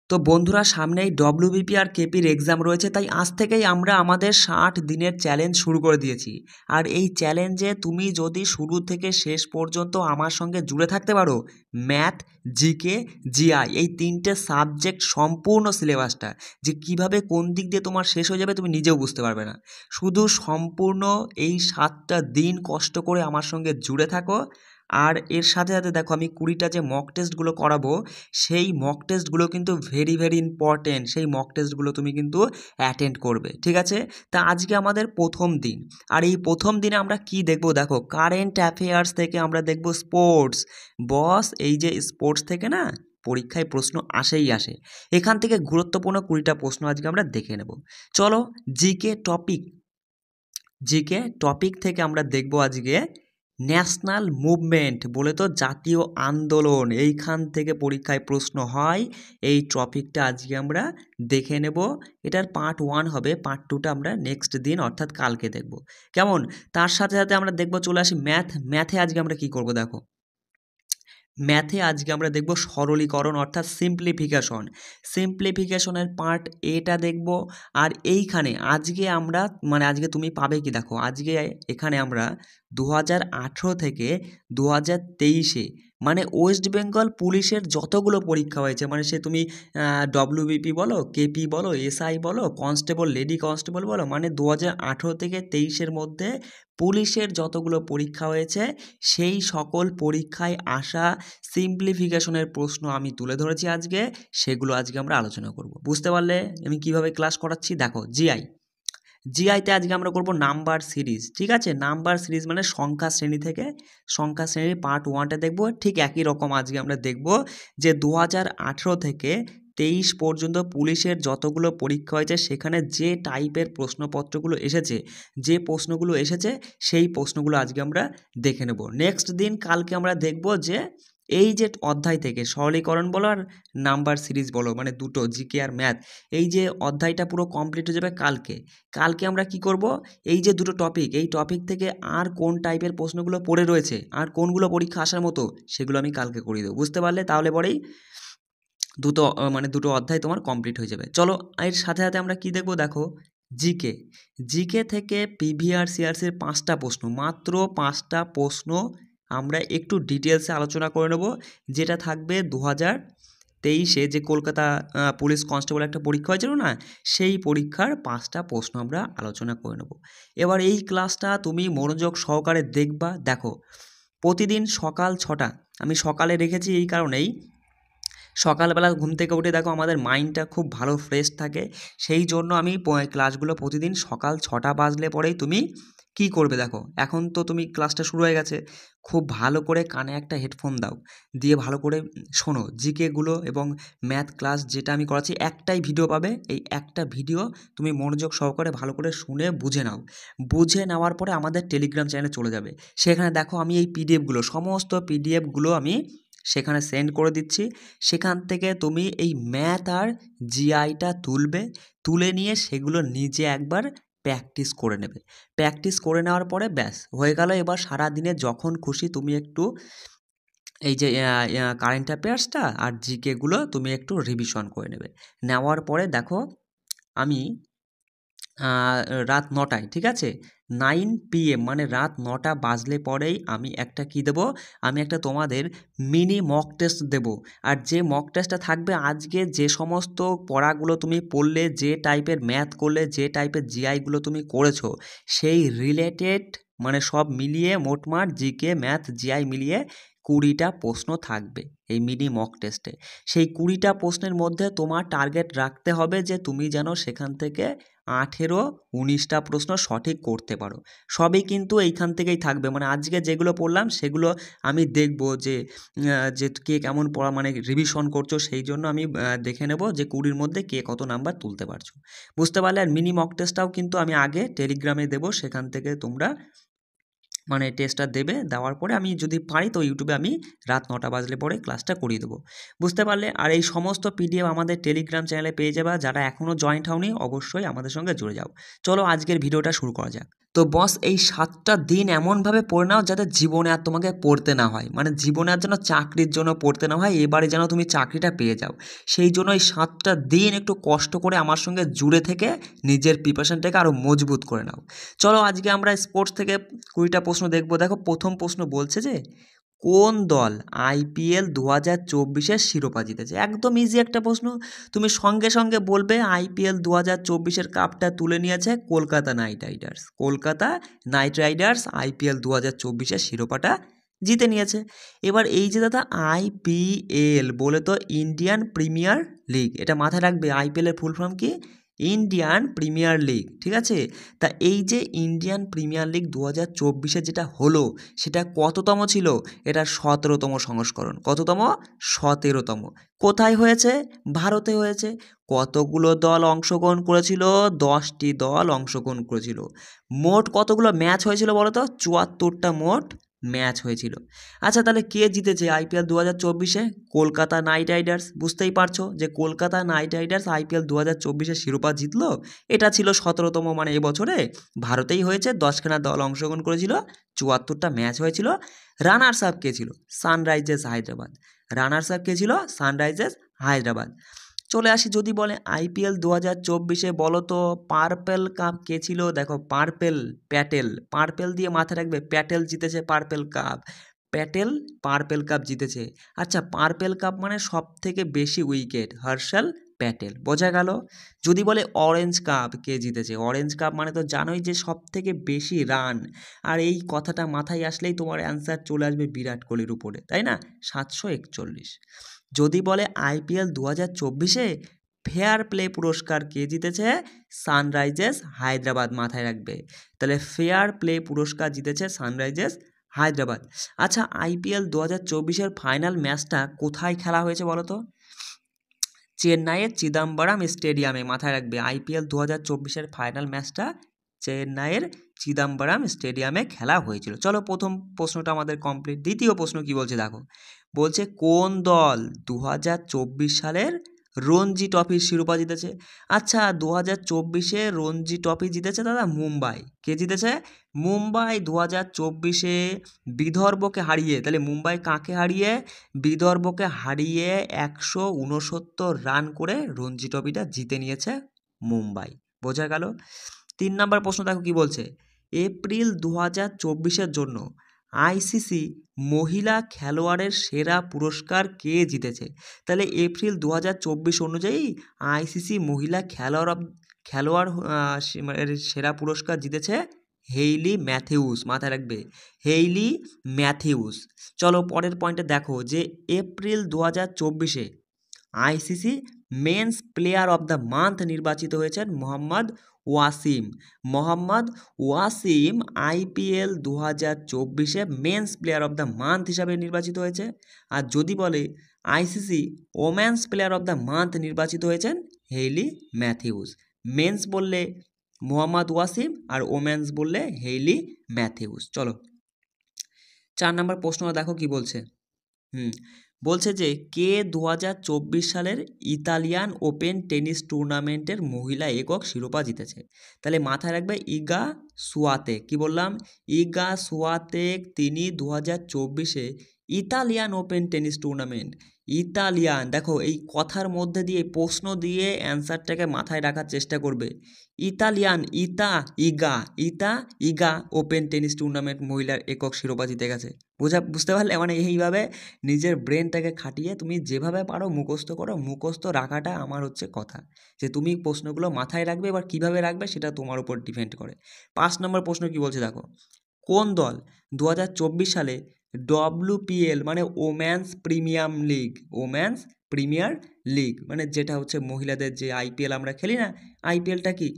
তো বন্ধুরা সামনেই ডব্লিউবিপি আর কেপির এক্সাম রয়েছে, তাই আজ থেকেই আমরা আমাদের 60 দিনের চ্যালেঞ্জ শুরু করে দিয়েছি। আর এই চ্যালেঞ্জে তুমি যদি শুরু থেকে শেষ পর্যন্ত আমার সঙ্গে জুড়ে থাকতে পারো, ম্যাথ, জিকে, জিআই এই তিনটে সাবজেক্ট সম্পূর্ণ সিলেবাসটা যে কিভাবে কোন দিক দিয়ে তোমার শেষ হয়ে যাবে তুমি নিজেও বুঝতে পারবে না। শুধু সম্পূর্ণ এই 7টা দিন কষ্ট করে আমার সঙ্গে জুড়ে থাকো। আর এর সাথে সাথে দেখো আমি 20টা যে মক টেস্টগুলো করাবো, সেই মক টেস্টগুলো কিন্তু ভেরি ভেরি ইম্পর্টেন্ট। সেই মক টেস্টগুলো তুমি কিন্তু অ্যাটেন্ড করবে, ঠিক আছে? তা আজকে আমাদের প্রথম দিন, আর এই প্রথম দিনে আমরা কি দেখবো দেখো, কারেন্ট অ্যাফেয়ার্স থেকে আমরা দেখবো স্পোর্টস। বস, এই যে স্পোর্টস থেকে না পরীক্ষায় প্রশ্ন আসেই আসে, এখান থেকে গুরুত্বপূর্ণ 20টা প্রশ্ন আজকে আমরা দেখে নেব। চলো, জিকে টপিক থেকে আমরা দেখব আজকে ন্যাশনাল মুভমেন্ট, বলে তো জাতীয় আন্দোলন, এইখান থেকে পরীক্ষায় প্রশ্ন হয়। এই টপিকটা আজকে আমরা দেখে নেব। এটার পার্ট 1 হবে, পার্ট 2টা আমরা নেক্সট দিন অর্থাৎ কালকে দেখব, কেমন? তার সাথে সাথে আমরা দেখব, চলে আসি ম্যাথে আজকে আমরা কি করব দেখো। ম্যাথে আজকে আমরা দেখব সরলীকরণ অর্থাৎ সিম্পলিফিকেশনের পার্ট এটা দেখব। আর এইখানে আজকে আমরা আজকে তুমি পাবে কি দেখো, আজকে এখানে আমরা 2018 থেকে 2023-এ ওয়েস্ট বেঙ্গল পুলিশের যতগুলো পরীক্ষা হয়েছে, সে তুমি ডব্লিউবিপি বলো, কেপি বলো, এসআই বলো, কনস্টেবল, লেডি কনস্টেবল বলো, 2018 থেকে 23-এর মধ্যে পুলিশের যতগুলো পরীক্ষা হয়েছে সেই সকল পরীক্ষায় আসা সিম্পলিফিকেশনের প্রশ্ন আমি তুলে ধরেছি আজকে, সেগুলো আজকে আমরা আলোচনা করব। বুঝতে পারলে আমি কিভাবে ক্লাস করাচ্ছি? দেখো, জিআইতে আজকে আমরা করব নাম্বার সিরিজ, ঠিক আছে? নাম্বার সিরিজ সংখ্যা শ্রেণী থেকে, সংখ্যা শ্রেণীর পার্ট 1টা দেখব। ঠিক একই রকম আজকে আমরা দেখব যে 2018 থেকে 23 পর্যন্ত পুলিশের যতগুলো পরীক্ষা হয়েছে সেখানে যে টাইপের প্রশ্নপত্রগুলো এসেছে, যে প্রশ্নগুলো এসেছে সেই প্রশ্নগুলো আজকে আমরা দেখে নেব। নেক্সট দিন কালকে আমরা দেখব যে এই যে অধ্যায় থেকে সরলীকরণ বলো আর নাম্বার সিরিজ বলো, দুটো জিকে আর ম্যাথ, এই যে অধ্যায়টা পুরো কমপ্লিট হয়ে যাবে কালকে আমরা কি করব, এই যে দুটো টপিক, এই টপিক থেকে আর কোন টাইপের প্রশ্নগুলো পড়ে রয়েছে আর কোনগুলো পরীক্ষা আসার মতো, সেগুলো আমি কালকে করিয়ে দেবো। বুঝতে পারলে? তাহলে পরেই দুটো অধ্যায় তোমার কমপ্লিট হয়ে যাবে। চলো, এর সাথে সাথে আমরা কি দেখবো দেখো, জিকে থেকে পিভিআর সিআরসির 5টা প্রশ্ন, মাত্র 5টা প্রশ্ন আমরা একটু ডিটেলসে আলোচনা করে নেব। যেটা থাকবে 2023-এ যে কলকাতা পুলিশ কনস্টেবল একটা পরীক্ষা হয়েছিল না, সেই পরীক্ষার 5টা প্রশ্ন আমরা আলোচনা করে নেব। এবার এই ক্লাসটা তুমি মনোযোগ সহকারে দেখবা। দেখো, প্রতিদিন সকাল 6টা, আমি সকালে রেখেছি এই কারণেই, সকালবেলা ঘুম থেকে উঠে দেখো আমাদের মাইন্ডটা খুব ভালো ফ্রেশ থাকে, সেই জন্য আমি ক্লাসগুলো প্রতিদিন সকাল 6টা বাজলে পরেই তুমি কি করবে দেখো। এখন তো তুমি ক্লাসটা শুরু হয়ে গেছে, খুব ভালো করে কানে একটা হেডফোন দাও, দিয়ে ভালো করে শোনো জিকেগুলো এবং ম্যাথ ক্লাস যেটা আমি করাচ্ছি। একটাই ভিডিও পাবে, এই একটা ভিডিও তুমি মনোযোগ সহকারে ভালো করে শুনে বুঝে নাও। বুঝে নেওয়ার পরে আমাদের টেলিগ্রাম চ্যানেলে চলে যাবে, সেখানে দেখো আমি এই সমস্ত পিডিএফগুলো আমি সেখানে সেন্ড করে দিচ্ছি। সেখান থেকে তুমি এই ম্যাথ আর জিআইটা তুলে নিয়ে সেগুলো নিজে একবার প্র্যাকটিস করে নেবে। প্র্যাকটিস করে নেওয়ার পরে ব্যাস হয়ে গেল। এবার সারাদিনে যখন খুশি তুমি একটু এই যে কারেন্ট অ্যাফেয়ার্সটা আর জিকেগুলো তুমি একটু রিভিশন করে নেওয়ার পরে দেখো আমি রাত 9টায়, ঠিক আছে, 9 PM রাত 9টা বাজলে পরেই আমি একটা কি দেবো, আমি একটা তোমাদের মিনি মক টেস্ট দেবো। আর যে মক টেস্টটা থাকবে, আজকে যে সমস্ত পড়াগুলো তুমি পড়লে, যে টাইপের ম্যাথ করলে, যে টাইপের জিআইগুলো তুমি করেছো, সেই রিলেটেড সব মিলিয়ে মোটমাট জিকে ম্যাথ জিআই মিলিয়ে 20টা প্রশ্ন থাকবে এই মিনি মক টেস্টে। সেই 20টা প্রশ্নের মধ্যে তোমার টার্গেট রাখতে হবে যে তুমি যেন সেখান থেকে 18-19টা প্রশ্ন সঠিক করতে পারো। সবই কিন্তু এইখান থেকেই থাকবে, আজকে যেগুলো পড়লাম সেগুলো আমি দেখব যে কে কেমন পড়া রিভিশন করছো, সেই জন্য আমি দেখে নেব যে 20-র মধ্যে কে কত নাম্বার তুলতে পারছো। বুঝতে পারলে? আর মিনি মক টেস্টটাও কিন্তু আমি আগে টেলিগ্রামে দেবো, সেখান থেকে তোমরা টেস্টটা দেবে। দেওয়ার পরে আমি যদি পারি তো ইউটিউবে আমি রাত 9টা বাজলে পরে ক্লাসটা করিয়ে দেবো। বুঝতে পারলে? আর এই সমস্ত পিডিএফ আমাদের টেলিগ্রাম চ্যানেলে পেয়ে যাবে। যারা এখনও জয়েন্ট হওনি অবশ্যই আমাদের সঙ্গে জুড়ে যাও। চলো আজকের ভিডিওটা শুরু করা যাক। তো বস এই 7টা দিন এমনভাবে পড়ে নাও যাতে জীবনে আর তোমাকে পড়তে না হয়, মানে জীবনে আর যেন চাকরির জন্য পড়তে না হয়, এবারে যেন তুমি চাকরিটা পেয়ে যাও। সেই জন্য এই 7টা দিন একটু কষ্ট করে আমার সঙ্গে জুড়ে থেকে নিজের প্রিপারেশনটাকে আরও মজবুত করে নাও। চলো আজকে আমরা স্পোর্টস থেকে 20টা প্রশ্ন দেখবো। দেখো প্রথম প্রশ্ন বলছে যে কোন দল আইপিএল 2024-এর শিরোপা জিতেছে? একদম ইজি একটা প্রশ্ন, তুমি সঙ্গে সঙ্গে বলবে আইপিএল 2024-এর কাপটা তুলে নিয়েছে Kolkata Knight Riders. Kolkata Knight Riders IPL 2024-এর শিরোপাটা জিতে নিয়েছে। এবার এই যে দাদা আইপিএল বলে তো ইন্ডিয়ান প্রিমিয়ার লিগ, এটা মাথায় রাখবে। আইপিএলের ফুল ফর্ম কি? ইন্ডিয়ান প্রিমিয়ার লিগ, ঠিক আছে? তা এই যে ইন্ডিয়ান প্রিমিয়ার লিগ 2024-এ যেটা হলো সেটা কততম ছিল? এটা 17তম সংস্করণ। কততম? 17তম। কোথায় হয়েছে? ভারতে হয়েছে। কতগুলো দল অংশগ্রহণ করেছিল? 10টি দল অংশগ্রহণ করেছিল। মোট কতগুলো ম্যাচ হয়েছিল বলো তো? 74টা মোট ম্যাচ হয়েছিল। আচ্ছা তাহলে কে জিতেছে আইপিএল 2024-এ? Kolkata Knight Riders. বুঝতেই পারছো যে কলকাতা নাইট রাইডার্স আইপিএল 2024-এর শিরোপা জিতলো। এটা ছিল 17তম, মানে এবছরে ভারতেই হয়েছে। 10খানা দল অংশগ্রহণ করেছিল, 74টা ম্যাচ হয়েছিল। রানার্স আপ কে ছিল? সানরাইজার্স হায়দ্রাবাদ। রানার্স আপ কে ছিল? সানরাইজার্স হায়দ্রাবাদ। চলে আসি, যদি বলে আইপিএল 2024-এ বলো তো পার্পেল কাপ কে ছিল? দেখো পার্পেল দিয়ে মাথায় রাখবে, প্যাটেল জিতেছে পার্পেল কাপ। পার্পেল কাপ জিতেছে। আচ্ছা পার্পেল কাপ মানে সব থেকে বেশি উইকেট, হর্ষল প্যাটেল। বোঝা গেল? যদি বলে অরেঞ্জ কাপ কে জিতেছে? অরেঞ্জ কাপ মানে তো জানোই যে সব থেকে বেশি রান। আর এই কথাটা মাথায় আসলেই তোমার অ্যান্সার চলে আসবে বিরাট কোহলির উপরে, তাই না? 741। যদি বলে আইপিএল 2024-এ ফেয়ার প্লে পুরস্কার কে জিতেছে? সানরাইজার্স হায়দ্রাবাদ। মাথায় রাখবে। তাহলে ফেয়ার প্লে পুরস্কার জিতেছে সানরাইজার্স হায়দ্রাবাদ। আচ্ছা আইপিএল 2024-এর ফাইনাল ম্যাচটা কোথায় খেলা হয়েছে বলো তো? চেন্নাইয়ের চিদাম্বরম স্টেডিয়ামে। মাথায় রাখবে আইপিএল 2024-এর ফাইনাল ম্যাচটা চেন্নাইয়ের চিদাম্বরম স্টেডিয়ামে খেলা হয়েছিল। চলো প্রথম প্রশ্নটা আমাদের কমপ্লিট। দ্বিতীয় প্রশ্ন কি বলছে দেখো, বলছে কোন দল 2024 সালের রঞ্জি ট্রফির শিরোপা জিতেছে? আচ্ছা 2024-এ রঞ্জি ট্রফি জিতেছে দাদা মুম্বাই। কে জিতেছে? মুম্বাই 2024-এ বিদর্ভকে হারিয়ে। তাহলে মুম্বাই কাকে হারিয়ে? বিদর্ভকে হারিয়ে 169 রান করে রঞ্জি ট্রফিটা জিতে নিয়েছে মুম্বাই। বোঝা গেল? 3 নম্বর প্রশ্ন দেখো কি বলছে, এপ্রিল 2024-এর জন্য আইসিসি মহিলা খেলোয়াড়ের সেরা পুরস্কার কে জিতেছে? তাহলে এপ্রিল 2024 অনুযায়ী আইসিসি মহিলা খেলোয়াড় এর সেরা পুরস্কার জিতেছে হেইলি ম্যাথিউস। মাথায় রাখবে হেইলি ম্যাথিউস। চলো পরের পয়েন্টে দেখো যে এপ্রিল 2024-এ ICC men's player of the month নির্বাচিত হয়েছেন মোহাম্মদ ওয়াসিম। মোহাম্মদ ওয়াসিম আইপিএল 2024-এ men's player of the month হিসাবে নির্বাচিত হয়েছে। আর যদি বলে ICC women's player of the month নির্বাচিত হয়েছেন হেইলি ম্যাথিউস। মেন্স বললে মোহাম্মদ ওয়াসিম আর ওমেন্স বললে হেইলি ম্যাথিউস। চলো 4 নম্বর প্রশ্নটা দেখো কি বলছে। বলছে যে কে 2024 সালের ইতালিয়ান ওপেন টেনিস টুর্নামেন্টের মহিলা একক শিরোপা জিতেছে? তাহলে মাথায় রাখবে ইগা সুয়াতেক। কি বললাম? Iga Swiatek. তিনি 2024-এ Italian Open tennis tournament. Italian, দেখো এই কথার মধ্যে দিয়ে প্রশ্ন দিয়ে অ্যান্সারটাকে মাথায় রাখার চেষ্টা করবে। ইতালিয়ান ইগা ওপেন টেনিস টুর্নামেন্ট মহিলার একক শিরোপা জিতে গেছে। বুঝতে পারলে? মানে এইভাবে নিজের ব্রেনটাকে খাটিয়ে তুমি যেভাবে পারো মুখস্থ করো। মুখস্থ রাখাটা আমার হচ্ছে কথা, যে তুমি প্রশ্নগুলো মাথায় রাখবে। এবার কীভাবে রাখবে সেটা তোমার উপর ডিপেন্ড করে। 5 নম্বর প্রশ্ন কি বলছে দেখো, কোন দল 2024 সালে ডব্লিউপিএল মানে ওম্যান্স প্রিমিয়ার লিগ মানে যেটা হচ্ছে মহিলাদের যে আইপিএল আমরা খেলি না, আইপিএলটা কি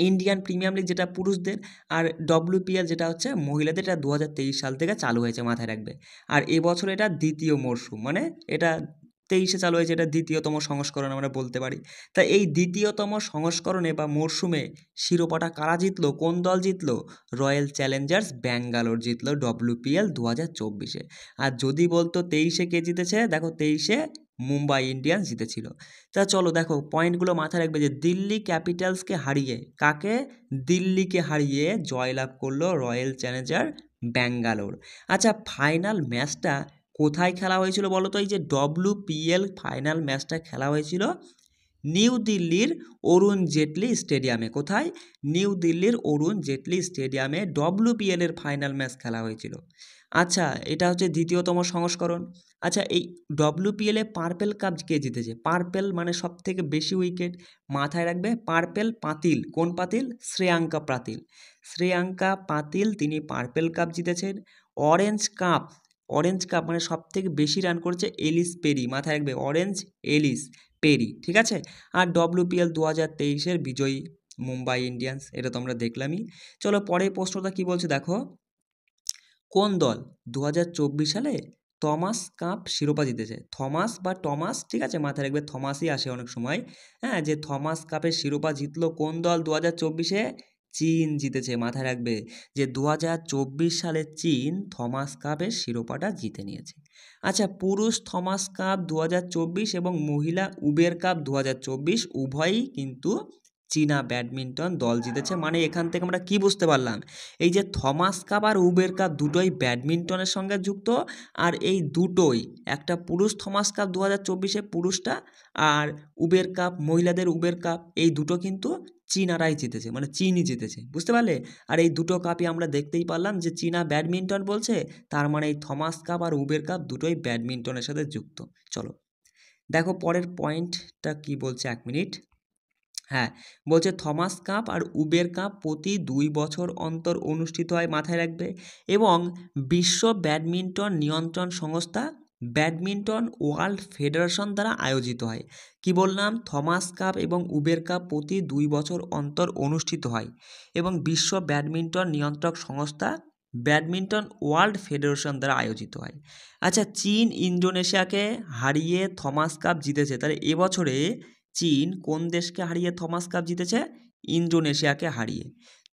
ইন্ডিয়ান প্রিমিয়ার লিগ যেটা পুরুষদের, আর ডব্লিউপিএল যেটা হচ্ছে মহিলাদের, এটা 2023 সাল থেকে চালু হয়েছে। মাথায় রাখবে। আর এবছর এটা দ্বিতীয় মরশুম, মানে এটা 2023 চালু হয়েছে, এটা দ্বিতীয়তম সংস্করণ আমরা বলতে পারি। তা এই দ্বিতীয়তম সংস্করণে বা মরশুমে শিরোপাটা কারা জিতলো, কোন দল জিতলো? রয়্যাল চ্যালেঞ্জার্স ব্যাঙ্গালোর জিতলো WPL 2024-এ। আর যদি বলতো 23-এ কে জিতেছে, দেখো 23-এ মুম্বাই ইন্ডিয়ান্স জিতেছিল। তা চলো দেখো পয়েন্টগুলো মাথায় রাখবে যে দিল্লি ক্যাপিটালসকে হারিয়ে, কাকে? দিল্লিকে হারিয়ে জয়লাভ করলো রয়্যাল চ্যালেঞ্জার ব্যাঙ্গালোর। আচ্ছা, ফাইনাল ম্যাচটা কোথায় খেলা হয়েছিল বলো তো? এই যে WPL ফাইনাল ম্যাচটা খেলা হয়েছিল নিউ দিল্লির অরুণ জেটলি স্টেডিয়ামে। কোথায়? নিউ দিল্লির অরুণ জেটলি স্টেডিয়ামে WPL এর ফাইনাল ম্যাচ খেলা হয়েছিল। আচ্ছা, এটা হচ্ছে দ্বিতীয়তম সংস্করণ। আচ্ছা, এই WPL এ পার্পেল কাপ কে জিতেছে? পার্পেল মানে সব থেকে বেশি উইকেট, মাথায় রাখবে পার্পেল পাতিল। কোন পাতিল? শ্রেয়াঙ্কা পাতিল। শ্রেয়াঙ্কা পাতিল তিনি পার্পেল কাপ জিতেছেন। অরেঞ্জ কাপ, অরেঞ্জ কাপ মানে সব থেকে বেশি রান করেছে এলিস পেরি, মাথায় রাখবে অরেঞ্জ এলিস পেরি, ঠিক আছে। আর WPL 2023-এর বিজয়ী মুম্বাই ইন্ডিয়ান্স, এটা তো আমরা দেখলামই। চলো পরের প্রশ্নটা কি বলছে দেখো, কোন দল 2024 সালে থমাস কাপ শিরোপা জিতেছে? থমাস বা টমাস, ঠিক আছে, মাথায় রাখবে থমাসই আসে অনেক সময়। হ্যাঁ, যে থমাস কাপের শিরোপা জিতলো কোন দল 2024-এ? চীন জিতেছে, মাথায় রাখবে যে 2024 সালে চীন থমাস কাপের শিরোপাটা জিতে নিয়েছে। আচ্ছা, পুরুষ থমাস কাপ 2024 এবং মহিলা উবের কাপ 2024 উভয়ই কিন্তু চীনা ব্যাডমিন্টন দল জিতেছে। মানে এখান থেকে আমরা কি বুঝতে পারলাম? এই যে থমাস কাপ আর উবের কাপ দুটোই ব্যাডমিন্টনের সঙ্গে যুক্ত, আর এই দুটোই, একটা পুরুষ থমাস কাপ 2024-এ পুরুষটা, আর উবের কাপ মহিলাদের উবের কাপ, এই দুটো কিন্তু চীনারাই জিতেছে, মানে চীনই জিতেছে, বুঝতে পারলে? আর এই দুটো কাপই আমরা দেখতেই পারলাম যে চীনা ব্যাডমিন্টন বলছে, তার মানে এই থমাস কাপ আর উবের কাপ দুটোই ব্যাডমিন্টনের সাথে যুক্ত। চলো দেখো পরের পয়েন্টটা কি বলছে, 1 মিনিট। হ্যাঁ, বলছে থমাস কাপ আর উবের কাপ প্রতি 2 বছর অন্তর অনুষ্ঠিত হয়, মাথায় রাখবে। এবং বিশ্ব ব্যাডমিন্টন নিয়ন্ত্রণ সংস্থা ব্যাডমিন্টন ওয়ার্ল্ড ফেডারেশন দ্বারা আয়োজিত হয়। কি বললাম? থমাস কাপ এবং উবের কাপ প্রতি 2 বছর অন্তর অনুষ্ঠিত হয় এবং বিশ্ব ব্যাডমিন্টন নিয়ন্ত্রক সংস্থা ব্যাডমিন্টন ওয়ার্ল্ড ফেডারেশন দ্বারা আয়োজিত হয়। আচ্ছা, চীন ইন্দোনেশিয়াকে হারিয়ে থমাস কাপ জিতেছে, তাহলে এবছরে চীন কোন দেশকে হারিয়ে থমাস কাপ জিতেছে? ইন্দোনেশিয়াকে হারিয়ে।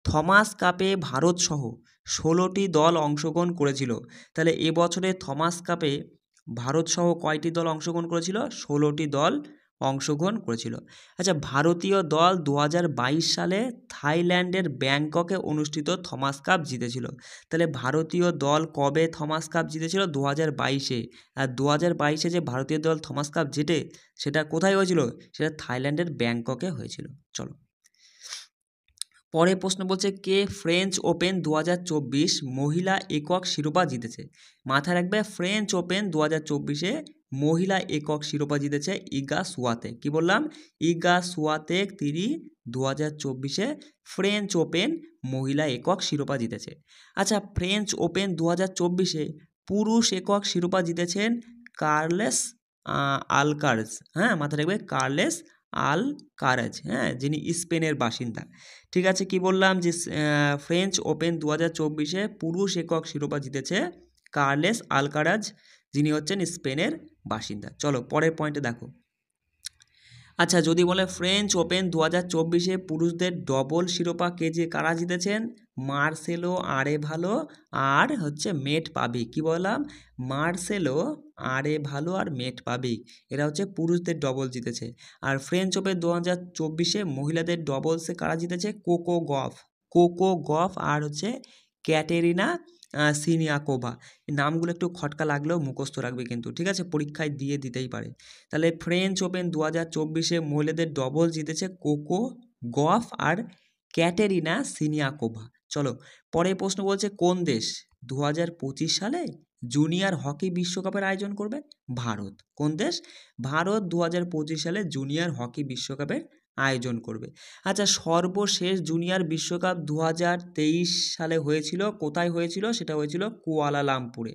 থমাস কাপে ভারতসহ 16টি দল অংশগ্রহণ করেছিল, তাহলে এবছরে থমাস কাপে ভারতসহ কয়টি দল অংশগ্রহণ করেছিল? 16টি দল অংশগ্রহণ করেছিল। আচ্ছা, ভারতীয় দল 2022 সালে থাইল্যান্ডের ব্যাংককে অনুষ্ঠিত থমাস কাপ জিতেছিল। তাহলে ভারতীয় দল কবে থমাস কাপ জিতেছিল? 2022-এ। আর 2022-এ যে ভারতীয় দল থমাস কাপ জেতে, সেটা কোথায় হয়েছিল? সেটা থাইল্যান্ডের ব্যাংককে হয়েছিল। চলো পরের প্রশ্ন বলছে, কে ফ্রেঞ্চ ওপেন 2024 মহিলা একক শিরোপা জিতেছে? মাথায় রাখবে ফ্রেঞ্চ ওপেন 2024-এ মহিলা একক শিরোপা জিতেছে ইগা সুয়াতেক। কি বললাম? ইগা সুয়াতেক তিনি 2024-এ ফ্রেঞ্চ ওপেন মহিলা একক শিরোপা জিতেছে। আচ্ছা, ফ্রেঞ্চ ওপেন 2024-এ পুরুষ একক শিরোপা জিতেছেন কার্লেস আলকারজ। হ্যাঁ, মাথায় রাখবে কার্লেস আলকারাজ, হ্যাঁ, যিনি স্পেনের বাসিন্দা। ঠিক আছে, কি বললাম যে ফ্রেঞ্চ ওপেন 2024-এ পুরুষ একক শিরোপা জিতেছে কার্লেস আলকারাজ, যিনি হচ্ছেন স্পেনের বাসিন্দা। চলো পরের পয়েন্টে দেখো। আচ্ছা, যদি বলে ফ্রেঞ্চ ওপেন 2024-এ পুরুষদের ডবল শিরোপা কারা জিতেছেন? মার্সেলো আরেভালো আর হচ্ছে মেট পাভিক। কি বললাম? মার্সেলো আরেভালো আর মেট পাভিক, এরা হচ্ছে পুরুষদের ডবল জিতেছে। আর ফ্রেঞ্চ ওপেন 2024-এ মহিলাদের ডবলসে কারা জিতেছে? কোকো গফ আর হচ্ছে ক্যাটেরিনা সিনিয়াকোভা। এই নামগুলো একটু খটকা লাগলেও মুখস্থ রাখবে কিন্তু, ঠিক আছে, পরীক্ষায় দিতেই পারে। তাহলে ফ্রেঞ্চ ওপেন 2024-এ মহিলাদের ডবল জিতেছে কোকো গফ আর ক্যাটেরিনা সিনিয়াকোভা। চলো পরের প্রশ্ন বলছে, কোন দেশ 2025 সালে জুনিয়র হকি বিশ্বকাপের আয়োজন করবে? ভারত। কোন দেশ? ভারত 2025 সালে জুনিয়র হকি বিশ্বকাপের আয়োজন করবে। আচ্ছা, সর্বশেষ জুনিয়র বিশ্বকাপ 2023 সালে হয়েছিল, কোথায় হয়েছিল? সেটা হয়েছিল কুয়ালালামপুরে।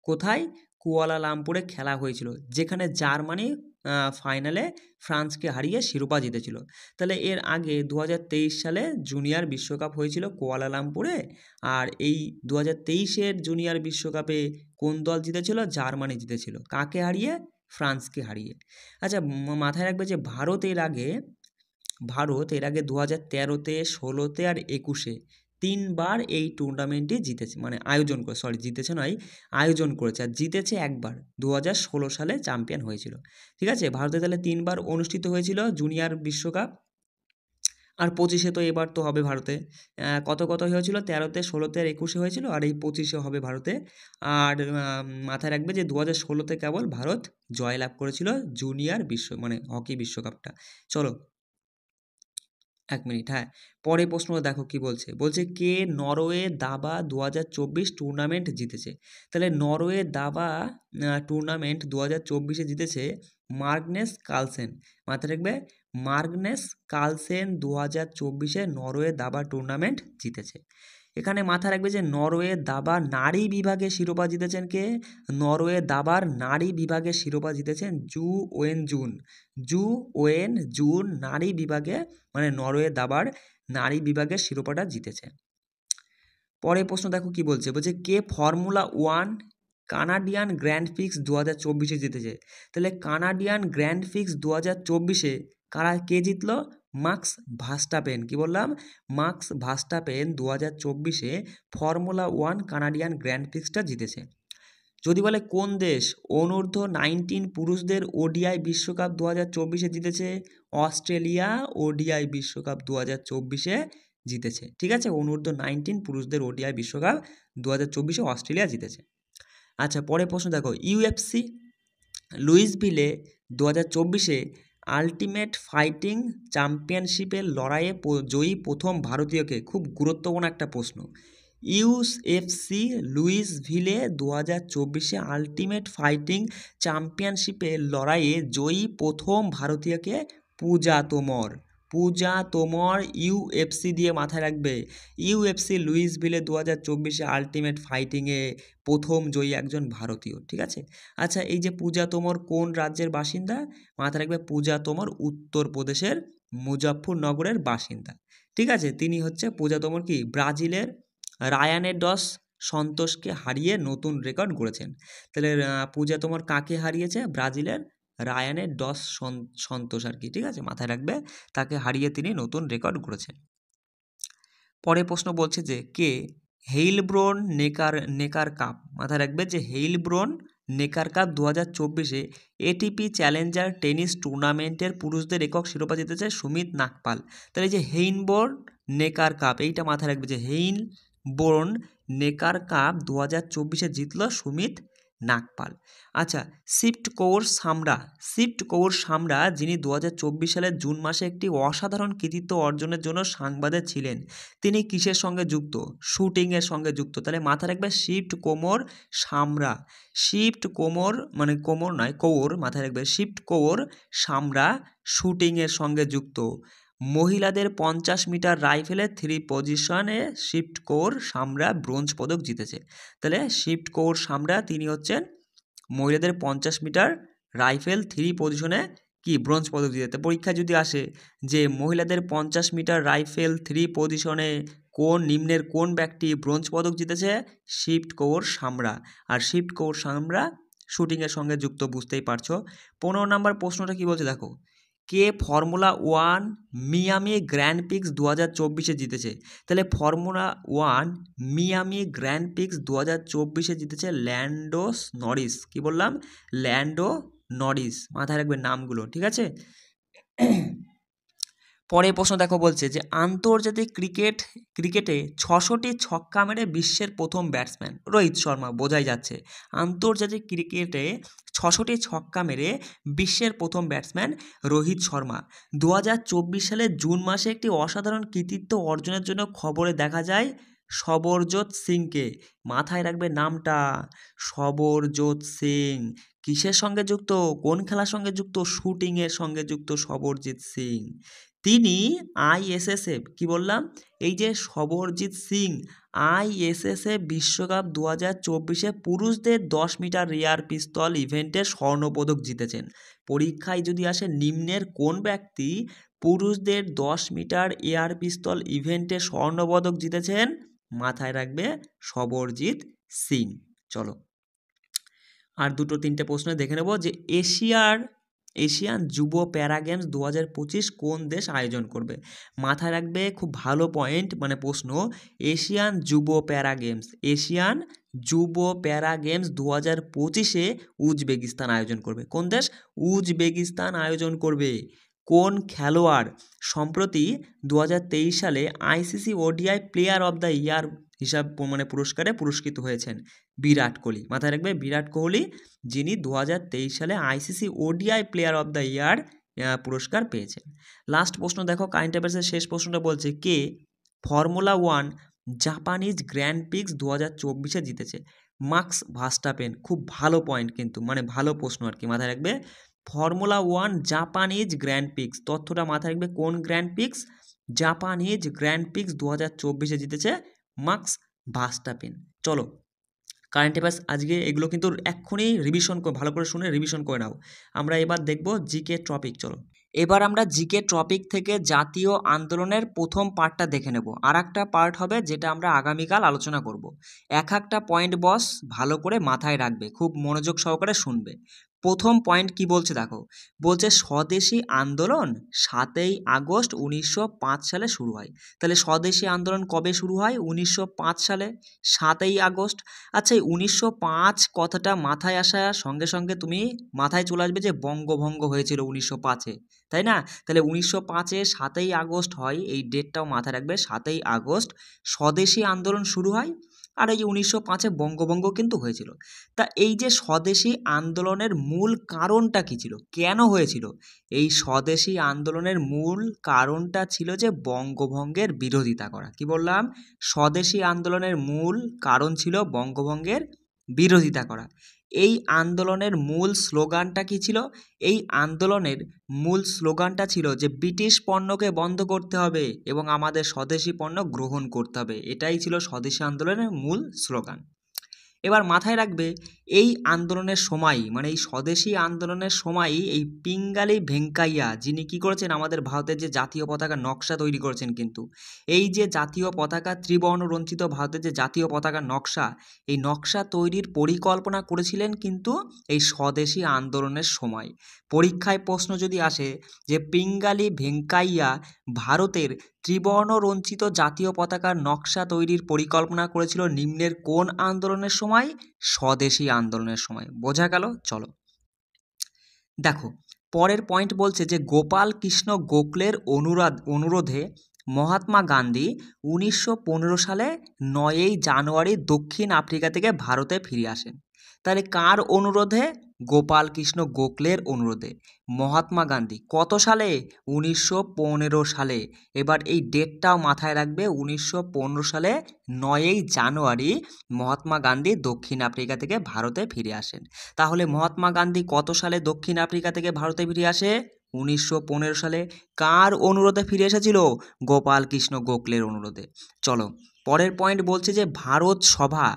কোথায়? কুয়ালালামপুরে খেলা হয়েছিল, যেখানে জার্মানি ফাইনালে ফ্রান্সকে হারিয়ে শিরোপা জিতেছিল। তাহলে এর আগে 2023 সালে জুনিয়র বিশ্বকাপ হয়েছিল কুয়ালালামপুরে, আর এই 2023-এর জুনিয়র বিশ্বকাপে কোন দল জিতেছিল? জার্মানি জিতেছিল। কাকে হারিয়ে? ফ্রান্সকে হারিয়ে। আচ্ছা মাথায় রাখবে যে ভারত এর আগে 2013-তে, 16-তে আর 21-এ 3বার এই টুর্নামেন্টটি জিতেছে, মানে আয়োজন করে, সরি জিতেছে নয়, আয়োজন করেছে, আর জিতেছে একবার 2016 সালে চ্যাম্পিয়ন হয়েছিল। ঠিক আছে, ভারতে তাহলে 3বার অনুষ্ঠিত হয়েছিল জুনিয়র বিশ্বকাপ, আর 25-এ তো এবার তো হবে ভারতে। কত হয়েছিল, 13-তে, 16-তে আর 21-এ হয়েছিল, আর এই 25-এ হবে ভারতে। আর মাথায় রাখবে যে 2016-তে কেবল ভারত জয়লাভ করেছিল জুনিয়র মানে হকি বিশ্বকাপটা। চলো 1 মিনিট, হ্যাঁ, পরে প্রশ্ন দেখো কি বলছে, বলছে কে নরওয়ে দাবা 2024 টুর্নামেন্ট জিতেছে। তাহলে নরওয়ে দাবা টুর্নামেন্ট 2024-এ জিতেছে মার্গনেস কার্লসেন। মাথায় রাখবে মার্গনেস কার্লসেন 2024-এ নরওয়ে দাবা টুর্নামেন্ট জিতেছে। এখানে মাথায় রাখবে যে নরওয়ে দাবা নারী বিভাগে শিরোপা জিতেছেন কে? নরওয়ে দাবার নারী বিভাগে শিরোপা জিতেছেন জু ওয়েন জুন নারী বিভাগে, মানে নরওয়ে দাবার নারী বিভাগের শিরোপাটা জিতেছে। পরের প্রশ্ন দেখো কি বলছে, বলছে কে ফর্মুলা 1 কানাডিয়ান গ্র্যান্ড প্রিক্স 2024-এ জিতেছে। তাহলে কানাডিয়ান গ্র্যান্ড প্রিক্স 2024-এ কে জিতলো? মাক্স ভার্স্টাপেন। কি বললাম? মাক্স ভার্স্টাপেন 2024-এ ফর্মুলা 1 কানাডিয়ান গ্র্যান্ড প্রিক্সটা জিতেছে। যদি বলে কোন দেশ অনূর্ধ্ব 19 পুরুষদের ওডিআই বিশ্বকাপ 2024-এ জিতেছে? অস্ট্রেলিয়া ওডিআই বিশ্বকাপ 2024-এ জিতেছে। ঠিক আছে, অনূর্ধ্ব 19 পুরুষদের ওডিআই বিশ্বকাপ 2024-এ অস্ট্রেলিয়া জিতেছে। আচ্ছা পরের প্রশ্ন দেখো, ইউএফসি লুইসভিলে 2024-এ আলটিমেট ফাইটিং চ্যাম্পিয়নশিপের লড়াইয়ে জয়ী প্রথম ভারতীয়কে। খুব গুরুত্বপূর্ণ একটা প্রশ্ন। ইউএফসি লুইসভিলে 2024-এ আলটিমেট ফাইটিং চ্যাম্পিয়নশিপের লড়াইয়ে জয়ী প্রথম ভারতীয়কে? পূজা তোমর ইউএফসি দিয়ে মাথায় রাখবে। ইউএফসি লুইসভিলে 2024-এ আলটিমেট ফাইটিংয়ে প্রথম জয়ী একজন ভারতীয়। ঠিক আছে, আচ্ছা এই যে পূজা তোমর কোন রাজ্যের বাসিন্দা? মাথায় রাখবে পূজা তোমর উত্তরপ্রদেশের মুজফ্ফরনগরের বাসিন্দা। ঠিক আছে, তিনি হচ্ছে পূজা তোমর কি ব্রাজিলের রায়ানে ডস সন্তোষকে হারিয়ে নতুন রেকর্ড গড়েছেন। তাহলে পূজা তোমর কাকে হারিয়েছে? ব্রাজিলের রায়ানে ডস সন্তোষ আর কি। ঠিক আছে, মাথায় রাখবে তাকে হারিয়ে তিনি নতুন রেকর্ড গড়েছেন। পরে প্রশ্ন বলছে যে কে হেইলব্রোন নেকার কাপ। মাথায় রাখবে যে হেইলব্রোন নেকার কাপ 2024-এ এটিপি চ্যালেঞ্জার টেনিস টুর্নামেন্টের পুরুষদের একক শিরোপা জিতেছে সুমিত নাগপাল। তাহলে এই যে হেইনবোর্ন নেকার কাপ, এইটা মাথায় রাখবে যে হেইনবোর্ন নেকার কাপ 2024-এ জিতল সুমিত নাগপাল। আচ্ছা শিফট কৌর সামরা যিনি 2024 সালের জুন মাসে একটি অসাধারণ কৃতিত্ব অর্জনের জন্য সংবাদে ছিলেন, তিনি কিসের সঙ্গে যুক্ত? শুটিংয়ের সঙ্গে যুক্ত। তাহলে মাথায় রাখবে শিফট কৌর, মাথায় রাখবে শিফট কৌর সামরা শুটিংয়ের সঙ্গে যুক্ত। মহিলাদের 50 মিটার রাইফেলে 3 পজিশনে শিফট কৌর সামরা ব্রোঞ্জ পদক জিতেছে। তাহলে শিফট কৌর সামরা তিনি হচ্ছেন মহিলাদের 50 মিটার রাইফেল 3 পজিশনে কি ব্রোঞ্জ পদক জিতেছে। পরীক্ষায় যদি আসে যে মহিলাদের 50 মিটার রাইফেল 3 পজিশনে নিম্নের কোন ব্যক্তি ব্রোঞ্জ পদক জিতেছে? শিফট কৌর সামরা। আর শিফট কৌর সামরা শুটিংয়ের সঙ্গে যুক্ত, বুঝতেই পারছো। 15 নম্বর প্রশ্নটা কি বলছে দেখো, কে ফর্মুলা 1 মিয়ামি গ্র্যান্ড প্রিক্স 2024-এ জিতেছে। তাহলে ফর্মুলা 1 মিয়ামি গ্র্যান্ড প্রিক্স 2024-এ জিতেছে ল্যান্ডো নরিস। কি বললাম? ল্যান্ডো নরিস। মাথায় রাখবে নামগুলো। ঠিক আছে, পরে প্রশ্ন দেখো, বলছে যে আন্তর্জাতিক ক্রিকেটে 600টি ছক্কা মেরে বিশ্বের প্রথম ব্যাটসম্যান রোহিত শর্মা। বোঝাই যাচ্ছে আন্তর্জাতিক ক্রিকেটে 600টি ছক্কা মেরে বিশ্বের প্রথম ব্যাটসম্যান রোহিত শর্মা। 2024 সালের জুন মাসে একটি অসাধারণ কৃতিত্ব অর্জনের জন্য খবরে দেখা যায় সবরজোৎ সিংকে। মাথায় রাখবে নামটা, সবরজোৎ সিং। কিসের সঙ্গে যুক্ত? কোন খেলার সঙ্গে যুক্ত? শুটিংয়ের সঙ্গে যুক্ত সবরজিৎ সিং। তিনি আইএসএসএফ, কি বললাম? এই যে সবরজিৎ সিং আইএসএসএফ বিশ্বকাপ 2024-এ পুরুষদের 10 মিটার রিয়ার পিস্তল ইভেন্টে স্বর্ণপদক জিতেছেন। পরীক্ষায় যদি আসে নিম্নের কোন ব্যক্তি পুরুষদের 10 মিটার এয়ার পিস্তল ইভেন্টে স্বর্ণপদক জিতেছেন? মাথায় রাখবে সবরজিৎ সিং। চলো আর দুটো তিনটে প্রশ্ন দেখে নেব যে এশিয়ান যুব প্যারা গেমস 2025 কোন দেশ আয়োজন করবে। মাথায় রাখবে, খুব ভালো পয়েন্ট, মানে প্রশ্ন, এশিয়ান যুব প্যারা গেমস 2025-এ উজবেকিস্তান আয়োজন করবে। কোন দেশ? উজবেকিস্তান আয়োজন করবে। কোন খেলোয়াড় সম্প্রতি 2023 সালে ICC ODI player of the year হিসাব মানে পুরস্কারে পুরস্কৃত হয়েছেন? বিরাট কোহলি। মাথায় রাখবে, বিরাট কোহলি, যিনি 2023 সালে ICC ODI player of the year পুরস্কার পেয়েছেন। লাস্ট প্রশ্ন দেখো, কারেন্ট অ্যাফেয়ার্সের শেষ প্রশ্নটা বলছে, কে ফর্মুলা 1 জাপানিজ গ্র্যান্ড প্রিক্স 2024-এ জিতেছে? Max Verstappen. খুব ভালো পয়েন্ট কিন্তু, মানে ভালো প্রশ্ন আর কি। মাথায় রাখবে, ফর্মুলা 1 জাপানিজ গ্র্যান্ড প্রিক্স, তথ্যটা মাথায় রাখবে। কোন grand prix? Japanese Grand Prix 2024-এ জিতেছে মার্কস ভার্স্টাপেন। চলো, কারেন্ট অ্যাফেয়ার্স আজকে এগুলো কিন্তু এক্ষুনি রিভিশন ভালো করে শুনে রিভিশন করে নাও। আমরা এবার দেখব জিকে টপিক। চলো, এবার আমরা জিকে টপিক থেকে জাতীয় আন্দোলনের প্রথম পার্টটা দেখে নেব। আর একটা পার্ট হবে যেটা আমরা আগামীকাল আলোচনা করব। একটা পয়েন্ট বস ভালো করে মাথায় রাখবে, খুব মনোযোগ সহকারে শুনবে। প্রথম পয়েন্ট কি বলছে দেখো, বলছে স্বদেশী আন্দোলন 7ই আগস্ট 1905 সালে শুরু হয়। তাহলে স্বদেশী আন্দোলন কবে শুরু হয়? 1905 সালে, 7ই আগস্ট। আচ্ছা, এই 1905 কথাটা মাথায় আসার সঙ্গে সঙ্গে তুমি মাথায় চলে আসবে যে বঙ্গভঙ্গ হয়েছিল 1905-এ, তাই না? তাহলে 1905-এ 7ই আগস্ট হয়, এই ডেটটাও মাথায় রাখবে, 7ই আগস্ট স্বদেশী আন্দোলন শুরু হয়। আর এই 1905-এ বঙ্গভঙ্গ কিন্তু হয়েছিল। তা এই যে স্বদেশী আন্দোলনের মূল কারণটা কী ছিল, কেন হয়েছিল? এই স্বদেশী আন্দোলনের মূল কারণটা ছিল যে বঙ্গভঙ্গের বিরোধিতা করা। কি বললাম? স্বদেশী আন্দোলনের মূল কারণ ছিল বঙ্গভঙ্গের বিরোধিতা করা। এই আন্দোলনের মূল স্লোগানটা কী ছিল? এই আন্দোলনের মূল স্লোগানটা ছিল যে ব্রিটিশ পণ্যকে বন্ধ করতে হবে এবং আমাদের স্বদেশী পণ্য গ্রহণ করতে হবে। এটাই ছিল স্বদেশী আন্দোলনের মূল স্লোগান। এবার মাথায় রাখবে, এই আন্দোলনের সময়, মানে এই স্বদেশী আন্দোলনের সময়ই এই পিঙ্গালি ভেঙ্কাইয়া, যিনি কী করেছেন, আমাদের ভারতের যে জাতীয় পতাকার নকশা তৈরি করেছেন, কিন্তু এই যে জাতীয় পতাকা ত্রিবর্ণ রঞ্জিত ভারতের যে জাতীয় পতাকার নকশা, এই নকশা তৈরির পরিকল্পনা করেছিলেন কিন্তু এই স্বদেশী আন্দোলনের সময়। পরীক্ষায় প্রশ্ন যদি আসে যে পিঙ্গালি ভেঙ্কাইয়া ভারতের ত্রিবর্ণ রঞ্জিত জাতীয় পতাকার নকশা তৈরির পরিকল্পনা করেছিল নিম্নের কোন আন্দোলনের সময়? স্বদেশী আন্দোলনের সময়। বোঝা গেল? চলো দেখো, পরের পয়েন্ট বলছে যে গোপাল কৃষ্ণ গোখলের অনুরোধে মহাত্মা গান্ধী 1915 সালে 9ই জানুয়ারি দক্ষিণ আফ্রিকা থেকে ভারতে ফিরে আসেন। তাহলে কার অনুরোধে? গোপাল কৃষ্ণ গোখলের অনুরোধে মহাত্মা গান্ধী কত সালে? 1915 সালে। এবার এই ডেটটাও মাথায় রাখবে, 1915 সালে 9ই জানুয়ারি মহাত্মা গান্ধী দক্ষিণ আফ্রিকা থেকে ভারতে ফিরে আসেন। তাহলে মহাত্মা গান্ধী কত সালে দক্ষিণ আফ্রিকা থেকে ভারতে ফিরে আসে? 1915 সালে। কার অনুরোধে ফিরে এসেছিল? গোপাল কৃষ্ণ গোখলের অনুরোধে। চলো, পরের পয়েন্ট বলছে যে ভারত সভা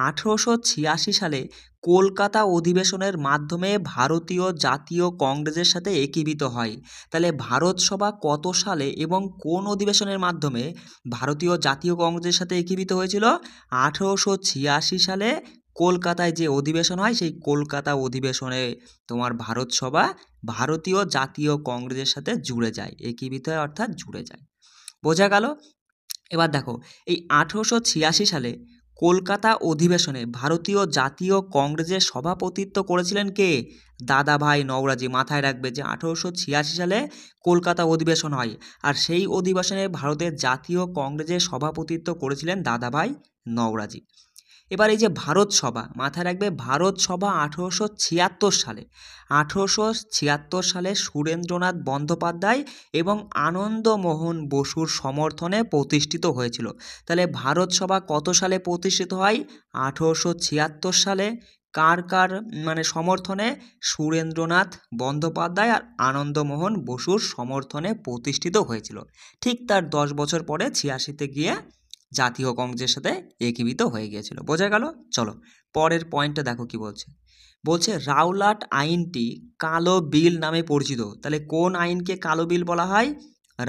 1886 সালে কলকাতা অধিবেশনের মাধ্যমে ভারতীয় জাতীয় কংগ্রেসের সাথে একীভূত হয়। তাহলে ভারত সভা কত সালে এবং কোন অধিবেশনের মাধ্যমে ভারতীয় জাতীয় কংগ্রেসের সাথে একীভূত হয়েছিল? 1886 সালে কলকাতায় যে অধিবেশন হয়, সেই কলকাতা অধিবেশনে তোমার ভারত সভা ভারতীয় জাতীয় কংগ্রেসের সাথে জুড়ে যায়, একীভূত হয় অর্থাৎ জুড়ে যায়। বোঝা গেল? এবার দেখো, এই 1886 সালে কলকাতা অধিবেশনে ভারতীয় জাতীয় কংগ্রেসের সভাপতিত্ব করেছিলেন কে? দাদাভাই নওরোজি। মাথায় রাখবে যে 1886 সালে কলকাতা অধিবেশন হয়, আর সেই অধিবেশনে ভারতের জাতীয় কংগ্রেসের সভাপতিত্ব করেছিলেন দাদাভাই নওরোজি। এবার এই যে ভারত সভা, মাথায় রাখবে, ভারত সভা 1876 সালে সুরেন্দ্রনাথ বন্দ্যোপাধ্যায় এবং আনন্দমোহন বসুর সমর্থনে প্রতিষ্ঠিত হয়েছিল। তাহলে ভারত সভা কত সালে প্রতিষ্ঠিত হয়? 1876 সালে। কার মানে সমর্থনে? সুরেন্দ্রনাথ বন্দ্যোপাধ্যায় আর আনন্দমোহন বসুর সমর্থনে প্রতিষ্ঠিত হয়েছিল। ঠিক তার 10 বছর পরে 86-তে গিয়ে জাতীয় কংগ্রেসের সাথে একীভূত হয়ে গিয়েছিল। বোঝা গেল? চলো, পরের পয়েন্টটা দেখো কি বলছে। বলছে রাওলাট আইনটি কালো বিল নামে পরিচিত। তাহলে কোন আইনকে কালো বিল বলা হয়?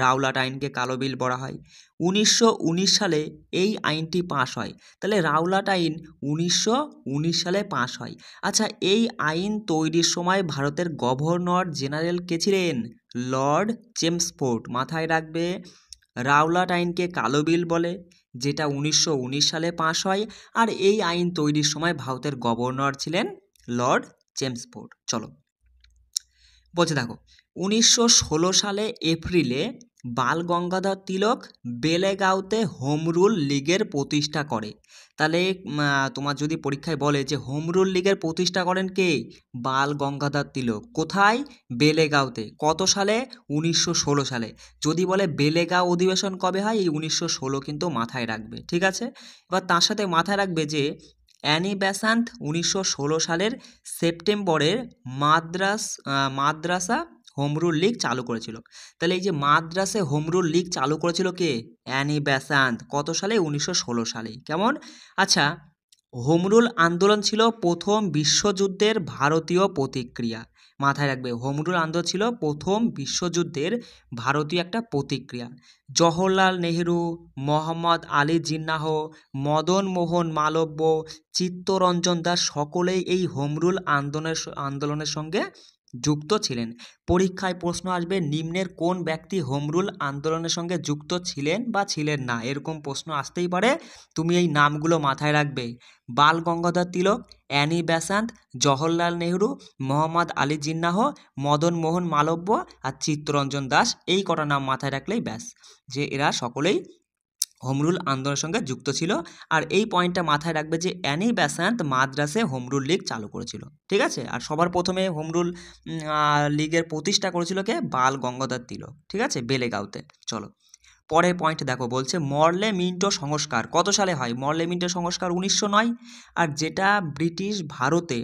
রাওলাট আইনকে কালো বিল বলা হয়। 1919 সালে এই আইনটি পাশ হয়। তাহলে রাওলাট আইন 1919 সালে পাশ হয়। আচ্ছা, এই আইন তৈরির সময় ভারতের গভর্নর জেনারেল কে ছিলেন? Lord Chelmsford. মাথায় রাখবে, রাওলাট আইনকে কালো বিল বলে, যেটা 1919 সালে পাশ হয়, আর এই আইন তৈরির সময় ভারতের গভর্নর ছিলেন লর্ড চেমস্ফোর্ড। চলো বলছে দেখো, 1916 সালে এপ্রিলে বাল গঙ্গাধর তিলক বেলেগাঁওতে হোম রুল লীগের প্রতিষ্ঠা করে। তাহলে তোমার যদি পরীক্ষায় বলে যে হোম রুল লীগের প্রতিষ্ঠা করেন কে? বাল গঙ্গাধর তিলক। কোথায়? বেলেগাঁওতে। কত সালে? 1916 সালে। যদি বলে বেলেগাঁও অধিবেশন কবে হয়, এই 1916 কিন্তু মাথায় রাখবে, ঠিক আছে। এবার তার সাথে মাথায় রাখবে যে অ্যানি বেসান্ট 1916 সালের সেপ্টেম্বরের মাদ্রাসা হোম রুল লীগ চালু করেছিল। তাহলে এই যে মাদ্রাসে হোম রুল লীগ চালু করেছিল কে? Annie Besant. কত সালে? 1916 সালে। কেমন? আচ্ছা, হোম রুল আন্দোলন ছিল প্রথম বিশ্বযুদ্ধের ভারতীয় প্রতিক্রিয়া। মাথায় রাখবে, হোম রুল আন্দোলন ছিল প্রথম বিশ্বযুদ্ধের ভারতীয় একটা প্রতিক্রিয়া। জওহরলাল নেহেরু, মোহাম্মদ আলী জিন্নাহ, মদন মোহন মালব্য, চিত্তরঞ্জন দাস সকলেই এই হোম রুল আন্দোলনের সঙ্গে যুক্ত ছিলেন। পরীক্ষায় প্রশ্ন আসবে, নিম্নের কোন ব্যক্তি হোম রুল আন্দোলনের সঙ্গে যুক্ত ছিলেন বা ছিলেন না, এরকম প্রশ্ন আসতেই পারে। তুমি এই নামগুলো মাথায় রাখবে: বাল গঙ্গাধর তিলক, অ্যানি বেসান্ট, জওহরলাল নেহেরু, মোহাম্মদ আলী জিন্নাহ, মদন মোহন মালব্য আর চিত্তরঞ্জন দাস। এই কটা নাম মাথায় রাখলেই ব্যাস, যে এরা সকলেই হোম রুল আন্দোলনের সঙ্গে যুক্ত ছিল। আর এই পয়েন্টটা মাথায় রাখবে যে Annie Besant মাদ্রাসে home rule League চালু করেছিল, ঠিক আছে। আর সবার প্রথমে হোম রুল লীগের প্রতিষ্ঠা করেছিল কে? বাল গঙ্গাধর তিলক, ঠিক আছে, বেলেগাঁওতে। চলো পরের পয়েন্ট দেখো, বলছে মরলে মিন্টো সংস্কার কত সালে হয়? মরলে মিন্টো সংস্কার 1909। আর যেটা ব্রিটিশ ভারতে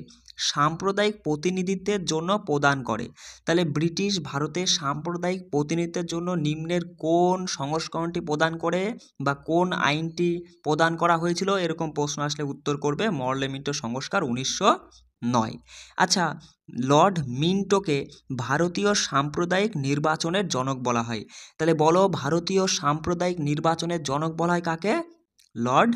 সাম্প্রদায়িক প্রতিনিধিত্বের জন্য প্রদান করে। তাহলে ব্রিটিশ ভারতে সাম্প্রদায়িক প্রতিনিধিত্বের জন্য নিম্নের কোন সংস্করণটি প্রদান করে বা কোন আইনটি প্রদান করা হয়েছিল, এরকম প্রশ্ন আসলে উত্তর করবে মরলে মিন্টো সংস্কার 1909। আচ্ছা, লর্ড মিন্টোকে ভারতীয় সাম্প্রদায়িক নির্বাচনের জনক বলা হয়। তাহলে বলো, ভারতীয় সাম্প্রদায়িক নির্বাচনের জনক বলা হয় কাকে? লর্ড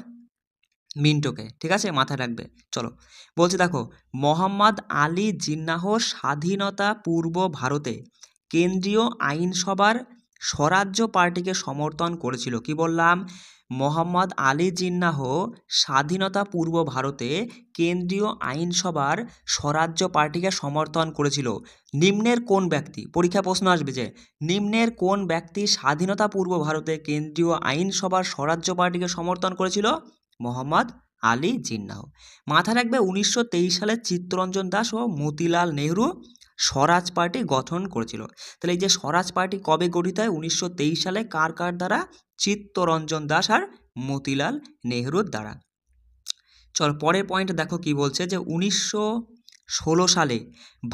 মিন্টোকে, ঠিক আছে, মাথায় রাখবে। চলো বলছে দেখো, মোহাম্মদ আলী জিন্নাহ স্বাধীনতা পূর্ব ভারতে কেন্দ্রীয় আইনসভার স্বরাজ্য পার্টিকে সমর্থন করেছিল। কি বললাম? মোহাম্মদ আলী জিন্নাহ স্বাধীনতা পূর্ব ভারতে কেন্দ্রীয় আইনসভার স্বরাজ্য পার্টিকে সমর্থন করেছিল। নিম্নের কোন ব্যক্তি, পরীক্ষা প্রশ্ন আসবে যে নিম্নের কোন ব্যক্তি স্বাধীনতা পূর্ব ভারতে কেন্দ্রীয় আইনসভার স্বরাজ্য পার্টিকে সমর্থন করেছিল? মোহাম্মদ আলী জিন্নাহ। মাথায় রাখবে, 1923 সালে চিত্তরঞ্জন দাস ও মতিলাল নেহরু স্বরাজ পার্টি গঠন করেছিল। তাহলে এই যে স্বরাজ পার্টি কবে গঠিত হয়? 1923 সালে। কার কার দ্বারা? চিত্তরঞ্জন দাস আর মতিলাল নেহরুর দ্বারা। চল পরের পয়েন্ট দেখো কি বলছে, যে 1916 সালে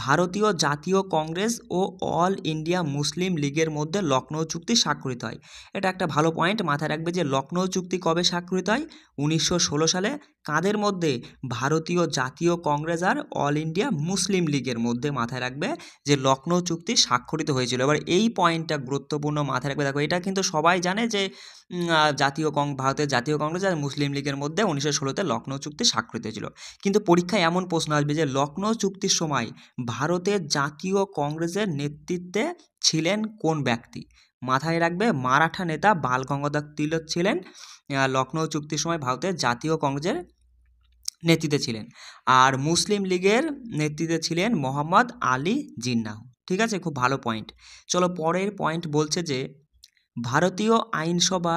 ভারতীয় জাতীয় কংগ্রেস ও অল ইন্ডিয়া মুসলিম লীগের মধ্যে লখনৌ চুক্তি স্বাক্ষরিত হয়। এটা একটা ভালো পয়েন্ট, মাথায় রাখবে যে লখনৌ চুক্তি কবে স্বাক্ষরিত হয়? 1916 সালে। কাদের মধ্যে? ভারতীয় জাতীয় কংগ্রেস আর অল ইন্ডিয়া মুসলিম লীগের মধ্যে। মাথায় রাখবে যে লখনৌ চুক্তি স্বাক্ষরিত হয়েছিল। এবার এই পয়েন্টটা গুরুত্বপূর্ণ, মাথায় রাখবে। দেখো, এটা কিন্তু সবাই জানে যে ভারতের জাতীয় কংগ্রেস আর মুসলিম লীগের মধ্যে 1916-তে লখনৌ চুক্তি স্বাক্ষরিত হয়েছিল। কিন্তু পরীক্ষায় এমন প্রশ্ন আসবে যে লখনৌ চুক্তির সময় ভারতের জাতীয় কংগ্রেসের নেতৃত্বে ছিলেন কোন ব্যক্তি? মাথায় রাখবে, মারাঠা নেতা বাল গঙ্গাধর তিলক ছিলেন লখনৌ চুক্তির সময় ভারতের জাতীয় কংগ্রেসের নেতৃত্বে ছিলেন। আর মুসলিম লীগের নেতৃত্বে ছিলেন মোহাম্মদ আলী জিন্নাহ, ঠিক আছে, খুব ভালো পয়েন্ট। চলো পরের পয়েন্ট বলছে যে ভারতীয় আইনসভা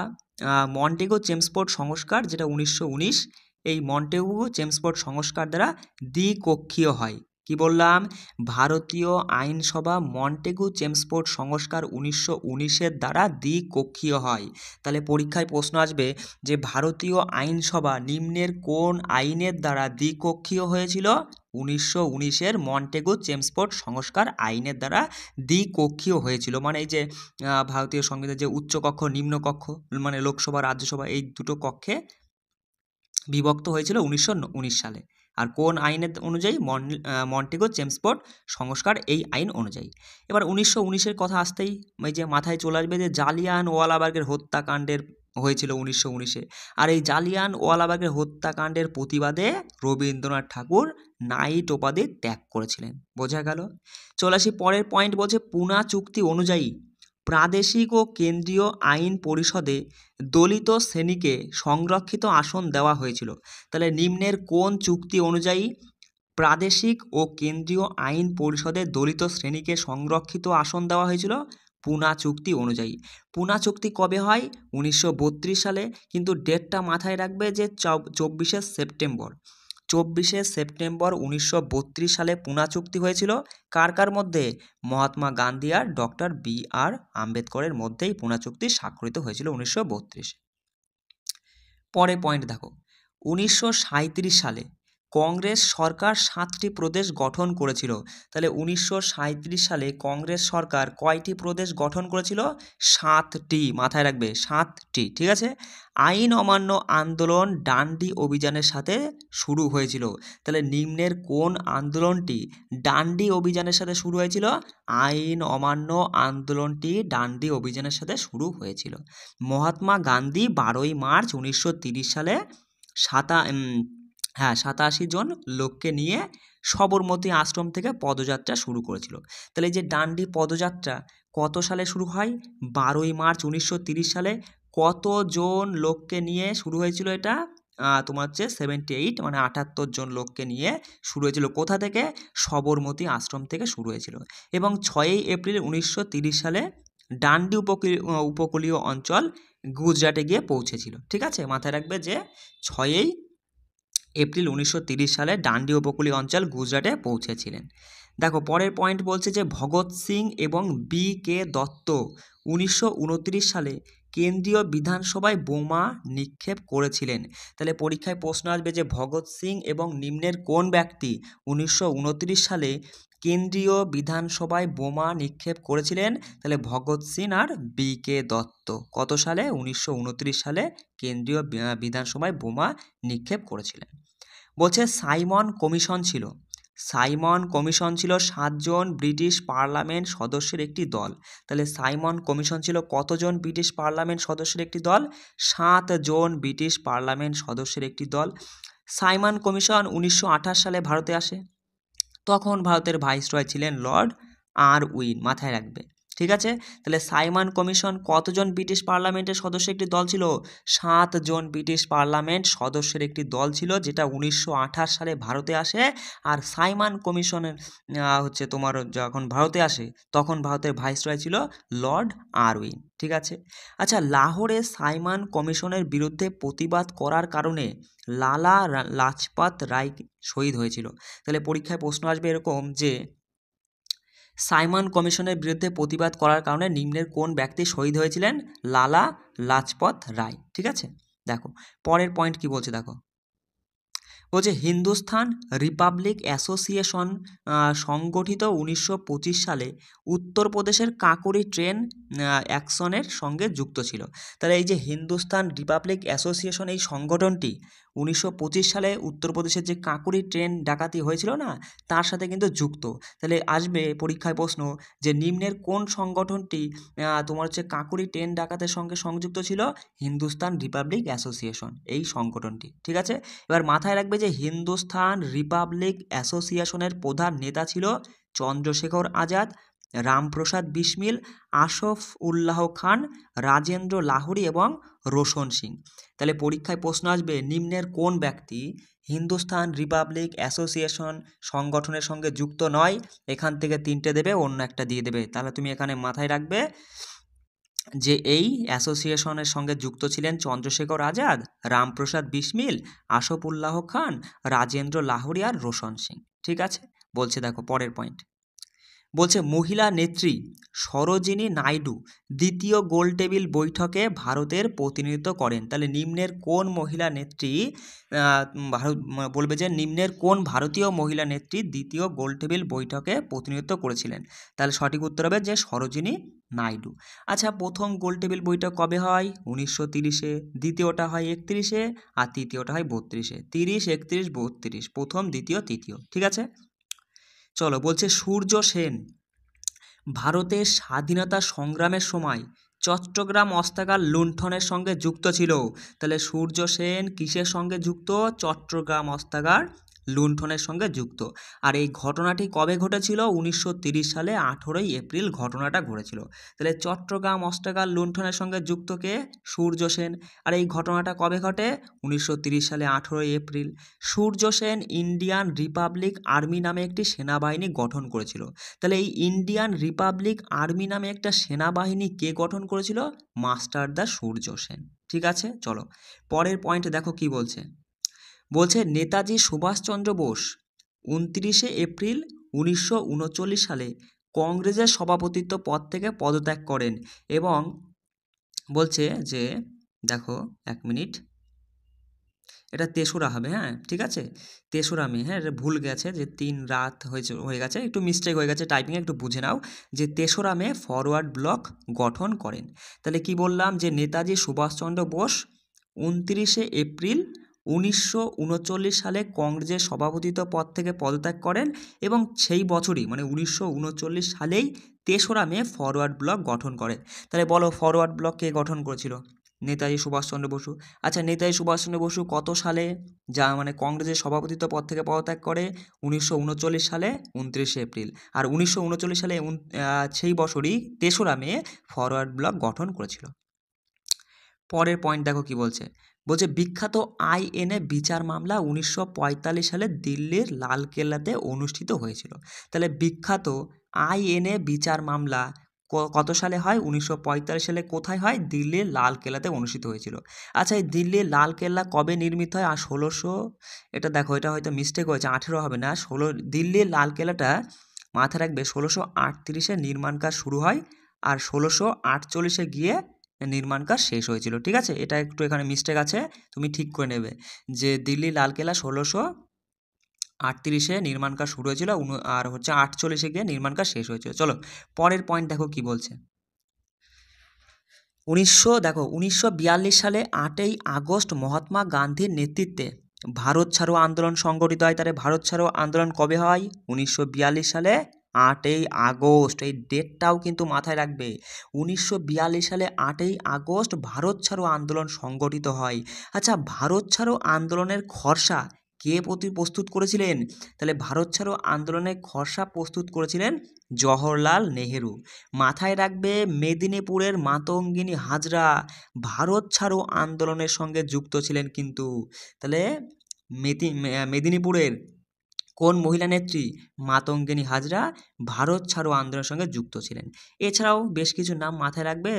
মন্টেগু চেমস্ফোর্ড সংস্কার, যেটা 1919, এই মন্টেগু চেমস্ফোর্ড সংস্কার দ্বারা দ্বিকক্ষীয় হয়। কি বললাম? ভারতীয় আইনসভা মন্টেগু চেমস্ফোর্ড সংস্কার 1919-এর দ্বারা দ্বিকক্ষীয় হয়। তাহলে পরীক্ষায় প্রশ্ন আসবে যে ভারতীয় আইনসভা নিম্নের কোন আইনের দ্বারা দ্বিকক্ষীয় হয়েছিল? 1919-এর মন্টেগু চেমস্ফোর্ড সংস্কার আইনের দ্বারা দ্বিকক্ষীয় হয়েছিল। মানে এই যে ভারতীয় সংবিধানের যে উচ্চকক্ষ নিম্নকক্ষ, মানে লোকসভা রাজ্যসভা, এই দুটো কক্ষে বিভক্ত হয়েছিল 1919 সালে। আর কোন আইনের অনুযায়ী? মন্টেগো চেমস্ফোর্ড সংস্কার এই আইন অনুযায়ী। এবার 1919-এর কথা আসতেই এই যে মাথায় চলে আসবে যে জালিয়ানওয়ালাবাগের হত্যাকাণ্ডের হয়েছিল 1919-এ। আর এই জালিয়ানওয়ালাবাগের হত্যাকাণ্ডের প্রতিবাদে রবীন্দ্রনাথ ঠাকুর নাইট উপাধি ত্যাগ করেছিলেন। বোঝা গেল? চলে আসি পরের পয়েন্ট, বলছে পুনা চুক্তি অনুযায়ী প্রাদেশিক ও কেন্দ্রীয় আইন পরিষদে দলিত শ্রেণীকে সংরক্ষিত আসন দেওয়া হয়েছিল। তাহলে নিম্নের কোন চুক্তি অনুযায়ী প্রাদেশিক ও কেন্দ্রীয় আইন পরিষদে দলিত শ্রেণীকে সংরক্ষিত আসন দেওয়া হয়েছিল? পুনা চুক্তি অনুযায়ী। পুনা চুক্তি কবে হয়? 1932 সালে। কিন্তু ডেটটা মাথায় রাখবে যে 24শে সেপ্টেম্বর। 24শে সেপ্টেম্বর 1932 সালে পুনা চুক্তি হয়েছিল। কার কার মধ্যে? মহাত্মা গান্ধী আর ডক্টর বি.আর. আম্বেদকরের মধ্যেই পুনা চুক্তি স্বাক্ষরিত হয়েছিল 1932-এ। পরে পয়েন্ট দেখো, 1937 সালে কংগ্রেস সরকার 7টি প্রদেশ গঠন করেছিল। তাহলে 1937 সালে কংগ্রেস সরকার কয়টি প্রদেশ গঠন করেছিল? 7টি। মাথায় রাখবে, 7টি। ঠিক আছে। আইন অমান্য আন্দোলন ডান্ডি অভিযানের সাথে শুরু হয়েছিল। তাহলে নিম্নের কোন আন্দোলনটি ডান্ডি অভিযানের সাথে শুরু হয়েছিল? আইন অমান্য আন্দোলনটি ডান্ডি অভিযানের সাথে শুরু হয়েছিল। মহাত্মা গান্ধী 12ই মার্চ 1930 সালে 87 জন লোককে নিয়ে সবরমতী আশ্রম থেকে পদযাত্রা শুরু করেছিল। তাহলে এই যে ডান্ডি পদযাত্রা কত সালে শুরু হয়? 12ই মার্চ 1930 সালে। কতজন লোককে নিয়ে শুরু হয়েছিল এটা? তোমার হচ্ছে 78, মানে 78 জন লোককে নিয়ে শুরু হয়েছিল। কোথা থেকে? সবরমতী আশ্রম থেকে শুরু হয়েছিল। এবং 6ই এপ্রিল 1930 সালে ডান্ডি উপকূলীয় অঞ্চল গুজরাটে গিয়ে পৌঁছেছিল। ঠিক আছে, মাথায় রাখবে যে 6ই এপ্রিল 1930 সালে ডান্ডি উপকূলীয় অঞ্চল গুজরাটে পৌঁছেছিলেন। দেখো পরের পয়েন্ট বলছে যে ভগৎ সিং এবং বি.কে. দত্ত 1929 সালে কেন্দ্রীয় বিধানসভায় বোমা নিক্ষেপ করেছিলেন। তাহলে পরীক্ষায় প্রশ্ন আসবে যে ভগৎ সিং এবং নিম্নের কোন ব্যক্তি 1929 সালে কেন্দ্রীয় বিধানসভায় বোমা নিক্ষেপ করেছিলেন? তাহলে ভগৎ সিং আর বি.কে. দত্ত কত সালে? 1929 সালে কেন্দ্রীয় বিধানসভায় বোমা নিক্ষেপ করেছিলেন। বলছে সাইমন কমিশন ছিল। সাইমন কমিশন ছিল 7 জন ব্রিটিশ পার্লামেন্ট সদস্যের একটি দল। তাহলে সাইমন কমিশন ছিল কতজন ব্রিটিশ পার্লামেন্ট সদস্যের একটি দল? 7 জন ব্রিটিশ পার্লামেন্ট সদস্যের একটি দল। সাইমন কমিশন 1928 সালে ভারতে আসে। তখন ভারতের ভাইসরয় ছিলেন লর্ড আরউইন। মাথায় রাখবে। ঠিক আছে। তাহলে সাইমন কমিশন কতজন ব্রিটিশ পার্লামেন্টের সদস্যের একটি দল ছিল? 7 জন ব্রিটিশ পার্লামেন্ট সদস্যের একটি দল ছিল, যেটা 1928 সালে ভারতে আসে। আর সাইমন কমিশনের হচ্ছে তোমার যখন ভারতে আসে তখন ভারতের ভাইসরয় ছিল লর্ড আরউইন। ঠিক আছে। আচ্ছা, লাহোরে সাইমন কমিশনের বিরুদ্ধে প্রতিবাদ করার কারণে লালা লাজপত রায় শহীদ হয়েছিল। তাহলে পরীক্ষায় প্রশ্ন আসবে এরকম যে সাইমন কমিশনের বিরুদ্ধে প্রতিবাদ করার কারণে নিম্নের কোন ব্যক্তি শহীদ হয়েছিলেন? লালা লাজপত রায়। ঠিক আছে। দেখো পরের পয়েন্ট কি বলছে, দেখো বলছে হিন্দুস্তান রিপাবলিক অ্যাসোসিয়েশন সংগঠিত 1925 সালে উত্তরপ্রদেশের কাকোরি ট্রেন অ্যাকশনের সঙ্গে যুক্ত ছিল। তাহলে এই যে হিন্দুস্তান রিপাবলিক অ্যাসোসিয়েশন, এই সংগঠনটি 1925 সালে উত্তরপ্রদেশের যে কাকোরি ট্রেন ডাকাতি হয়েছিল না, তার সাথে কিন্তু যুক্ত। তাহলে আসবে পরীক্ষায় প্রশ্ন যে নিম্নের কোন সংগঠনটি তোমার হচ্ছে কাকোরি ট্রেন ডাকাতের সঙ্গে সংযুক্ত ছিল? হিন্দুস্তান রিপাবলিক অ্যাসোসিয়েশন, এই সংগঠনটি। ঠিক আছে। এবার মাথায় রাখবে যে হিন্দুস্তান রিপাবলিক অ্যাসোসিয়েশনের প্রধান নেতা ছিল চন্দ্রশেখর আজাদ, রামপ্রসাদ বিসমিল, আশফ উল্লাহ খান, রাজেন্দ্র লাহোরি এবং রোশন সিং। তাহলে পরীক্ষায় প্রশ্ন আসবে নিম্নের কোন ব্যক্তি হিন্দুস্তান রিপাবলিক অ্যাসোসিয়েশন সংগঠনের সঙ্গে যুক্ত নয়? এখান থেকে 3টে দেবে, অন্য একটা দিয়ে দেবে। তাহলে তুমি এখানে মাথায় রাখবে যে এই অ্যাসোসিয়েশনের সঙ্গে যুক্ত ছিলেন চন্দ্রশেখর আজাদ, রামপ্রসাদ বিসমিল, আশফ উল্লাহ খান, রাজেন্দ্র লাহোরি আর রোশন সিং। ঠিক আছে। বলছে দেখো পরের পয়েন্ট, বলছে মহিলা নেত্রী সরোজিনী নাইডু দ্বিতীয় গোলটেবিল বৈঠকে ভারতের প্রতিনিধিত্ব করেন। তাহলে নিম্নের কোন মহিলা নেত্রী ভারত বলবে যে নিম্নের কোন ভারতীয় মহিলা নেত্রী দ্বিতীয় গোলটেবিল বৈঠকে প্রতিনিধিত্ব করেছিলেন? তাহলে সঠিক উত্তর হবে যে সরোজিনী নাইডু। আচ্ছা, প্রথম গোলটেবিল বৈঠক কবে হয়? 1930-এ, দ্বিতীয়টা হয় 31-এ, আর তৃতীয়টা হয় 32-এ। 30, 31, 32, প্রথম, দ্বিতীয়, তৃতীয়। ঠিক আছে, চলো। বলছে সূর্য সেন ভারতের স্বাধীনতা সংগ্রামের সময় চট্টগ্রাম অস্ত্রাগার লুণ্ঠনের সঙ্গে যুক্ত ছিল। তাহলে সূর্য সেন কিসের সঙ্গে যুক্ত? চট্টগ্রাম অস্ত্রাগার লুণ্ঠনের সঙ্গে যুক্ত। আর এই ঘটনাটি কবে ঘটেছিল? 1930 সালে 18ই এপ্রিল ঘটনাটা ঘটেছিল। তাহলে চট্টগ্রাম অস্ত্রাগার লুণ্ঠনের সঙ্গে যুক্ত কে? সূর্য সেন। আর এই ঘটনাটা কবে ঘটে? 1930 সালে 18ই April. Surya Sen Indian Republic army নামে একটি সেনাবাহিনী গঠন করেছিল। তাহলে এই ইন্ডিয়ান রিপাবলিক আর্মি নামে একটা সেনাবাহিনী কে গঠন করেছিল? মাস্টার দা সূর্য সেন। ঠিক আছে, চলো পরের পয়েন্ট দেখো কি বলছে। বলছে নেতাজি সুভাষচন্দ্র বোস 29শে এপ্রিল 1939 সালে কংগ্রেসের সভাপতিত্ব পদ থেকে পদত্যাগ করেন এবং বলছে যে দেখো 1 মিনিট, এটা 3রা হবে, হ্যাঁ ঠিক আছে, 3রা মে। হ্যাঁ, এটা ভুল গেছে যে 3 রাত হয়ে গেছে, একটু মিস্টেক হয়ে গেছে টাইপিংয়ে, একটু বুঝে নাও যে 3রা মে ফরওয়ার্ড ব্লক গঠন করেন। তাহলে কি বললাম যে নেতাজি সুভাষচন্দ্র বোস 29শে এপ্রিল 1939 সালে কংগ্রেসের সভাপতিত্ব পদ থেকে পদত্যাগ করেন এবং সেই বছরই মানে 1939 সালেই 3রা মে ফরওয়ার্ড ব্লক গঠন করে। তাহলে বলো ফরওয়ার্ড ব্লক কে গঠন করেছিল? নেতাজি সুভাষচন্দ্র বসু। আচ্ছা, নেতাজি সুভাষচন্দ্র বসু কত সালে মানে কংগ্রেসের সভাপতিত্ব পদ থেকে পদত্যাগ করে? 1939 সালে 29শে এপ্রিল। আর 1939 সালে সেই বছরই 3রা মে ফরওয়ার্ড ব্লক গঠন করেছিল। পরের পয়েন্ট দেখো কি বলছে। বলছে বিখ্যাত আইএনএ বিচার মামলা 1945 সালে দিল্লির লালকেল্লাতে অনুষ্ঠিত হয়েছিল। তাহলে বিখ্যাত আইএনএ বিচার মামলা কত সালে হয়? 1945 সালে। কোথায় হয়? দিল্লির লালকেল্লাতে অনুষ্ঠিত হয়েছিল। আচ্ছা, এই দিল্লির লালকেল্লা কবে নির্মিত হয়? আর 1600, এটা দেখো, এটা হয়তো মিস্টেক হয়েছে, 18 হবে না, 16। দিল্লির লালকেল্লাটা মাথায় রাখবে 1638-এ নির্মাণ কাজ শুরু হয় আর 1648-এ গিয়ে নির্মাণ কাজ শেষ হয়েছিল। ঠিক আছে, এটা একটু এখানে মিস্টেক আছে, তুমি ঠিক করে নেবে যে দিল্লি লালকেল্লা 1638-এ নির্মাণ কাজ শুরু হয়েছিল আর হচ্ছে 48-এ গিয়ে নির্মাণ কাজ শেষ হয়েছিল। চলো পরের পয়েন্ট দেখো কি বলছে। 1942 সালে 8ই আগস্ট মহাত্মা গান্ধীর নেতৃত্বে ভারত ছাড়ো আন্দোলন সংগঠিত হয়। তাহলে ভারত ছাড়ো আন্দোলন কবে হয়? 1942 সালে 8ই আগস্ট। এই ডেটটাও কিন্তু মাথায় রাখবে। 1942 সালে 8ই আগস্ট ভারত ছাড়ো আন্দোলন সংগঠিত হয়। আচ্ছা, ভারত ছাড়ো আন্দোলনের খসড়া কে প্রস্তুত করেছিলেন? তাহলে ভারত ছাড়ো আন্দোলনের খসড়া প্রস্তুত করেছিলেন জওহরলাল নেহেরু। মাথায় রাখবে মেদিনীপুরের মাতঙ্গিনী হাজরা ভারত ছাড়ো আন্দোলনের সঙ্গে যুক্ত ছিলেন কিন্তু। তাহলে মেদিনীপুরের কোন মহিলা নেত্রী? মাতঙ্গিনী হাজরা ভারত ছাড়ো আন্দোলনের সঙ্গে যুক্ত ছিলেন। এছাড়াও বেশ কিছু নাম মাথায় রাখবে,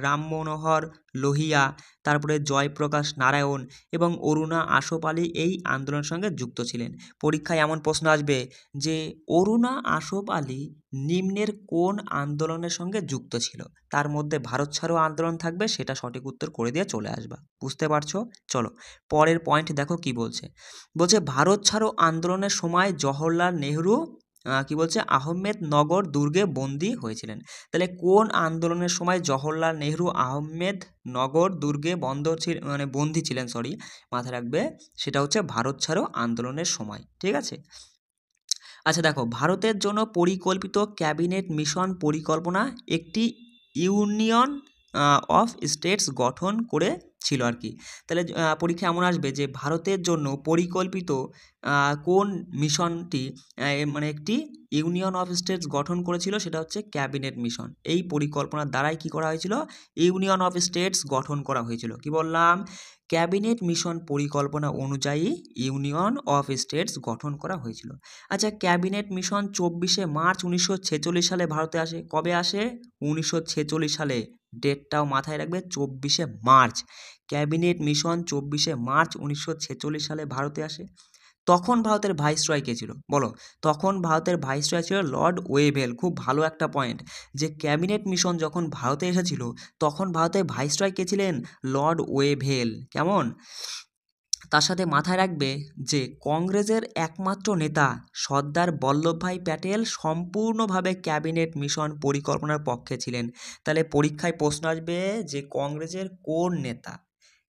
রাম মনোহর লোহিয়া, তারপরে জয়প্রকাশ নারায়ণ এবং অরুণা আশোপালি এই আন্দোলনের সঙ্গে যুক্ত ছিলেন। পরীক্ষায় এমন প্রশ্ন আসবে যে অরুণা আশোপালি নিম্নের কোন আন্দোলনের সঙ্গে যুক্ত ছিল? তার মধ্যে ভারত ছাড়ো আন্দোলন থাকবে, সেটা সঠিক উত্তর করে দিয়ে চলে আসবা। বুঝতে পারছো? চলো পরের পয়েন্ট দেখো কি বলছে। বলছে ভারত ছাড়ো আন্দোলনের সময় জওহরলাল নেহেরু কি বলছে? আহমেদনগর দুর্গে বন্দী হয়েছিলেন। তাহলে কোন আন্দোলনের সময় জওহরলাল নেহেরু আহমেদনগর দুর্গে বন্দী ছিলেন, মাথায় রাখবে, সেটা হচ্ছে ভারত ছাড়ো আন্দোলনের সময়। ঠিক আছে। আচ্ছা দেখো, ভারতের জন্য পরিকল্পিত ক্যাবিনেট মিশন পরিকল্পনা একটি ইউনিয়ন অফ স্টেটস গঠন করেছিল আর কি। তাহলে পরীক্ষা এমন আসবে যে ভারতের জন্য পরিকল্পিত কোন মিশনটি মানে একটি ইউনিয়ন অফ স্টেটস গঠন করেছিল? সেটা হচ্ছে ক্যাবিনেট মিশন। এই পরিকল্পনার দ্বারাই কি করা হয়েছিল? ইউনিয়ন অফ স্টেটস গঠন করা হয়েছিল। কি বললাম? ক্যাবিনেট মিশন পরিকল্পনা অনুযায়ী ইউনিয়ন অফ স্টেটস গঠন করা হয়েছিল। আচ্ছা, ক্যাবিনেট মিশন 24শে মার্চ 1946 সালে ভারতে আসে। কবে আসে? 1946 সালে। ডেটটাও মাথায় রাখবে, 24শে মার্চ। ক্যাবিনেট মিশন 24শে মার্চ 1946 সালে ভারতে আসে। তখন ভারতের ভাইসরয় কে ছিল বলো? তখন ভারতের ভাইসরয় ছিল লর্ড ওয়েভেল। খুব ভালো একটা পয়েন্ট, যে ক্যাবিনেট মিশন যখন ভারতে এসেছিল তখন ভারতের ভাইসরয় কে ছিলেন? Lord Wavell. কেমন? তার সাথে মাথায় রাখবে যে কংগ্রেসের একমাত্র নেতা সর্দার বল্লভভাই প্যাটেল সম্পূর্ণভাবে ক্যাবিনেট মিশন পরিকল্পনার পক্ষে ছিলেন। তাহলে পরীক্ষায় প্রশ্ন আসবে যে কংগ্রেসের কোন নেতা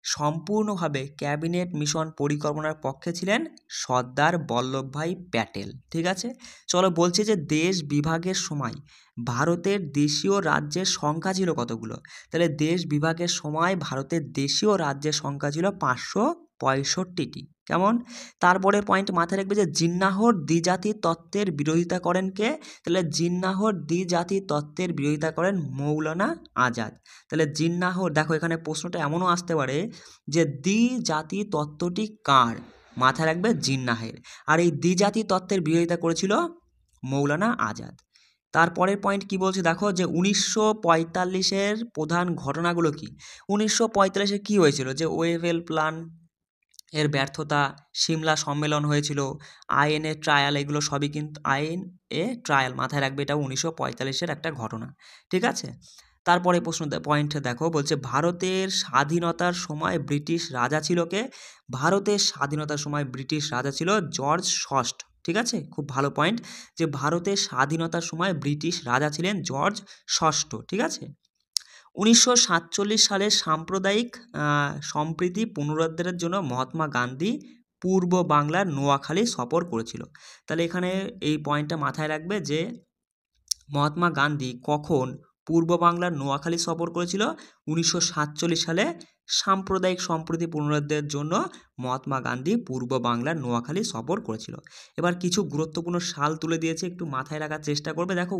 সম্পূর্ণভাবে ক্যাবিনেট মিশন পরিকল্পনার পক্ষে ছিলেন? সর্দার বল্লভভাই প্যাটেল। ঠিক আছে, চলো বলছি যে দেশ বিভাগের সময় ভারতের দেশীয় রাজ্যের সংখ্যা ছিল কতগুলো? তাহলে দেশ বিভাগের সময় ভারতের দেশীয় রাজ্যের সংখ্যা ছিল 565টি। কেমন? তারপরে পয়েন্ট মাথায় রাখবে যে জিন্নাহর দ্বিজাতি তত্ত্বের বিরোধিতা করেন কে? তাহলে জিন্নাহর দ্বিজাতি তত্ত্বের বিরোধিতা করেন মৌলানা আজাদ। তাহলে জিন্নাহর, দেখো এখানে প্রশ্নটা এমনও আসতে পারে যে দ্বিজাতি তত্ত্বটি কার? মাথায় রাখবে জিন্নাহের। আর এই দ্বিজাতি তত্ত্বের বিরোধিতা করেছিল মৌলানা আজাদ। তারপরের পয়েন্ট কি বলছে দেখো, যে 1945-এর প্রধান ঘটনাগুলো কি? 1945-এ কি হয়েছিল? যে ওয়েভেল প্ল্যান এর ব্যর্থতা, সিমলা সম্মেলন হয়েছিল, আইএনএ ট্রায়াল, এগুলো সবই কিন্তু আইএনএ ট্রায়াল, মাথায় রাখবে এটা 1945-এর একটা ঘটনা। ঠিক আছে, তারপরে প্রশ্ন পয়েন্টে দেখো, বলছে ভারতের স্বাধীনতার সময় ব্রিটিশ রাজা ছিল কে? ভারতের স্বাধীনতার সময় ব্রিটিশ রাজা ছিল জর্জ ষষ্ঠ। ঠিক আছে, খুব ভালো পয়েন্ট, যে ভারতের স্বাধীনতার সময় ব্রিটিশ রাজা ছিলেন জর্জ ষষ্ঠ। ঠিক আছে, 1947 সালে সাম্প্রদায়িক সম্প্রীতি পুনরুদ্ধারের জন্য মহাত্মা গান্ধী পূর্ব বাংলার নোয়াখালী সফর করেছিল। তাহলে এখানে এই পয়েন্টটা মাথায় রাখবে যে মহাত্মা গান্ধী কখন পূর্ব বাংলার নোয়াখালী সফর করেছিল? 1947 সালে সাম্প্রদায়িক সম্প্রীতি পুনরুদ্ধারের জন্য মহাত্মা গান্ধী পূর্ব বাংলার নোয়াখালী সফর করেছিল। এবার কিছু গুরুত্বপূর্ণ সাল তুলে দিয়েছে, একটু মাথায় রাখার চেষ্টা করবে। দেখো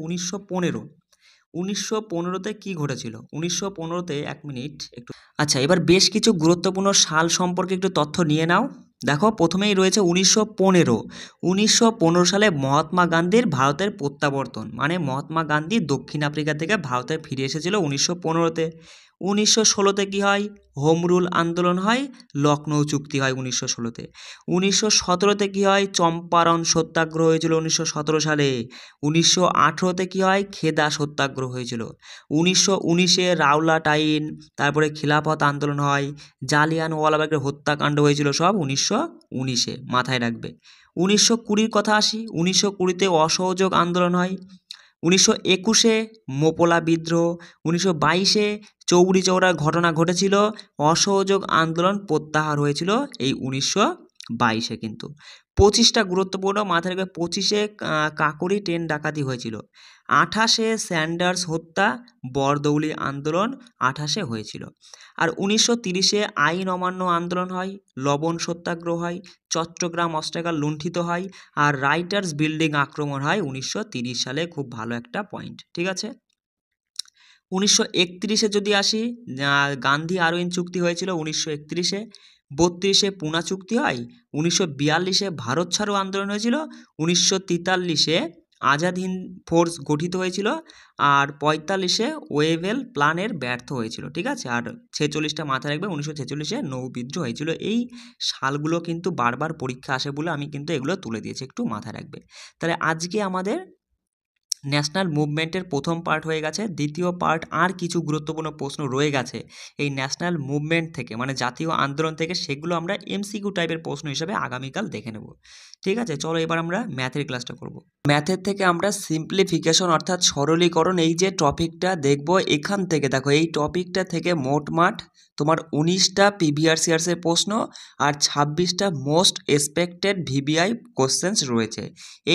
1915-তে কি ঘটেছিল? 1915-তে, এক মিনিট একটু, আচ্ছা এবার বেশ কিছু গুরুত্বপূর্ণ সাল সম্পর্কে একটু তথ্য নিয়ে নাও। দেখো প্রথমেই রয়েছে 1915 সালে মহাত্মা গান্ধীর ভারতের প্রত্যাবর্তন, মানে মহাত্মা গান্ধী দক্ষিণ আফ্রিকা থেকে ভারতে ফিরে এসেছিল 1915-তে। 1916-তে কী হয়? হোম রুল আন্দোলন হয়, লখনৌ চুক্তি হয় 1916-তে। 1917-তে কী হয়? চম্পারণ সত্যাগ্রহ হয়েছিল 1917 সালে। 1918-তে কী হয়? খেদা সত্যাগ্রহ হয়েছিল। 1919-এ রাওলাট আইন, তারপরে খিলাফত আন্দোলন হয়, জালিয়ানওয়ালাবাগের হত্যাকাণ্ড হয়েছিল, সব 1919-এ, মাথায় রাখবে। 1920-র কথা আসি, 1920-তে অসহযোগ আন্দোলন হয়। 1921-এ মোপলা বিদ্রোহ। 1922-এ চৌরি চৌরার ঘটনা ঘটেছিল, অসহযোগ আন্দোলন প্রত্যাহার হয়েছিল এই 1922-এ। কিন্তু 25টা গুরুত্বপূর্ণ, মাথায় রাখবে। 25-এ কাকরি ট্রেন ডাকাতি হয়েছিল। 28-এ স্যান্ডার্স হত্যা, বরদৌলি আন্দোলন 28-এ হয়েছিল। আর 1930-এ আইন অমান্য আন্দোলন হয়, লবণ সত্যাগ্রহ হয়, চট্টগ্রাম অস্ত্রাগার লুণ্ঠিত হয়, আর রাইটার্স বিল্ডিং আক্রমণ হয় 1930 সালে। খুব ভালো একটা পয়েন্ট। ঠিক আছে, 1931-এ যদি আসি, গান্ধী আরউইন চুক্তি হয়েছিল 1931-এ। 32-এ পুনা চুক্তি হয়। 1942-এ ভারত ছাড়ো আন্দোলন হয়েছিল। 1943-এ আজাদ হিন্দ ফোর্স গঠিত হয়েছিল। আর 45-এ ওয়েভেল প্ল্যানের ব্যর্থ হয়েছিল। ঠিক আছে, আর 46টা মাথায় রাখবে, 1946-এ নৌ বিদ্রোহ হয়েছিল। এই সালগুলো কিন্তু বারবার পরীক্ষা আসে বলে আমি কিন্তু এগুলো তুলে দিয়েছি, একটু মাথায় রাখবে। তাহলে আজকে আমাদের ন্যাশনাল মুভমেন্টের প্রথম পার্ট হয়ে গেছে। দ্বিতীয় পার্ট আর কিছু গুরুত্বপূর্ণ প্রশ্ন রয়ে গেছে এই ন্যাশনাল মুভমেন্ট থেকে, মানে জাতীয় আন্দোলন থেকে, সেগুলো আমরা এমসিকিউ টাইপের প্রশ্ন হিসেবে আগামীকাল দেখে নেব। ঠিক আছে, চলো এবার আমরা ম্যাথের ক্লাসটা করব। ম্যাথের থেকে আমরা সিম্পলিফিকেশন অর্থাৎ সরলীকরণ, এই যে টপিকটা দেখব, এখান থেকে দেখো এই টপিকটা থেকে মোটমাট তোমার 19টা পিভিআরসিআরসের প্রশ্ন আর 26টা মোস্ট এক্সপেক্টেড ভিবিআই কোশ্চেন্স রয়েছে।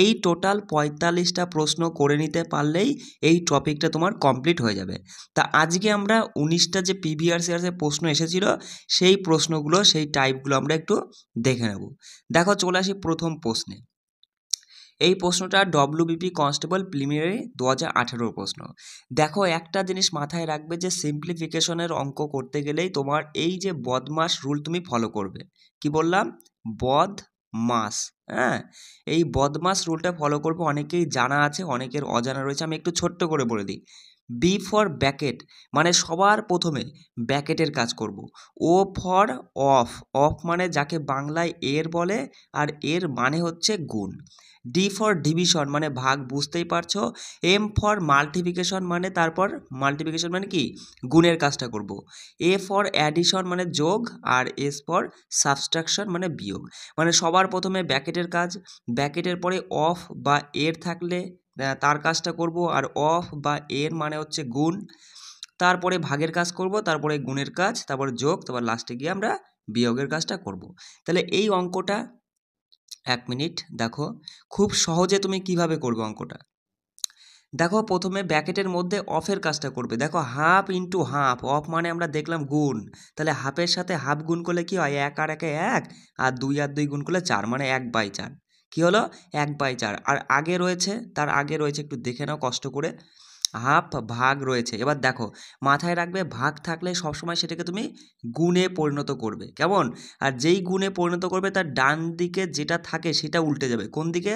এই টোটাল 45টা প্রশ্ন করে নিতে পারলেই এই টপিকটা তোমার কমপ্লিট হয়ে যাবে। তা আজকে আমরা 19টা যে পিভিআরসিআরসের প্রশ্ন এসেছিল সেই প্রশ্নগুলো, সেই টাইপগুলো আমরা একটু দেখে নেব। দেখো চলে আসি প্রথম প্রশ্নে। এই প্রশ্নটা ডব্লিউবিপি কনস্টেবল প্রিলিমিনারি 2018 প্রশ্ন। দেখো একটা জিনিস মাথায় রাখবে যে সিম্পলিফিকেশনের অঙ্ক করতে গেলেই তোমার এই যে বদমাস রুল তুমি ফলো করবে। কি বললাম? বদমাস। হ্যাঁ, এই বদমাস রুলটা ফলো করবে। অনেকেই জানা আছে, অনেকের অজানা রয়েছে। আমি একটু ছোট্ট করে বলে দিই। বি ফর ব্যাকেট, মানে সবার প্রথমে ব্যাকেটের কাজ করব। ও ফর অফ, অফ মানে যাকে বাংলায় এর বলে, আর এর মানে হচ্ছে গুণ। ডি ফর ডিভিশন, মানে ভাগ, বুঝতেই পারছো। এম ফর মাল্টিপ্লিকেশন, মানে তারপর মাল্টিপ্লিকেশন মানে কি, গুণের কাজটা করব। এ ফর অ্যাডিশন মানে যোগ, আর এস ফর সাবস্ট্রাকশন মানে বিয়োগ। মানে সবার প্রথমে ব্যাকেটের কাজ, ব্যাকেটের পরে অফ বা এর থাকলে তার কাজটা করব, আর অফ বা এর মানে হচ্ছে গুণ, তারপরে ভাগের কাজ করব, তারপরে গুণের কাজ, তারপরে যোগ, তারপর লাস্টে গিয়ে আমরা বিয়োগের কাজটা করব। তাহলে এই অঙ্কটা, এক মিনিট দেখো, খুব সহজে তুমি কিভাবে করবে অঙ্কটা। দেখো প্রথমে ব্যাকেটের মধ্যে অফের কাজটা করবে। দেখো হাফ ইন্টু হাফ, অফ মানে আমরা দেখলাম গুণ, তাহলে হাফের সাথে হাফ গুণ করলে কি হয়, এক আর একে এক, আর দুই গুণ করলে 4, মানে 1/4। কি হলো, 1/4। আর আগে রয়েছে, তার আগে রয়েছে, একটু দেখে নাও কষ্ট করে, হাফ ভাগ রয়েছে। এবার দেখো মাথায় রাখবে, ভাগ থাকলে সবসময় সেটাকে তুমি গুণে পরিণত করবে, কেমন? আর যেই গুণে পরিণত করবে তার ডান দিকে যেটা থাকে সেটা উল্টে যাবে। কোন দিকে?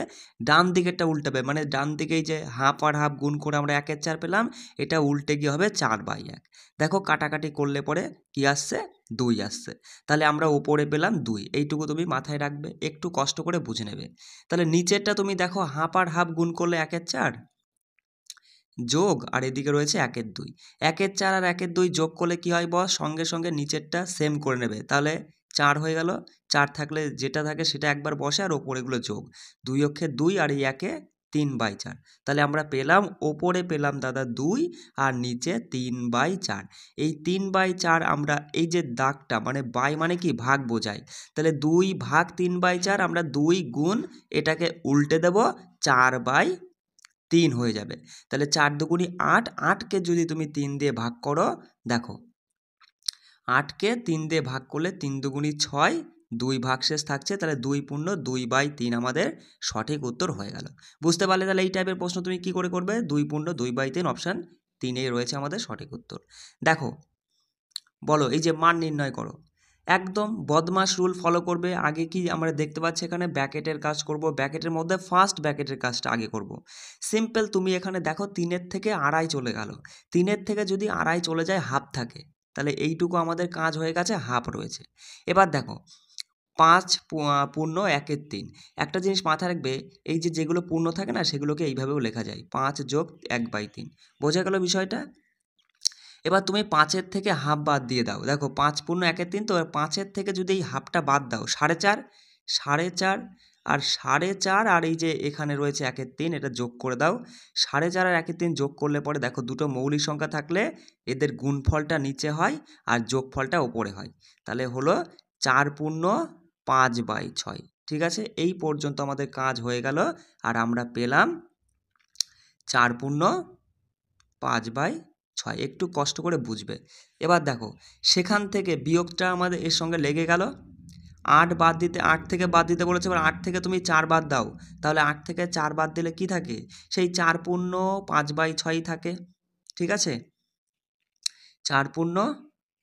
ডান দিকেরটা উল্টাবে, মানে ডান দিকেই যে হাফ আর হাফ গুণ করে আমরা 1/4 পেলাম, এটা উল্টে গিয়ে হবে 4/1। দেখো কাটাকাটি করলে পরে কি আসছে, 2 আসছে। তাহলে আমরা ওপরে পেলাম 2, এইটুকু তুমি মাথায় রাখবে, একটু কষ্ট করে বুঝে নেবে। তাহলে নিচেরটা তুমি দেখো, হাফ আর হাফ গুণ করলে 1/4 যোগ, আর এদিকে রয়েছে 1/2, 1/4 আর 1/2 যোগ করলে কি হয় বস, সঙ্গে সঙ্গে নিচেরটা সেম করে নেবে, তাহলে 4 হয়ে গেল। 4 থাকলে যেটা থাকে সেটা একবার বসে, আর ওপরেগুলো যোগ, 2 অক্ষে 2, আর এই 3/4। তাহলে আমরা পেলাম, ওপরে পেলাম দাদা 2, আর নিচে 3/4। এই 3/4 আমরা এই যে দাগটা, মানে বাই মানে কি, ভাগ বোঝায়, তাহলে 2 ভাগ 3/4, আমরা 2 গুণ এটাকে উল্টে দেব, 4/3 হয়ে যাবে। তাহলে 4 দুগুণি 8, 8কে যদি তুমি 3 দিয়ে ভাগ করো, দেখো 8কে 3 দিয়ে ভাগ করলে 3 দুগুণি 6, 2 ভাগশেষ থাকছে, তাহলে 2 পূর্ণ 2/3 আমাদের সঠিক উত্তর হয়ে গেল। বুঝতে পারলে? তাহলে এই টাইপের প্রশ্ন তুমি কি করে করবে, 2 পূর্ণ 2/3, অপশান 3 রয়েছে আমাদের সঠিক উত্তর। দেখো বলো, এই যে মান নির্ণয় করো, একদম বদমাশ রুল ফলো করবে। আগে কি আমরা দেখতে পাচ্ছি, এখানে ব্যাকেটের কাজ করব, ব্যাকেটের মধ্যে ফার্স্ট ব্যাকেটের কাজটা আগে করব। সিম্পল, তুমি এখানে দেখো 3-এর থেকে আড়াই চলে গেল, 3-এর থেকে যদি আড়াই চলে যায় হাফ থাকে, তাহলে এইটুকু আমাদের কাজ হয়ে গেছে, হাফ রয়েছে। এবার দেখো 5 পূর্ণ 1/3, একটা জিনিস মাথায় রাখবে, এই যে যেগুলো পূর্ণ থাকে না সেগুলোকে এইভাবেও লেখা যায়, 5 যোগ 1/3। বোঝা গেল বিষয়টা? এবার তুমি 5-এর থেকে হাফ বাদ দিয়ে দাও, দেখো 5 পূর্ণ 1/3, তো 5-এর থেকে যদি এই হাফটা বাদ দাও, 4.5, 4.5 আর 4.5, আর এই যে এখানে রয়েছে 1/3, এটা যোগ করে দাও। 4.5 আর 1/3 যোগ করলে পরে দেখো দুটো মৌলিক সংখ্যা থাকলে এদের গুণফলটা নিচে হয় আর যোগফলটা ওপরে হয়, তাহলে হলো 4 পূর্ণ 5/6। ঠিক আছে, এই পর্যন্ত আমাদের কাজ হয়ে গেল, আর আমরা পেলাম 4 পূর্ণ 5/6। একটু কষ্ট করে বুঝবে। এবার দেখো সেখান থেকে বিয়োগটা আমাদের এর সঙ্গে লেগে গেল, 8 বাদ দিতে, 8 থেকে বাদ দিতে বলেছে, এবার 8 থেকে তুমি 4 বাদ দাও, তাহলে 8 থেকে 4 বাদ দিলে কি থাকে, সেই 4 পূর্ণ 5/6 থাকে। ঠিক আছে, 4 পূর্ণ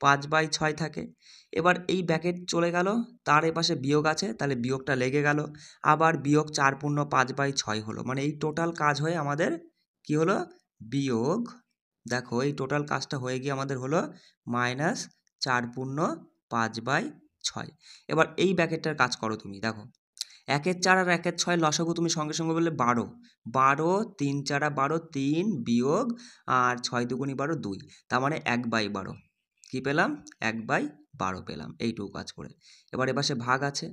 5/6 থাকে। এবার এই ব্যাকেট চলে গেল, তার এপাশে বিয়োগ আছে, তাহলে বিয়োগটা লেগে গেল, আবার বিয়োগ 4 পূর্ণ 5/6 হলো, মানে এই টোটাল কাজ হয়ে আমাদের কি হলো, বিয়োগ, দেখো এই টোটাল কাজটা হয়ে গিয়ে আমাদের হলো -4 পূর্ণ 5/6। এবার এই ব্যাকেটটার কাজ করো তুমি, দেখো 1/4 আর 1/6 লসাগু তুমি সঙ্গে সঙ্গে বললে 12, 12 3 4 12, 3 বিয়োগ আর 6 দুগুণি 12, 2, তার মানে 1/12। কি পেলাম, 1/12 পেলাম, এইটুকু কাজ করে। এবার এপাশে ভাগ আছে,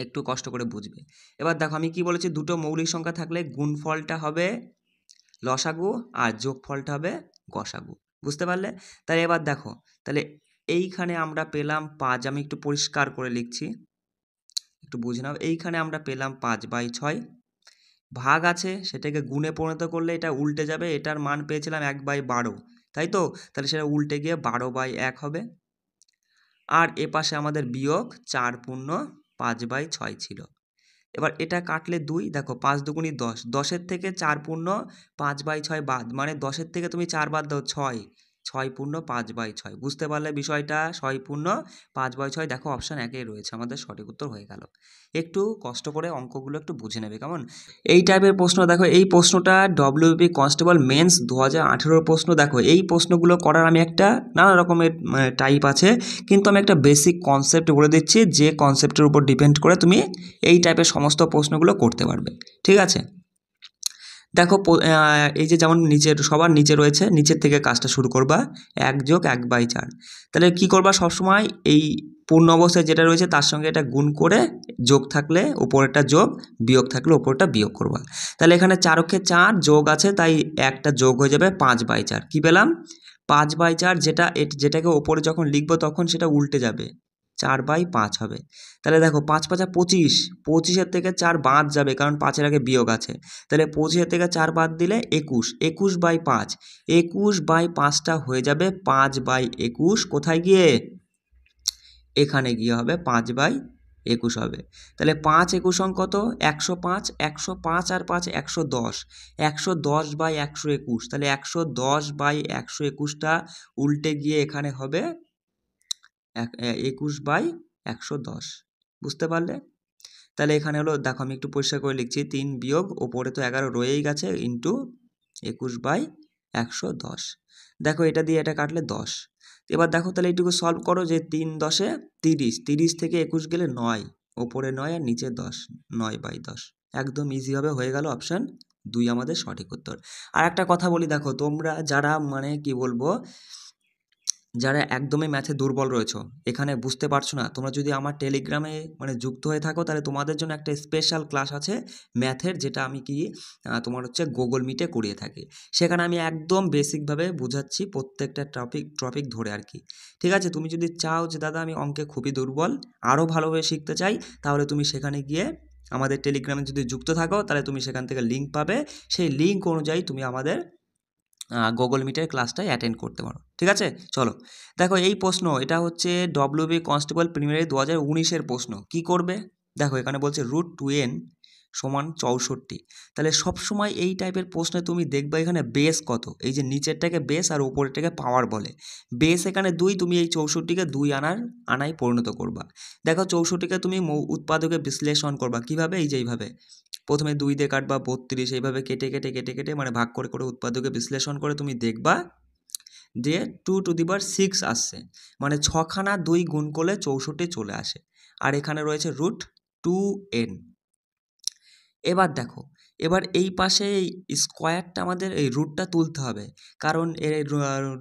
একটু কষ্ট করে বুঝবে। এবার দেখো আমি কি বলেছি, দুটো মৌলিক সংখ্যা থাকলে গুণফলটা হবে লসাগু আর যোগফলটা হবে গসাগু। বুঝতে পারলে? তাহলে এবার দেখো, তাহলে এইখানে আমরা পেলাম 5, আমি একটু পরিষ্কার করে লিখছি, একটু বুঝে নাও। এইখানে আমরা পেলাম 5/6, ভাগ আছে সেটাকে গুণে পরিণত করলে এটা উল্টে যাবে, এটার মান পেয়েছিলাম 1/12, তাই তো? তাহলে সেটা উল্টে গিয়ে 12/1 হবে। আর এপাশে আমাদের বিয়োগ 4 পূর্ণ 5/6 ছিল। এবার এটা কাটলে 2, দেখো 5 দুগুণি 10, 10-এর থেকে 4 পূর্ণ 5/6 বাদ, মানে 10-এর থেকে তুমি 4 বাদ দাও 6, 6×5/6 বুঝতে পারলে বিষয়টা? 6×5/6 দেখো অপশান 1 রয়েছে, আমাদের সঠিক উত্তর হয়ে গেল। একটু কষ্ট করে অঙ্কগুলো একটু বুঝে নেবে, কেমন? এই টাইপের প্রশ্ন দেখো, এই প্রশ্নটা ডব্লিউবি কনস্টেবল মেন্স 2018 প্রশ্ন। দেখো এই প্রশ্নগুলো করার আমি একটা নানা রকমের টাইপ আছে, কিন্তু আমি একটা বেসিক কনসেপ্ট বলে দিচ্ছি, যে কনসেপ্টের উপর ডিপেন্ড করে তুমি এই টাইপের সমস্ত প্রশ্নগুলো করতে পারবে, ঠিক আছে? দেখো এই যে যেমন নিচের সবার নিচে রয়েছে, নিচের থেকে কাজটা শুরু করবা, 1+1/4। তাহলে কি করবা, সবসময় এই পূর্ণ অবস্থায় যেটা রয়েছে তার সঙ্গে এটা গুণ করে, যোগ থাকলে উপরেরটা যোগ, বিয়োগ থাকলে উপরেরটা বিয়োগ করবা। তাহলে এখানে 4×4 যোগ আছে, তাই একটা যোগ হয়ে যাবে 5/4। কি পেলাম? 5/4, যেটাকে ওপরে যখন লিখবো তখন সেটা উল্টে যাবে, 4/5 হবে। তাহলে দেখো 5×5 25, 25-এর থেকে 4 বাদ যাবে, কারণ 5-এর আগে বিয়োগ আছে। তাহলে 25-এর থেকে 4 বাদ দিলে 21, 21/5, 21/5টা হয়ে যাবে 5/21। কোথায় গিয়ে? এখানে গিয়ে হবে 5/21 হবে। তাহলে 5×21 কত? 105, 105 আর 5 110, 110/121। তাহলে 110/121টা উল্টে গিয়ে এখানে হবে 21/110, বুঝতে পারলে? তাহলে এখানে হলো, দেখো আমি একটু পরিষ্কার করে লিখছি, 3 বিয়োগ ওপরে তো 11 রয়েই গেছে, ইন্টু 21/110। দেখো এটা দিয়ে এটা কাটলে 10। এবার দেখো তাহলে এইটুকু সলভ করো, যে 3×10 30, 30 থেকে 21 গেলে 9, ওপরে 9 আর নিচে 10, 9/10। একদম ইজিভাবে হয়ে গেল, অপশান 2 আমাদের সঠিক উত্তর। আর একটা কথা বলি, দেখো তোমরা যারা মানে কি বলবো, যারা একদমই ম্যাথে দুর্বল রয়েছো, এখানে বুঝতে পারছো না, তোমরা যদি আমার টেলিগ্রামে মানে যুক্ত হয়ে থাকো, তাহলে তোমাদের জন্য একটা স্পেশাল ক্লাস আছে ম্যাথের, যেটা আমি তোমার হচ্ছে গুগল মিটে করিয়ে থাকি। সেখানে আমি একদম বেসিকভাবে বুঝাচ্ছি, প্রত্যেকটা টপিক ধরে আর কি। ঠিক আছে? তুমি যদি চাও যে দাদা আমি অঙ্কে খুবই দুর্বল, আরও ভালোভাবে শিখতে চাই, তাহলে তুমি সেখানে গিয়ে আমাদের টেলিগ্রামে যদি যুক্ত থাকো, তাহলে তুমি সেখান থেকে লিঙ্ক পাবে, সেই লিঙ্ক অনুযায়ী তুমি আমাদের গুগল মিটের ক্লাসটাই অ্যাটেন্ড করতে পারো, ঠিক আছে? চলো দেখো এই প্রশ্ন, এটা হচ্ছে ডব্লিউবি কনস্টেবল প্রিলিমিনারি 2019-এর প্রশ্ন। কি করবে? দেখো এখানে বলছে √2n = 64। তাহলে সবসময় এই টাইপের প্রশ্নে তুমি দেখবে এখানে বেস কত, এই যে নিচেরটাকে বেস আর উপরেরটাকে পাওয়ার বলে। বেস এখানে 2, তুমি এই 64কে 2 আনায় পরিণত করবা। দেখো 64কে তুমি উৎপাদকে বিশ্লেষণ করবা, কিভাবে? এই যে এইভাবে, প্রথমে 2 দিয়ে কাটবা, 32, এইভাবে কেটে কেটে কেটে কেটে মানে ভাগ করে করে উৎপাদকে বিশ্লেষণ করে তুমি দেখবা যে 2⁶ আসছে, মানে 6খানা 2 গুণ করলে 64 চলে আসে, আর এখানে রয়েছে √2n। এবার দেখো, এবার এই পাশে এই স্কোয়ারটা আমাদের এই রুটটা তুলতে হবে, কারণ এর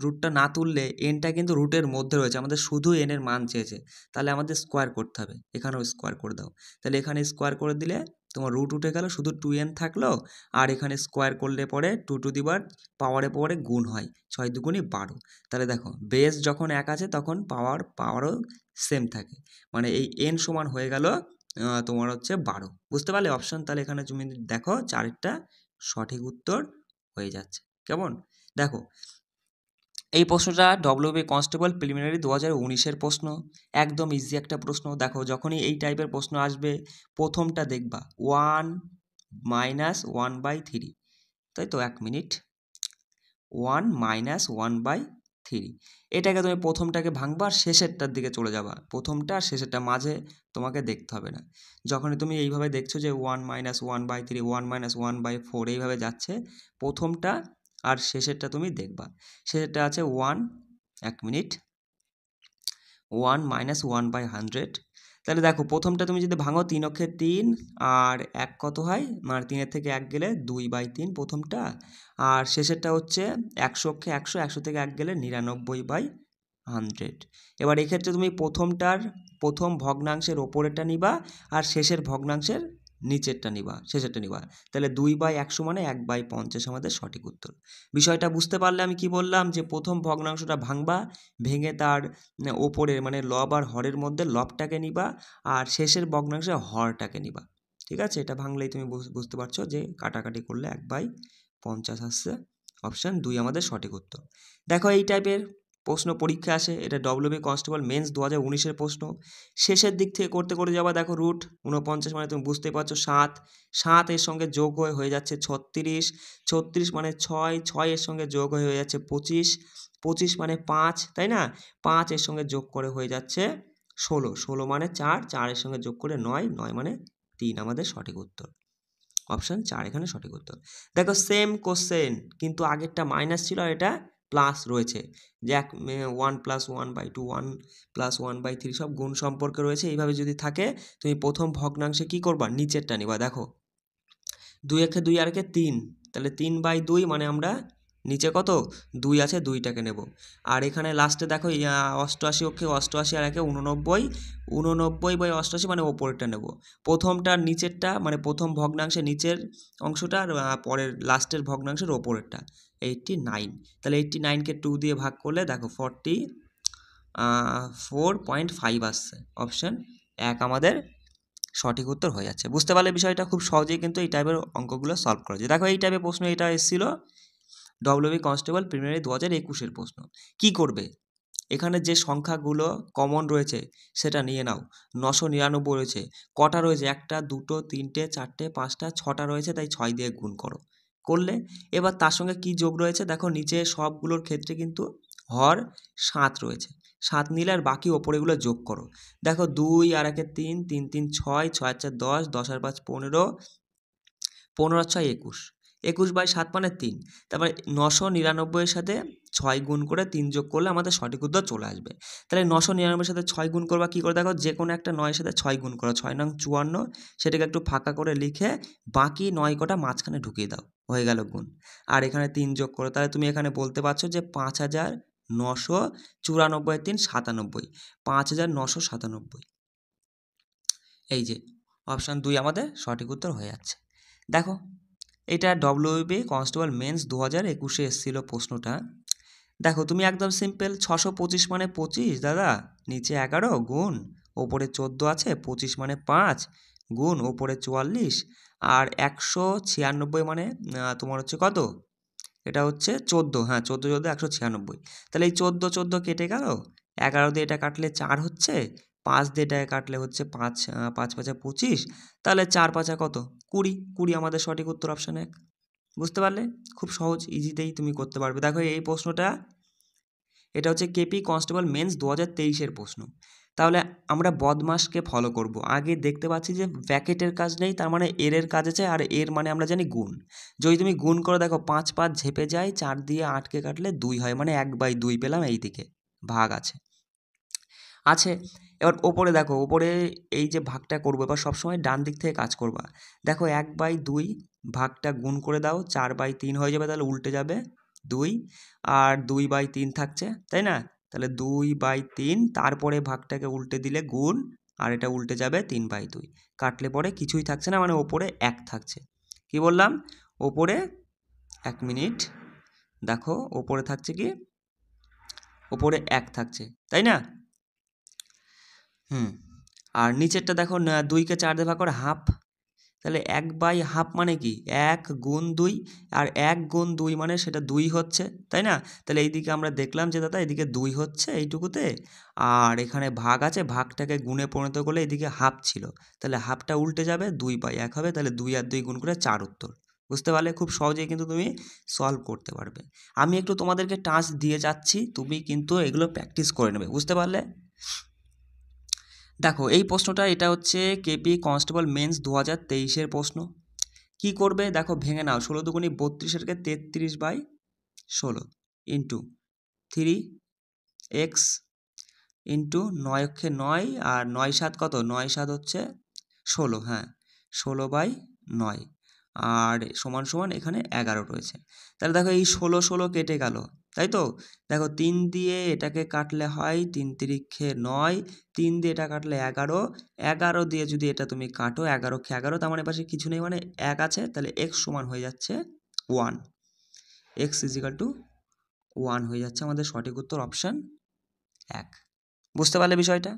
রুটটা না তুললে এনটা কিন্তু রুটের মধ্যে রয়েছে, আমাদের শুধু এনের মান চেয়েছে, তাহলে আমাদের স্কোয়ার করতে হবে। এখানেও স্কোয়ার করে দাও, তাহলে এখানে স্কোয়ার করে দিলে তোমার রুট উঠে গেল, শুধু 2n থাকলো, আর এখানে স্কোয়ার করলে পরে 2 পাওয়ারে গুণ হয়, 6×2 = 12। তাহলে দেখো বেস যখন 1 আছে তখন পাওয়ারও সেম থাকে, মানে এই n সমান হয়ে গেল তোমার হচ্ছে 12, বুঝতে পারলে অপশন? তাহলে এখানে তুমি দেখো 4টা সঠিক উত্তর হয়ে যাচ্ছে, কেমন? দেখো এই প্রশ্নটা ডব্লিউবি কনস্টেবল প্রিলিমিনারি 2019-এর প্রশ্ন, একদম ইজি একটা প্রশ্ন। দেখো যখনই এই টাইপের প্রশ্ন আসবে, প্রথমটা দেখবা 1 - 1/3, তাই তো? 1 মিনিট, 1 - 1/3, এটাকে তুমি প্রথমটাকে ভাঙবা আর শেষেরটার দিকে চলে যাবা, প্রথমটা আর শেষেরটা মাঝে তোমাকে দেখতে হবে না। যখনই তুমি এইভাবে দেখছো যে 1 - 1/3, 1 - 1/4 এইভাবে যাচ্ছে, প্রথমটা আর শেষেরটা তুমি দেখবা। শেষেরটা আছে 1, 1 মিনিট, 1 - 1/100। তাহলে দেখো প্রথমটা তুমি যদি ভাঙো, 3 × 3 আর 1 কত হয়, মানে 3-এর থেকে 1 গেলে 2/3 প্রথমটা, আর শেষেরটা হচ্ছে 100 × 100, 100 থেকে 1 গেলে 99/100। এবার এক্ষেত্রে তুমি প্রথম ভগ্নাংশের ওপরেরটা নিবা, আর শেষের ভগ্নাংশের শেষেরটা নিবা, তাহলে 2/100 মানে 1/50 আমাদের সঠিক উত্তর। বিষয়টা বুঝতে পারলে আমি কি বললাম, যে প্রথম ভগ্নাংশটা ভাঙবা, ভেঙে তার ওপরে মানে লব আর হরের মধ্যে লবটাকে নিবা, আর শেষের ভগ্নাংশে হরটাকে নিবা, ঠিক আছে? এটা ভাঙলেই তুমি বুঝতে পারছো যে কাটাকাটি করলে 1/50 আসছে, অপশান 2 আমাদের সঠিক উত্তর। দেখো এই টাইপের প্রশ্ন পরীক্ষা আসে, এটা ডব্লিউবি কনস্টেবল মেন্স 2019-এর প্রশ্ন। শেষের দিক থেকে করতে করতে যাবা, দেখো রুট 49 মানে তুমি বুঝতেই পারছো 7, 7 এর সঙ্গে যোগ হয়ে যাচ্ছে 36, 36 মানে 6, 6 এর সঙ্গে যোগ হয়ে যাচ্ছে 25, 25 মানে 5, তাই না? 5 এর সঙ্গে যোগ করে হয়ে যাচ্ছে 16, 16 মানে 4, 4 এর সঙ্গে যোগ করে 9, 9 মানে 3 আমাদের সঠিক উত্তর। অপশান 4 এখানে সঠিক উত্তর। দেখো সেম কোশ্চেন, কিন্তু আগেরটা মাইনাস ছিল আর এটা প্লাস রয়েছে, যে 1 + 1/2, 1 + 1/3 সব গুণ সম্পর্কে রয়েছে। এইভাবে যদি থাকে তুমি প্রথম ভগ্নাংশে কি করবা, নিচেরটা নিবা। দেখো 2 একে 2 আর একে 3, তাহলে 3/2 মানে আমরা নিচে কত 2 আছে 2টাকে নেব। আর এখানে লাস্টে দেখো 88 ওকে 88 আর একে 89, 89/88 মানে ওপরেরটা নেব। প্রথমটার নিচেরটা মানে প্রথম ভগ্নাংশের নিচের অংশটা আর পরের লাস্টের ভগ্নাংশের ওপরেরটা 89, তাহলে 89কে 2 দিয়ে ভাগ করলে দেখো 4.5 আসছে। অপশান 1 আমাদের সঠিক উত্তর হয়ে যাচ্ছে। বুঝতে পারলে বিষয়টা খুব সহজেই কিন্তু এই টাইপের অঙ্কগুলো সলভ করা যায়। দেখো এই টাইপের প্রশ্ন এটা এসেছিল ডব্লিউবি কনস্টেবল প্রিলিমিনারি 2021-এর প্রশ্ন। কি করবে, এখানে যে সংখ্যাগুলো কমন রয়েছে সেটা নিয়ে নাও। 999 রয়েছে, কটা রয়েছে, 1টা 2টো 3টে 4টে 5টা 6টা রয়েছে, তাই 6 দিয়ে গুণ করো। করলে এবার তার সঙ্গে কি যোগ রয়েছে, দেখো নিচে সবগুলোর ক্ষেত্রে কিন্তু হর 7 রয়েছে, 7 নিলে আর বাকি ওপরেগুলো যোগ করো। দেখো 2 আর একে 3, 3 3 6, 6 আর 4 10, 10 আর 5 15, 15 আর 6 21, 21/7 মানে 3। তারপরে 999-এর সাথে 6 গুণ করে 3 যোগ করলে আমাদের সঠিক উত্তর চলে আসবে। তাহলে 999-এর সাথে 6 গুণ করবা কী করে, দেখো যে কোনো একটা 9-এর সাথে 6 গুণ করো, 6 নং 54, সেটাকে একটু ফাঁকা করে লিখে বাকি 9 কটা মাঝখানে ঢুকিয়ে দাও, হয়ে গেল গুণ। আর এখানে 3 যোগ করো, তাহলে তুমি এখানে বলতে পারছো যে 5994 3 97, 5997। এই যে অপশান 2 আমাদের সঠিক উত্তর হয়ে যাচ্ছে। দেখো এটা ডব্লিউবি কনস্টেবল মেন্স 2021-এ এসেছিল প্রশ্নটা। দেখো তুমি একদম সিম্পল, 625 মানে 25 দাদা, নিচে 11 গুণ ওপরে 14 আছে, 25 মানে 5 গুণ ওপরে 44, আর 196 মানে তোমার হচ্ছে কত, এটা হচ্ছে 14, হ্যাঁ 14 196। তাহলে এই 14 14 কেটে গেল, 11 দিয়ে এটা কাটলে 4 হচ্ছে, 5 দিয়ে এটা কাটলে হচ্ছে 5, 5 5 25, তাহলে 4 5 কত 20, 20 আমাদের সঠিক উত্তর। অপশান 1। বুঝতে পারলে খুব সহজ, ইজিতেই তুমি করতে পারবে। দেখো এই প্রশ্নটা এটা হচ্ছে কেপি কনস্টেবল মেন্স 2023-এর প্রশ্ন। তাহলে আমরা বদমাসকে ফলো করব। আগে দেখতে পাচ্ছি যে ব্র্যাকেটের কাজ নেই, তার মানে এর কাজ আছে, আর এর মানে আমরা জানি গুণ। যদি তুমি গুণ করো দেখো 5 5 ঝেপে যায়, 4 দিয়ে 8কে কাটলে 2 হয়, মানে 1/2 পেলাম, এই দিকে ভাগ আছে। এবার ওপরে দেখো, ওপরে এই যে ভাগটা করবো এবার সবসময় ডান দিক থেকে কাজ করবা। দেখো 1/2 ভাগটা গুণ করে দাও, 4/3 হয়ে যাবে, তাহলে উল্টে যাবে 2, আর 2/3 থাকছে, তাই না? তাহলে 2/3, তারপরে ভাগটাকে উল্টে দিলে গুণ, আর এটা উল্টে যাবে 3/2, কাটলে পরে কিছুই থাকছে না, মানে ওপরে 1 থাকছে। কি বললাম, ওপরে 1 মিনিট, দেখো ওপরে থাকছে কি, ওপরে 1 থাকছে, তাই না? আর নিচেরটা দেখো 2কে 4 দিয়ে ভাগ করে হাফ, তাহলে 1/2 মানে কি 1 গুণ 2, আর 1 গুণ 2 মানে সেটা 2 হচ্ছে, তাই না? তাহলে এইদিকে আমরা দেখলাম যে দাদা এদিকে 2 হচ্ছে এইটুকুতে, আর এখানে ভাগ আছে, ভাগটাকে গুণে পরিণত করলে এদিকে হাফ ছিল, তাহলে হাফটা উল্টে যাবে, 2/1 হবে, তাহলে 2 আর 2 গুণ করে 4 উত্তর। বুঝতে পারলে খুব সহজেই কিন্তু তুমি সলভ করতে পারবে। আমি একটু তোমাদেরকে টাস্ক দিয়ে যাচ্ছি, তুমি কিন্তু এগুলো প্র্যাকটিস করে নেবে। বুঝতে পারলে? দেখো এই প্রশ্নটা, এটা হচ্ছে কেপি কনস্টেবল মেন্স 2023-এর প্রশ্ন। কি করবে দেখো, ভেঙে নাও, 16 দুগুণি 32-এরকে 33/16 ইন্টু 3x ইন্টু 9 অক্ষে 9, আর 9 7 কত, 9 7 হচ্ছে 16, হ্যাঁ 16/9, আর সমান সমান এখানে 11 রয়েছে। তাহলে দেখো এই 16 16 কেটে গেল, তাই তো? দেখো 3 দিয়ে এটাকে কাটলে হয় 3 3 9, 3 দিয়ে এটা কাটলে 11, 11 দিয়ে যদি এটা তুমি কাটো 11 11, তার মানে পাশে কিছু নেই, মানে 1 আছে, তাহলে x সমান হয়ে যাচ্ছে 1, x = 1 হয়ে যাচ্ছে আমাদের সঠিক উত্তর। অপশান 1। বুঝতে পারলে বিষয়টা?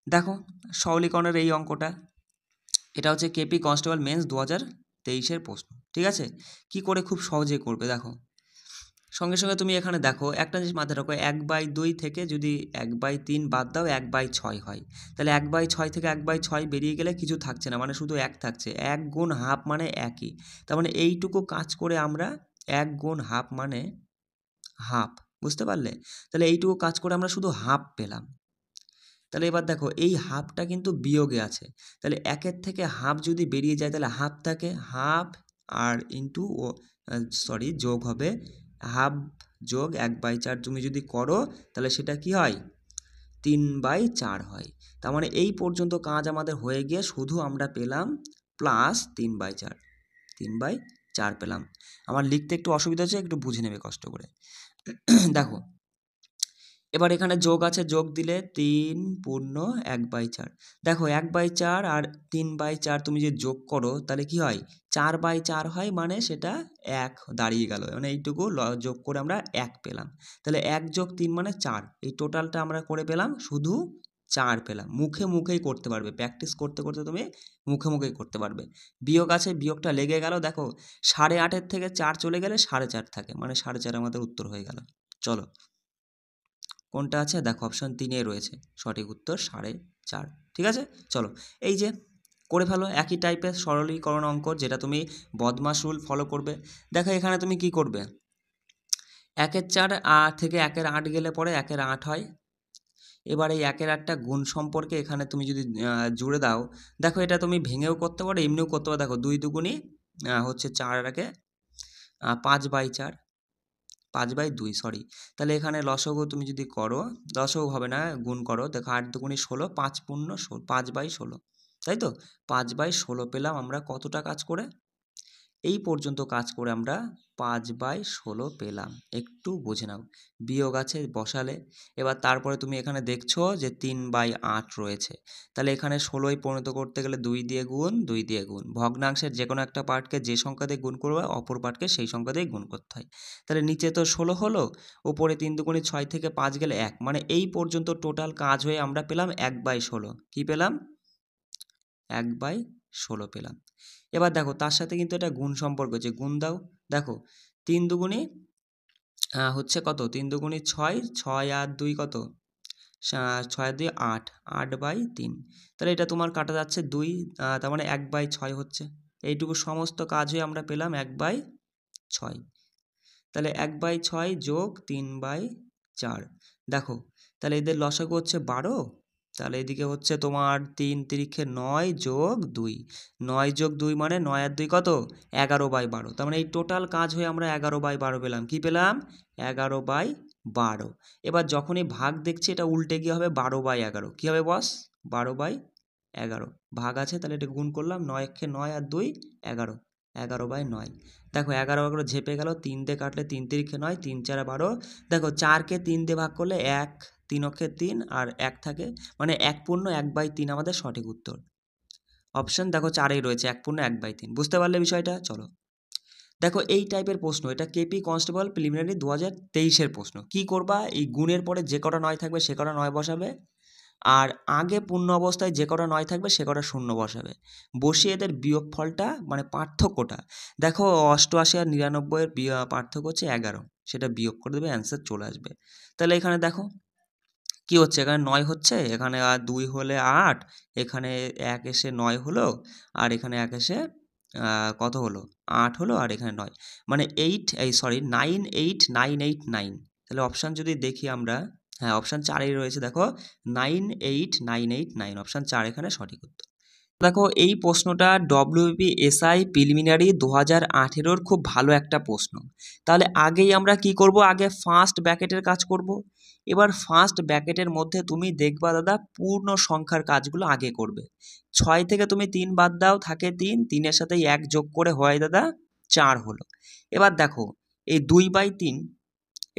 দেখো সরলীকরণের এই অঙ্কটা, এটা হচ্ছে কেপি কনস্টেবল মেন্স 2023-এর প্রশ্ন, ঠিক আছে? কি করে খুব সহজেই করবে দেখো, সঙ্গে সঙ্গে তুমি এখানে দেখো একটা জিনিস মাথায় রাখো, 1/2 থেকে যদি 1/3 বাদ দাও 1/6 হয়, তাহলে 1/6 থেকে 1/6 বেরিয়ে গেলে কিছু থাকছে না, মানে শুধু 1 থাকছে। 1 গুণ হাফ মানে একই, তার মানে এইটুকু কাজ করে আমরা 1 গুণ হাফ মানে হাফ, বুঝতে পারলে? তাহলে এইটুকু কাজ করে আমরা শুধু হাফ পেলাম। তাহলে এবার দেখো এই হাফটা কিন্তু বিয়োগে আছে, তাহলে 1-এর থেকে হাফ যদি বেরিয়ে যায় তাহলে হাফ থাকে, হাফ আর ইন্টু যোগ হবে, হাফ যোগ 1/4 তুমি যদি করো তাহলে সেটা কি হয়, 3/4 হয়। তার মানে এই পর্যন্ত কাজ আমাদের হয়ে গিয়ে শুধু আমরা পেলাম প্লাস 3/4, 3/4 পেলাম। আমার লিখতে একটু অসুবিধা হচ্ছে, একটু বুঝে নেবে কষ্ট করে। দেখো এবার এখানে যোগ আছে, যোগ দিলে 3 পূর্ণ 1/4। দেখো 1/4 আর 3/4 তুমি যদি যোগ করো তাহলে কি হয়, 4/4 হয়, মানে সেটা 1 দাঁড়িয়ে গেল, মানে এইটুকু যোগ করে আমরা 1 পেলাম। তাহলে 1 যোগ 3 মানে 4, এই টোটালটা আমরা করে পেলাম শুধু 4 পেলাম। মুখে মুখেই করতে পারবে, প্র্যাকটিস করতে করতে তুমি মুখে মুখেই করতে পারবে। বিয়োগ আছে, বিয়োগটা লেগে গেল, দেখো 8.5-এর থেকে 4 চলে গেলে 4.5 থাকে, মানে 4.5 আমাদের উত্তর হয়ে গেল। চলো কোনটা আছে দেখো, অপশান 3-এ রয়েছে সঠিক উত্তর 4.5। ঠিক আছে, চলো এই যে করে ফেলো একই টাইপের সরলীকরণ অঙ্ক, যেটা তুমি বদমাশ রুল ফলো করবে। দেখো এখানে তুমি কি করবে, 1-এর 4 থেকে 1-এর 8 গেলে পরে 1-এর 8 হয়। এবার এই 1-এর 8টা গুণ সম্পর্কে এখানে তুমি যদি জুড়ে দাও, দেখো এটা তুমি ভেঙেও করতে পারো, এমনিও করতে পারো। দেখো 2 দুগুণি হচ্ছে 4 রাখে 5/4, 5/2 সরি। তাহলে এখানে লসাগু তুমি যদি করো, লসাগু হবে না, গুণ করো, দেখো 8 দুগুণি 16, 5 পূর্ণ 5/16, তাই তো 5/16 পেলাম আমরা কতটা কাজ করে, এই পর্যন্ত কাজ করে আমরা 5/16 পেলাম। একটু বুঝে নাও, বিয়োগ আছে বসালে, এবার তারপরে তুমি এখানে দেখছো যে 3/8 রয়েছে, তাহলে এখানে 16ই পরিণত করতে গেলে 2 দিয়ে গুণ, 2 দিয়ে গুণ, ভগ্নাংশের যে কোনো একটা পার্টকে যে সংখ্যা দিয়ে গুণ করবে অপর পার্টকে সেই সংখ্যা দিয়ে গুণ করতে হয়। তাহলে নিচে তো 16 হলো, উপরে 3 দুগুণে 6 থেকে 5 গেলে 1, মানে এই পর্যন্ত টোটাল কাজ হয়ে আমরা পেলাম 1/16। কি পেলাম, 1/16 পেলাম। এবার দেখো তার সাথে কিন্তু এটা গুণ সম্পর্ক হচ্ছে, গুণ দাও, দেখো 3 দুগুণি হচ্ছে কত, 3 দুগুণি 6, 6 আর 2 কত, 6 আর 2 8, 8/3। তাহলে এটা তোমার কাটা যাচ্ছে 2, তার মানে 1/6 হচ্ছে। এইটুকু সমস্ত কাজ হয়ে আমরা পেলাম 1/6। তাহলে 1/6 যোগ 3/4, দেখো তাহলে এদের লসাগু হচ্ছে 12, তাহলে এদিকে হচ্ছে তোমার 3 তিরিখে 9 যোগ 2, 9 যোগ 2 মানে 9 আর 2 কত, 11/12। তার মানে এই টোটাল কাজ হয়ে আমরা 11/12 পেলাম। কি পেলাম, 11/12। এবার যখনই ভাগ দেখছি এটা উল্টে গিয়ে হবে 12/11। কী হবে বস, 12/11। ভাগ আছে তাহলে এটা গুণ করলাম, 9 9 আর 2 11, 11/9। দেখো 11 ঝেপে গেল, 3 দিয়ে কাটলে 3 তিরিখে 9, 3 4 12। দেখো 4কে 3 দিয়ে ভাগ করলে 1, 3 অক্ষে 3 আর 1 থাকে, মানে 1 পূর্ণ 1/3 আমাদের সঠিক উত্তর। অপশন দেখো 4এই রয়েছে, 1 পূর্ণ 1/3। বুঝতে পারলে বিষয়টা? চলো দেখো এই টাইপের প্রশ্ন, এটা কেপি কনস্টেবল প্রিলিমিনারি 2023-এর প্রশ্ন। কি করবা, এই গুণের পরে যে কটা 9 থাকবে সে কটা 9 বসাবে, আর আগে পূর্ণ অবস্থায় যে কটা 9 থাকবে সে কটা 0 বসাবে, বসিয়ে এদের বিয়োগফলটা মানে পার্থক্যটা, দেখো 88 আর 99-এর পার্থক্য হচ্ছে 11, সেটা বিয়োগ করে দেবে, অ্যান্সার চলে আসবে। তাহলে এখানে দেখো কি হচ্ছে, এখানে 9 হচ্ছে, এখানে আর 2 হলে 8, এখানে 1 এসে 9 হলো, আর এখানে 1 এসে কত হলো, 8 হলো, আর এখানে 9, মানে 9 8 9 8 9। তাহলে অপশান যদি দেখি আমরা, হ্যাঁ অপশান 4এই রয়েছে, দেখো 9 8 9 8 9, অপশান 4 এখানে সঠিক উত্তর। দেখো এই প্রশ্নটা WBSI প্রিলিমিনারি 2018-র খুব ভালো একটা প্রশ্ন। তাহলে আগেই আমরা কি করব, আগে ফার্স্ট ব্র্যাকেটের কাজ করব। এবার ফার্স্ট ব্র্যাকেটের মধ্যে তুমি দেখবা দাদা পূর্ণ সংখ্যার কাজগুলো আগে করবে। 6 থেকে তুমি 3 বাদ দাও, থাকে 3, 3-এর সাথে 1 যোগ করে হয় দাদা 4 হলো। এবার দেখো এই 2/3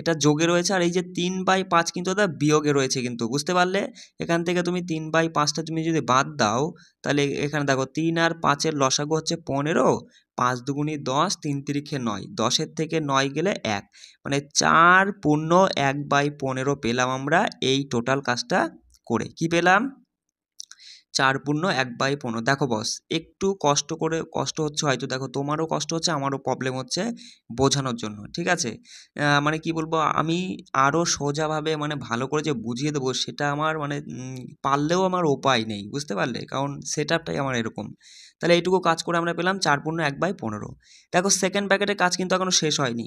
এটা যোগে রয়েছে, আর এই যে 3/5 কিন্তু দাদা বিয়োগে রয়েছে, কিন্তু বুঝতে পারলে? এখান থেকে তুমি 3/5টা তুমি যদি বাদ দাও, তাহলে এখানে দেখো 3 আর 5-এর লসাগু হচ্ছে 15, 5 দুগুণি 10, 3 তিরিখে 9, 10-এর থেকে 9 গেলে 1, মানে 4 পূর্ণ 1/15 পেলাম আমরা এই টোটাল কাজটা করে। কি পেলাম, 4/1/15। দেখো বস, একটু কষ্ট হচ্ছে হয়তো, দেখো তোমারও কষ্ট হচ্ছে, আমারও প্রবলেম হচ্ছে বোঝানোর জন্য, ঠিক আছে? মানে কি বলবো, আমি আরও সোজাভাবে মানে ভালো করে যে বুঝিয়ে দেবো সেটা আমার মানে পারলেও আমার উপায় নেই, বুঝতে পারলে? কারণ সেট আপটাই আমার এরকম। তাহলে এইটুকু কাজ করে আমরা পেলাম 4/1/15। দেখো সেকেন্ড ব্র্যাকেটের কাজ কিন্তু এখনও শেষ হয়নি।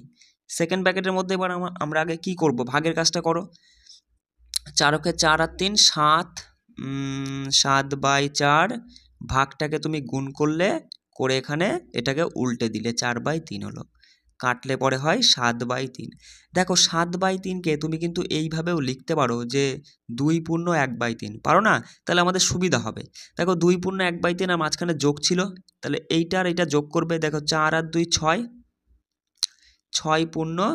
সেকেন্ড ব্র্যাকেটের মধ্যে এবার আমরা আগে কি করব, ভাগের কাজটা করো। 4 আর 3 7, 7/4, ভাগটাকে তুমি গুণ করে এখানে এটাকে উল্টে দিলে 4/3 হলো, কাটলে পরে হয় 7/3। দেখো 7/3কে তুমি কিন্তু এইভাবেও লিখতে পারো যে 2/1/3, পারো না? তাহলে আমাদের সুবিধা হবে। দেখো 2/1/3 আর মাঝখানে যোগ ছিল, তাহলে এইটা আর এইটা যোগ করবে। দেখো 4 আর 2 6, 6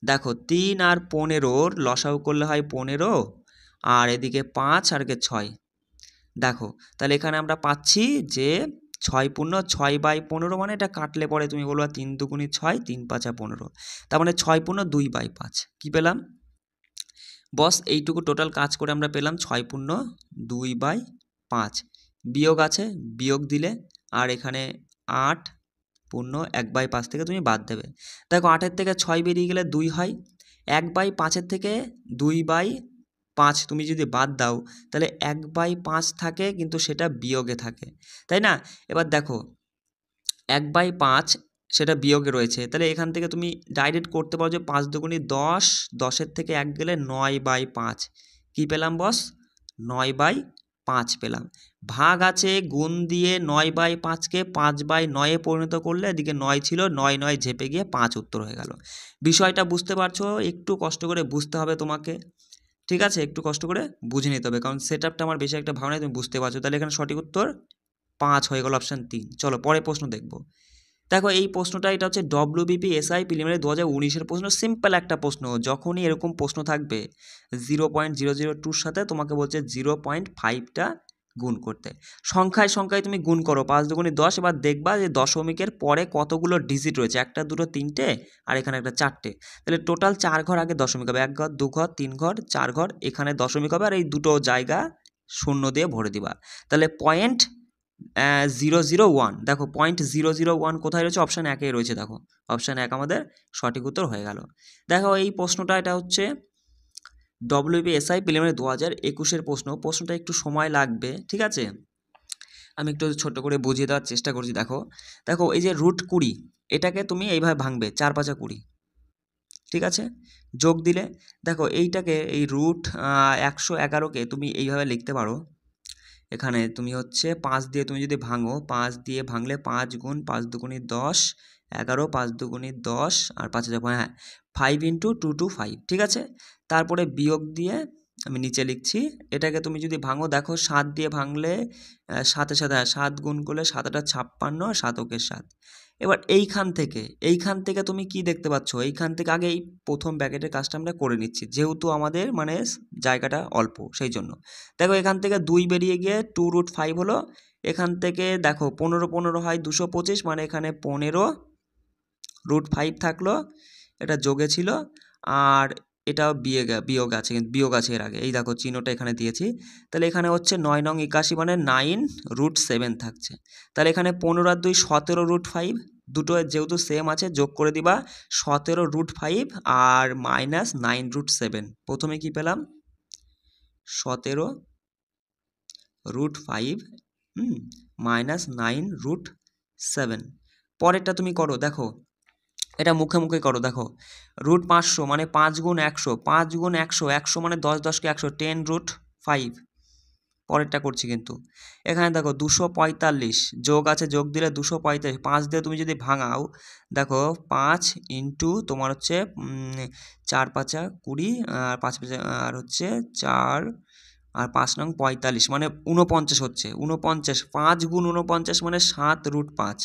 দেখো 3 আর 15 লসাগু করলে হয় 15, আর এদিকে 5 আর 6। দেখো তাহলে এখানে আমরা পাচ্ছি যে 6/6/15, মানে এটা কাটলে পরে তুমি বলবা 3 দুগুণী 6, 3×5 15, তার মানে 6/2/5। কি পেলাম বস? এইটুকু টোটাল কাজ করে আমরা পেলাম 6/2/5। বিয়োগ আছে, বিয়োগ দিলে, আর এখানে 8/1/5 থেকে তুমি বাদ দেবে। দেখো 8-এর থেকে 6 বেরিয়ে গেলে 2 হয়, 1/5-এর থেকে 2/5 তুমি যদি বাদ দাও তাহলে 1/5 থাকে, কিন্তু সেটা বিয়োগে থাকে, তাই না? এবার দেখো 1/5 সেটা বিয়োগে রয়েছে, তাহলে এখান থেকে তুমি ডাইরেক্ট করতে পারো যে 5 দুগুণী 10, 10-এর থেকে 1 গেলে 9/5। কী পেলাম বস? 9/5 পেলাম। ভাগ আছে, গুণ দিয়ে 9/5কে 5/9-এ পরিণত করলে এদিকে 9 ছিল, 9 9 ঝেপে গিয়ে 5 উত্তর হয়ে গেল। বিষয়টা বুঝতে পারছো? একটু কষ্ট করে বুঝতে হবে তোমাকে, ঠিক আছে? একটু কষ্ট করে বুঝে নিতে হবে, কারণ সেট আপটা আমার বেশি একটা ভালো নয়, তুমি বুঝতে পারছো। তাহলে এখানে সঠিক উত্তর 5 হয়ে গেল, অপশান 3। চলো পরে প্রশ্ন দেখব। দেখো এই প্রশ্নটা, এটা হচ্ছে WBPSI প্রিলিমিনারি 2019-এর প্রশ্ন, সিম্পল একটা প্রশ্ন। যখনই এরকম প্রশ্ন থাকবে 0.002-র সাথে তোমাকে বলছে 0.5টা গুণ করতে। সংখ্যায় সংখ্যায় তুমি গুণ করো, 5 দুগুণী 10। এবার দেখবা যে দশমিকের পরে কতগুলো ডিজিট রয়েছে, 1 2 3টে, আর এখানে একটা 4টে। তাহলে টোটাল 4 ঘর আগে দশমিক হবে, 1 ঘর 2 ঘর 3 ঘর 4 ঘর, এখানে দশমিক হবে, আর এই দুটো জায়গা শূন্য দিয়ে ভরে দিবা। তাহলে 0.001, দেখো 0.001 কোথায় রয়েছে? অপশান 1-এ রয়েছে। দেখো অপশান 1 আমাদের সঠিক উত্তর হয়ে গেল। দেখো এই প্রশ্নটা, এটা হচ্ছে WBPSI প্রিলিমিনারি 2021-এর প্রশ্নটা একটু সময় লাগবে, ঠিক আছে? আমি একটু ছোট করে বুঝিয়ে দেওয়ার চেষ্টা করছি। দেখো এই যে √20, এটাকে তুমি এইভাবে ভাঙবে, 4×5 20, ঠিক আছে? যোগ দিলে দেখো এইটাকে, এই √111কে তুমি এইভাবে লিখতে পারো। এখানে তুমি হচ্ছে 5 দিয়ে তুমি যদি ভাঙো, 5 দিয়ে ভাঙলে 5 গুণ 5 দুগুণী 10, 11, 5 দুগুণী 10, আর 5 হ্যাঁ 5 × 2 2 5, ঠিক আছে? তারপরে বিয়োগ দিয়ে আমি নিচে লিখছি। এটাকে তুমি যদি ভাঙো, দেখো 7 দিয়ে ভাঙলে 7-এর সাথে 7 গুণ করলে 7-8 56, 7 7। এবার এইখান থেকে তুমি কি দেখতে পাচ্ছ? এইখান থেকে আগে এই প্রথম ব্র্যাকেটের কাজটা আমরা করে নিচ্ছি, যেহেতু আমাদের মানে জায়গাটা অল্প, সেই জন্য। দেখো এখান থেকে 2 বেরিয়ে গিয়ে 2√5 হলো। এখান থেকে দেখো 15 হয় 225, মানে এখানে 15√5 থাকলো, এটা যোগে ছিল, আর এটা বিয়োগ আছে, কিন্তু বিয়োগ আছে এর আগে, এই দেখো চিহ্নটা এখানে দিয়েছি। তাহলে এখানে হচ্ছে 9 নং 81, মানে 9√7 থাকছে। তাহলে এখানে 15 আর 2 17√5, দুটো যেহেতু সেম আছে যোগ করে দিবা, 17√5 আর -9√7। প্রথমে কি পেলাম? 17√5 -9√7। পরেরটা তুমি করো, দেখো এটা মুখে মুখে করো। দেখো √500 মানে 5 গুণ 100, 5 গুণ 100, 100 মানে 10 10কে 100, 10√5। পরেরটা করছি কিন্তু। এখানে দেখো 245 যোগ আছে, যোগ দিলে 245, 5 দিয়ে তুমি যদি ভাঙাও, দেখো 5 ইন্টু তোমার হচ্ছে 4×5 20, আর 5×5 আর হচ্ছে 4, আর 5 নং 45, মানে 49 হচ্ছে। 49, 5 গুণ 49 মানে 7√5,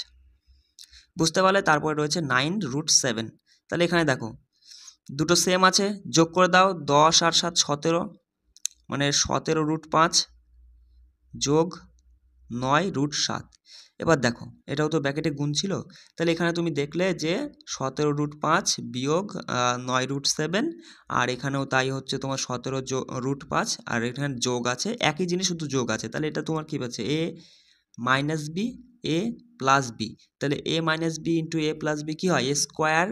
বুঝতে পারলে? তারপরে রয়েছে 9√7। তাহলে এখানে দেখো দুটো সেম আছে, যোগ করে দাও, 10 আর 7 17, মানে 17√5 যোগ 9√7। এবার দেখো এটাও তো ব্র্যাকেটে গুণ ছিল, তাহলে এখানে তুমি দেখলে যে 17√5 বিয়োগ 9√7, আর এখানেও তাই হচ্ছে তোমার 17√5, আর এখানে যোগ আছে, একই জিনিস শুধু যোগ আছে, তাহলে এটা তোমার কী পাচ্ছে এ minus B A plus B, তাহলে এ মাইনাস বি ইন্টু এ প্লাস বি কী হয়, এ স্কোয়ার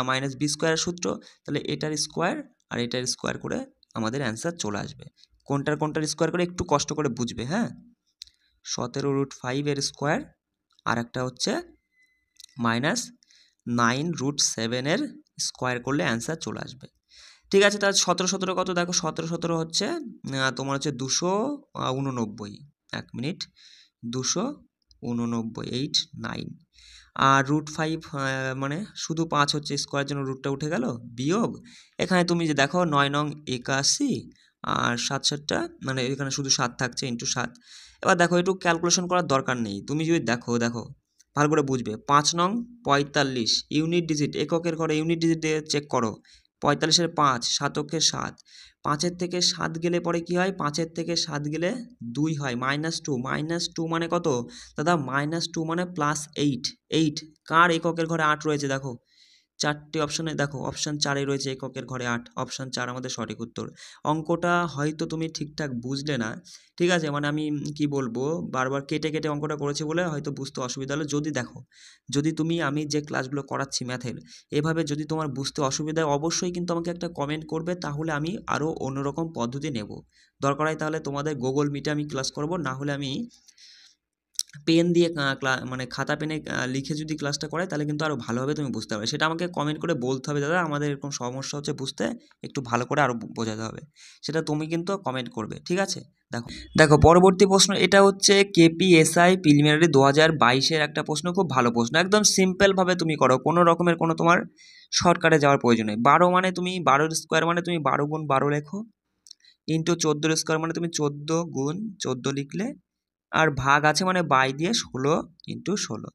মাইনাস বি স্কোয়ারের সূত্র, তাহলে এটার স্কোয়ার আর এটার স্কোয়ার করে আমাদের অ্যান্সার চলে আসবে। কোনটার স্কোয়ার করে একটু কষ্ট করে বুঝবে, হ্যাঁ। 17√5 এর স্কোয়ার আর একটা হচ্ছে -9√7 এর স্কোয়ার করলে অ্যান্সার চলে আসবে। ঠিক আছে, তাহলে 17 কত দেখো, 17 হচ্ছে তোমার হচ্ছে 289, 1 মিনিট, 289, 8, 9, আর √5 মানে শুধু 5 হচ্ছে, স্কোয়ারের জন্য রুটটা উঠে গেল, বিয়োগ এখানে তুমি যে দেখো 9 নং 81 আর 7 মানে এখানে শুধু 7 থাকছে, ইন্টু 7। এবার দেখো একটু ক্যালকুলেশন করার দরকার নেই, তুমি যদি দেখো ভালো করে বুঝবে। 5 নং 45 ইউনিট ডিজিট, এককের ঘরে ইউনিট ডিজিট দিয়ে চেক করো, 45-এর 5, 7 7, 5-এর থেকে 7 গেলে পরে কি হয়, 5-এর থেকে 7 গেলে 2 হয়, -2 মানে কত দাদা, -2 মানে +8, 8 কার এককের ঘরে 8 রয়েছে দেখো, 4টে অপশানে দেখো, অপশান 4-এ রয়েছে এককের ঘরে 8, অপশান 4 আমাদের সঠিক উত্তর। অঙ্কটা হয়তো তুমি ঠিকঠাক বুঝলে না, ঠিক আছে, মানে আমি কি বলবো, বারবার কেটে কেটে অঙ্কটা করেছি বলে হয়তো বুঝতে অসুবিধা হলো। যদি তুমি আমি যে ক্লাসগুলো করাচ্ছি ম্যাথের, এভাবে যদি তোমার বুঝতে অসুবিধা হয় অবশ্যই কিন্তু আমাকে একটা কমেন্ট করবে, তাহলে আমি আরও অন্যরকম পদ্ধতি নেব। দরকার হয় তাহলে তোমাদের গুগল মিটে আমি ক্লাস করব, না হলে আমি পেন দিয়ে মানে খাতা পেনে লিখে যদি ক্লাসটা করাই তাহলে কিন্তু আরও ভালোভাবে তুমি বুঝতে পারবে। সেটা আমাকে কমেন্ট করে বলতে হবে, দাদা আমাদের এরকম সমস্যা হচ্ছে বুঝতে, একটু ভালো করে আরও বোঝাতে হবে, সেটা তুমি কিন্তু কমেন্ট করবে, ঠিক আছে। দেখো পরবর্তী প্রশ্ন, এটা হচ্ছে কেপিএসআই প্রিলিমিনারি 2022-এর একটা প্রশ্ন, খুব ভালো প্রশ্ন, একদম সিম্পলভাবে তুমি করো, কোনো রকমের কোনো তোমার শর্টকাটে যাওয়ার প্রয়োজন নেই। 12 মানে তুমি 12-এর স্কোয়ার মানে তুমি 12 গুণ 12 লেখো, ইন্টু 14-এর স্কোয়ার মানে তুমি 14 গুণ 14 লিখলে, আর ভাগ আছে মানে বাই দিয়ে 16 ইন্টু 16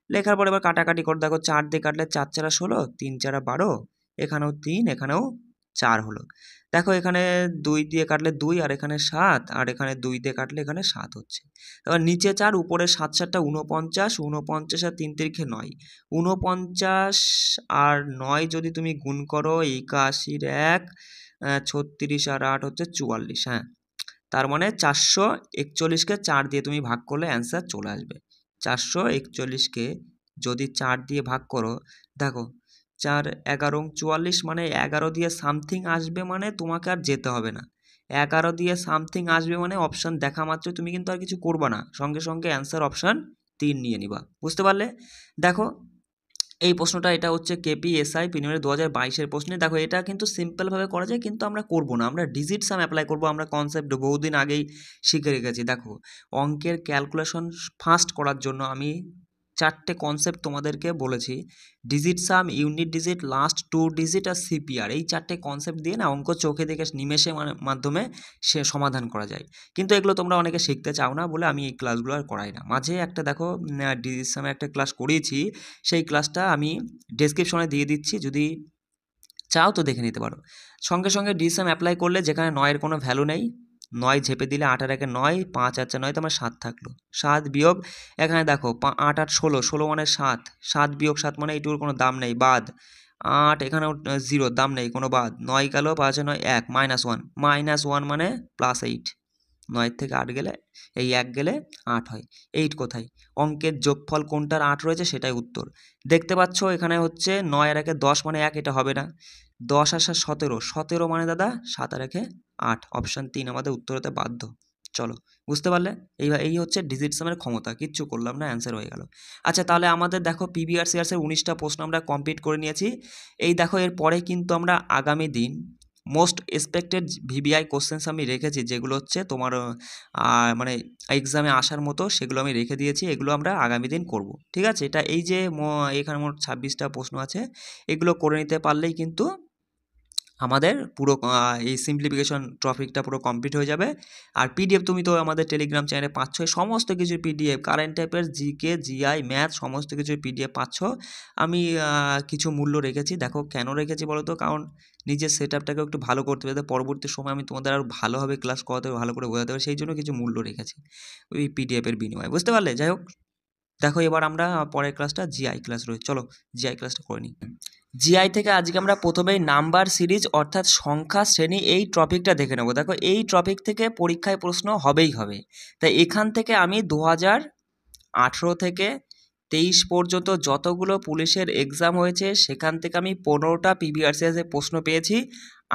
লেখার পরে এবার কাটাকাটি করে দেখো, 4 দিয়ে কাটলে 4 4 16, 3 4 12, এখানেও 3 এখানেও 4 হলো। দেখো এখানে 2 দিয়ে কাটলে 2, আর এখানে 7, আর এখানে 2 দিয়ে কাটলে এখানে 7 হচ্ছে। এবার নিচে 4 উপরে 7 7টা 49, 49 আর 3 3 9, 49 আর 9 যদি তুমি গুণ করো, 81-এর 1, 36 আর 8 হচ্ছে 44, হ্যাঁ, তার মানে 441-কে 4 দিয়ে তুমি ভাগ করলে অ্যান্সার চলে আসবে। 441-কে যদি 4 দিয়ে ভাগ করো, দেখো 4 11 44, মানে 11 দিয়ে সামথিং আসবে, মানে তোমাকে আর যেতে হবে না, 11 দিয়ে সামথিং আসবে মানে অপশান দেখা মাত্র তুমি কিন্তু আর কিছু করবা না, সঙ্গে সঙ্গে অ্যান্সার অপশান 3 নিয়ে নিবা, বুঝতে পারলে। দেখো এই প্রশ্নটা, এটা হচ্ছে কেপিএসআই প্রিলিমিনারি 2022-এর প্রশ্নে। দেখো এটা কিন্তু সিম্পলভাবে করা যায়, কিন্তু আমরা করব না, আমরা ডিজিট সাম অ্যাপ্লাই করব, আমরা কনসেপ্ট বহুদিন আগেই শিখে রেখেছি। দেখো অঙ্কের ক্যালকুলেশন ফাস্ট করার জন্য আমি 4টে কনসেপ্ট তোমাদেরকে বলেছি, ডিজিট সাম, ইউনিট ডিজিট, লাস্ট 2 ডিজিট আর সিপিআর, এই 4টে কনসেপ্ট দিয়ে না অঙ্ক চোখে দেখে নিমেষে মাধ্যমে সে সমাধান করা যায়। কিন্তু এগুলো তোমরা অনেকে শিখতে চাও না বলে আমি এই ক্লাসগুলো আর করাই না। মাঝে একটা দেখো ডিজিট সামে একটা ক্লাস করিয়েছি, সেই ক্লাসটা আমি ডেসক্রিপশনে দিয়ে দিচ্ছি, যদি চাও তো দেখে নিতে পারো। সঙ্গে সঙ্গে ডিসাম অ্যাপ্লাই করলে যেখানে 9-এর কোনো ভ্যালু নেই, 9 ঝেপে দিলে 8 আর 1 9, 5 আর 4 9, তো আমার 7 থাকলো, 7 বিয়োগ এখানে দেখো 8 8 16, 16 মানে 7, 7 বিয়োগ 7 মানে এইটুকুর কোনো দাম নেই, বাদ 8 এখানেও 0 দাম নেই কোনো, বাদ 9 গেল, 5 9 1, -1 মানে +8, 9 থেকে 8 গেলে এই 1 গেলে 8 হয়, 8 কোথায়, অঙ্কের যোগফল কোনটার 8 রয়েছে সেটাই উত্তর। দেখতে পাচ্ছ এখানে হচ্ছে 9 আর 1 10 মানে 1, এটা হবে না, 10 আর 7 17, 17 মানে দাদা 7 আর 1 8, অপশান 3 আমাদের উত্তর হতে বাধ্য। চলো বুঝতে পারলে, এই হচ্ছে ডিজিট সামের ক্ষমতা, কিচ্ছু করলাম না, অ্যান্সার হয়ে গেল। আচ্ছা তাহলে আমাদের দেখো পিবিআর সিআরসের 19টা প্রশ্ন আমরা কমপ্লিট করে নিয়েছি। এই দেখো এরপরে কিন্তু আমরা আগামী দিন মোস্ট এক্সপেক্টেড ভিবিআই কোশ্চেন্স আমি রেখেছি, যেগুলো হচ্ছে তোমার মানে এক্সামে আসার মতো, সেগুলো আমি রেখে দিয়েছি, এগুলো আমরা আগামী দিন করব, ঠিক আছে। এটা এই যে এখানে মোট 26টা প্রশ্ন আছে, এগুলো করে নিতে পারলেই কিন্তু আমাদের পুরো এই সিম্পলিফিকেশন টপিকটা পুরো কমপ্লিট হয়ে যাবে। আর পিডিএফ তুমি তো আমাদের টেলিগ্রাম চ্যানেলে পাচ্ছ, সমস্ত কিছুর PDF, current affairs, GK, GI, math, সমস্ত কিছুর পিডিএফ পাচ্ছ। আমি কিছু মূল্য রেখেছি, দেখো কেন রেখেছি বলো তো, কারণ নিজের সেট আপটাকে একটু ভালো করতে হবে, পরবর্তী সময় আমি তোমাদের আরও ভালোভাবে ক্লাস করাতে হবে, ভালো করে বোঝাতে হবে, সেই জন্য কিছু মূল্য রেখেছি ওই পিডিএফের বিনিময়ে, বুঝতে পারলে। যাই হোক দেখো এবার আমরা পরের ক্লাসটা জিআই ক্লাস রয়েছে, চলো জিআই ক্লাসটা করে নিই। জিআই থেকে আজকে আমরা প্রথমেই নাম্বার সিরিজ অর্থাৎ সংখ্যা শ্রেণী এই টপিকটা দেখে নেব। দেখো এই টপিক থেকে পরীক্ষায় প্রশ্ন হবেই হবে, তাই এখান থেকে আমি 2018 থেকে 23 পর্যন্ত যতগুলো পুলিশের এক্সাম হয়েছে সেখান থেকে আমি 15টা পিবিআরসিএস এর প্রশ্ন পেয়েছি,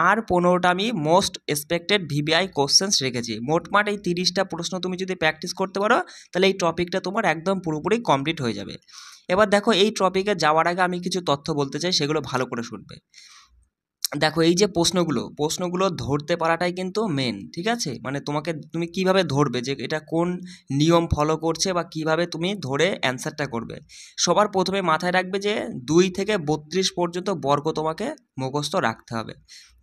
আর 15টা আমি মোস্ট এক্সপেক্টেড ভিবিআই কোশ্চেন্স রেখেছি। মোটমাট এই 30টা প্রশ্ন তুমি যদি প্র্যাকটিস করতে পারো তাহলে এই টপিকটা তোমার একদম পুরোপুরি কমপ্লিট হয়ে যাবে। এবার দেখো এই টপিকে যাওয়ার আগে আমি কিছু তথ্য বলতে চাই, সেগুলো ভালো করে শুনবে। দেখো এই যে প্রশ্নগুলো ধরতে পারাটাই কিন্তু মেন, ঠিক আছে? মানে তুমি কিভাবে ধরবে যে এটা কোন নিয়ম ফলো করছে বা কিভাবে তুমি ধরে অ্যান্সারটা করবে। সবার প্রথমে মাথায় রাখবে যে 2 থেকে 32 পর্যন্ত বর্গ তোমাকে মুখস্থ রাখতে হবে।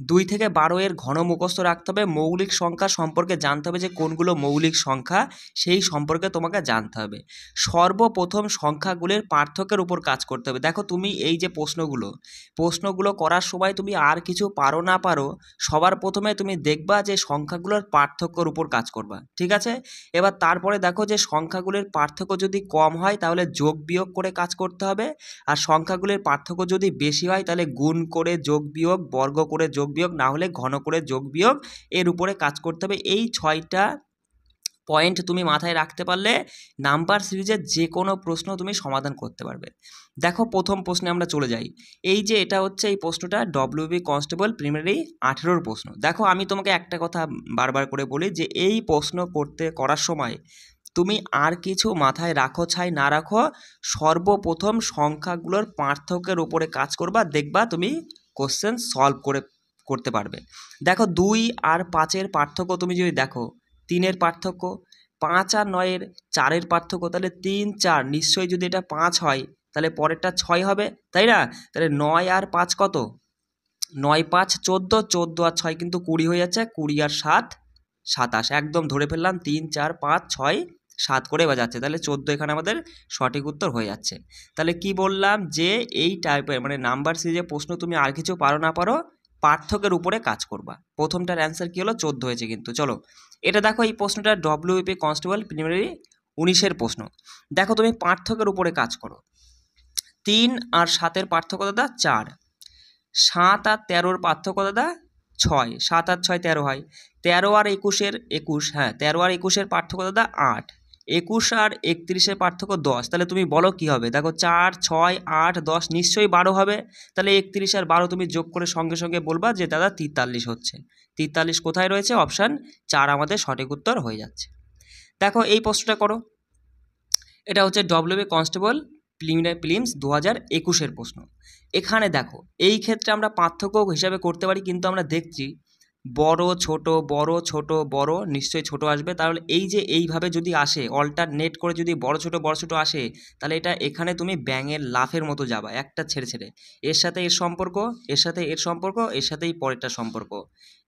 2 থেকে 12 এর ঘন মুখস্থ রাখতে হবে। মৌলিক সংখ্যা সম্পর্কে জানতে হবে যে কোনগুলো মৌলিক সংখ্যা, সেই সম্পর্কে তোমাকে জানতে হবে। সর্বপ্রথম সংখ্যাগুলির পার্থক্যের উপর কাজ করতে হবে। দেখো তুমি এই যে প্রশ্নগুলো করার সময় তুমি আর কিছু পারো না পারো, সবার প্রথমে তুমি দেখবা যে সংখ্যাগুলোর পার্থক্যর উপর কাজ করবা, ঠিক আছে? এবার তারপরে দেখো যে সংখ্যাগুলির পার্থক্য যদি কম হয় তাহলে যোগ বিয়োগ করে কাজ করতে হবে, আর সংখ্যাগুলির পার্থক্য যদি বেশি হয় তাহলে গুণ করে যোগ বিয়োগ, বর্গ করে যোগ বিয়োগ, না হলে ঘন করে যোগ বিয়োগ, এর উপরে কাজ করতে হবে। এই 6টা পয়েন্ট তুমি মাথায় রাখতে পারলে নাম্বার সিরিজের যে কোনো প্রশ্ন তুমি সমাধান করতে পারবে। দেখো প্রথম প্রশ্নে আমরা চলে যাই। এই যে এটা হচ্ছে এই প্রশ্নটা ডব্লিউবি কনস্টেবল প্রিলিমিনারি 18 প্রশ্ন। দেখো আমি তোমাকে একটা কথা বারবার করে বলি যে এই প্রশ্ন করার সময় তুমি আর কিছু মাথায় রাখো ছাই না রাখো, সর্বপ্রথম সংখ্যাগুলোর পার্থক্যের উপরে কাজ করবা, দেখবা তুমি কোশ্চেন সলভ করতে পারবে। দেখো 2 আর 5-এর পার্থক্য তুমি যদি দেখো, 3-এর পার্থক্য, 5 আর 9-এর 4-এর পার্থক্য, তাহলে 3 4 নিশ্চয়ই যদি এটা 5 হয় তাহলে পরেরটা 6 হবে, তাই না? তাহলে 9 আর 5 কত? 9 5 14, 14 আর 6 কিন্তু 20 হয়ে যাচ্ছে, 20 আর 7 27, একদম ধরে ফেললাম 3 4 5 6 7 করে বাজাচ্ছে, তাহলে 14 এখানে আমাদের সঠিক উত্তর হয়ে যাচ্ছে। তাহলে কি বললাম যে এই টাইপের মানে নাম্বার সিরিজের প্রশ্ন তুমি আর কিছু পারো না পারো, পার্থক্যের উপরে কাজ করবা। প্রথমটার অ্যান্সার কি হলো? 14 হয়েছে কিন্তু। চলো এটা দেখো, এই প্রশ্নটা ডব্লিউপি কনস্টেবল প্রিলিমিনারি 19-এর প্রশ্ন। দেখো তুমি পার্থক্যের উপরে কাজ করো। 3 আর 7-এর পার্থক্য দাদা 4, 7 আর 13-র পার্থক্য দাদা 6, 7 আর 6 13 হয়, 13 আর 21-এর 21, হ্যাঁ 13 আর 21-এর পার্থক্য দাদা 8, 21 আর 31-এর পার্থক্য 10। তাহলে তুমি বলো কি হবে? দেখো 4 6 8 10 নিশ্চয়ই 12 হবে, তাহলে 31 আর 12 তুমি যোগ করে সঙ্গে সঙ্গে বলবা যে দাদা 43 হচ্ছে। 43 কোথায় রয়েছে? অপশান 4 আমাদের সঠিক উত্তর হয়ে যাচ্ছে। দেখো এই প্রশ্নটা করো, এটা হচ্ছে ডব্লিউবি কনস্টেবল প্রিলিমস 2021-এর প্রশ্ন। এখানে দেখো এই ক্ষেত্রে আমরা পার্থক্য হিসাবে করতে পারি, কিন্তু আমরা দেখছি বড় ছোট বড় ছোট বড়, নিশ্চয়ই ছোট আসবে। তাহলে এই যে এইভাবে যদি আসে অল্টারনেট করে যদি বড় ছোট আসে, তাহলে এটা এখানে তুমি ব্যাঙের লাফের মতো যাবা, একটা ছেড়ে ছেড়ে, এর সাথে এর সম্পর্ক, এর সাথে এর সম্পর্ক, এর সাথেই পরেরটার সম্পর্ক,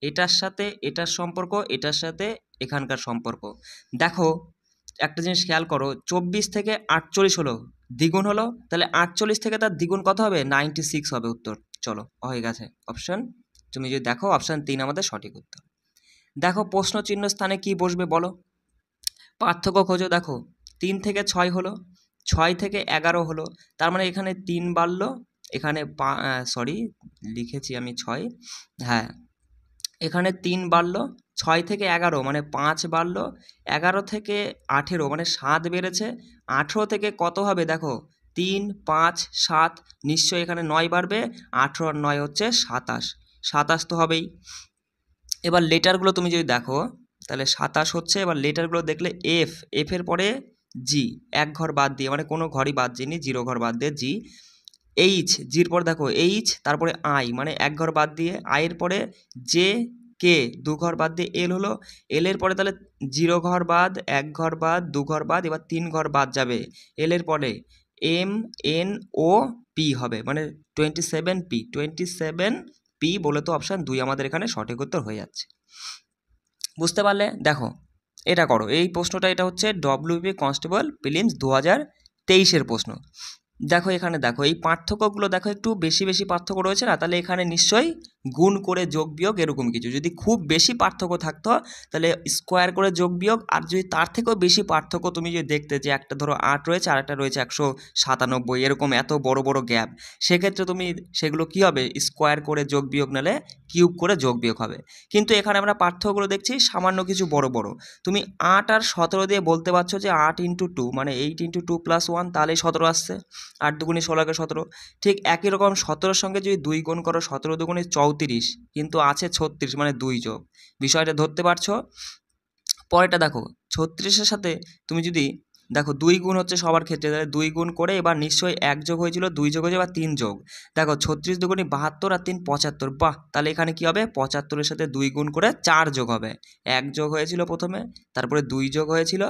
এটার সাথে এটার সম্পর্ক, এটার সাথে এখানকার সম্পর্ক। দেখো একটা জিনিস খেয়াল করো, 24 থেকে 48 হলো দ্বিগুণ হলো, তাহলে 48 থেকে তার দ্বিগুণ কত হবে? 96 হবে উত্তর। চলো হয়ে গেছে অপশান, তুমি যদি দেখো অপশান 3 আমাদের সঠিক উত্তর। দেখো প্রশ্ন চিহ্ন স্থানে কি বসবে বলো, পার্থক্য খোঁজো। দেখো 3 থেকে 6 হলো, 6 থেকে 11 হলো, তার মানে এখানে 3 বাড়লো, এখানে সরি লিখেছি আমি 6, হ্যাঁ এখানে 3 বাড়লো, 6 থেকে 11 মানে 5 বাড়লো, 11 থেকে 18 মানে 7 বেড়েছে, 18 থেকে কত হবে? দেখো 3 5 7, নিশ্চয়ই এখানে 9 বাড়বে, 18 আর 9 হচ্ছে 27, 27 তো হবেই। এবার লেটারগুলো তুমি যদি দেখো তাহলে 27 হচ্ছে। এবার লেটারগুলো দেখলে এফের পরে জি, এক ঘর বাদ দিয়ে, মানে কোনো ঘরই বাদ দিইনি, 0 ঘর বাদ দিয়ে জি, জির পর দেখো এইচ, তারপরে আই মানে এক ঘর বাদ দিয়ে, আয়ের পরে জে, কে 2 ঘর বাদ দিয়ে এল হলো, এর পরে তাহলে 0 ঘর বাদ, 1 ঘর বাদ, 2 ঘর বাদ, এবার 3 ঘর বাদ যাবে, এর পরে এম এন ও পি হবে, মানে 27 পি বলে তো অপশান 2 আমাদের এখানে সঠিক উত্তর হয়ে যাচ্ছে। বুঝতে পারলে? দেখো এটা করো, এই প্রশ্নটা এটা হচ্ছে ডব্লিউবি কনস্টেবল প্রিলিমস 2023-এর প্রশ্ন। দেখো এখানে দেখো এই পার্থক্যগুলো দেখো, একটু বেশি পার্থক্য রয়েছে না? তাহলে এখানে নিশ্চয়ই গুণ করে যোগ বিয়োগ এরকম কিছু। যদি খুব বেশি পার্থক্য থাকতো তাহলে স্কোয়ার করে যোগ বিয়োগ, আর যদি তার থেকেও বেশি পার্থক্য তুমি যদি দেখতে যে একটা ধরো 8 রয়েছে আর একটা রয়েছে 197, এরকম এত বড় বড় গ্যাপ, সেক্ষেত্রে তুমি সেগুলো কি হবে, স্কোয়ার করে যোগ বিয়োগ নালে কিউব করে যোগ বিয়োগ হবে। কিন্তু এখানে আমরা পার্থক্যগুলো দেখছি সামান্য কিছু বড় বড়। তুমি 8 আর 17 দিয়ে বলতে পারছো যে 8 × 2 মানে 8 × 2 + 1, তাহলেই 17 আসছে। 8 দুগুণে 16 কে 17। ঠিক একই রকম 17-র সঙ্গে যদি 2 গুণ করো, 17 দুগুণে 34, কিন্তু আছে 36 মানে 2 যোগ। বিষয়টা ধরতে পারছো? পরেরটা দেখো, 36-এর সাথে তুমি যদি দেখো 2 গুণ হচ্ছে সবার ক্ষেত্রে, তাহলে 2 গুণ করে এবার নিশ্চয়ই 1 যোগ হয়েছিল, 2 যোগ হয়েছে, এবার 3 যোগ। দেখো 36 দুগুণে 72 আর 3 75, বাহ! তাহলে এখানে কি হবে, 75-এর সাথে 2 গুণ করে 4 যোগ হবে। 1 যোগ হয়েছিল প্রথমে, তারপরে 2 যোগ হয়েছিল,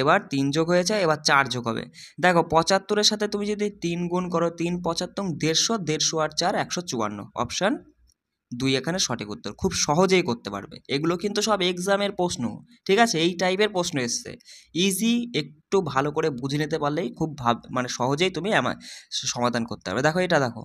এবার 3 যোগ হয়েছে, এবার 4 যোগ হবে। দেখো 75-এর সাথে তুমি যদি 3 গুণ করো, 3 75 150, 150 আর 4 154, অপশান 2 এখানে সঠিক উত্তর। খুব সহজেই করতে পারবে। এগুলো কিন্তু সব এক্সামের প্রশ্ন, ঠিক আছে? এই টাইপের প্রশ্ন এসছে। ইজি, একটু ভালো করে বুঝে নিতে পারলেই খুব মানে সহজেই তুমি সমাধান করতে পারবে। দেখো এটা দেখো,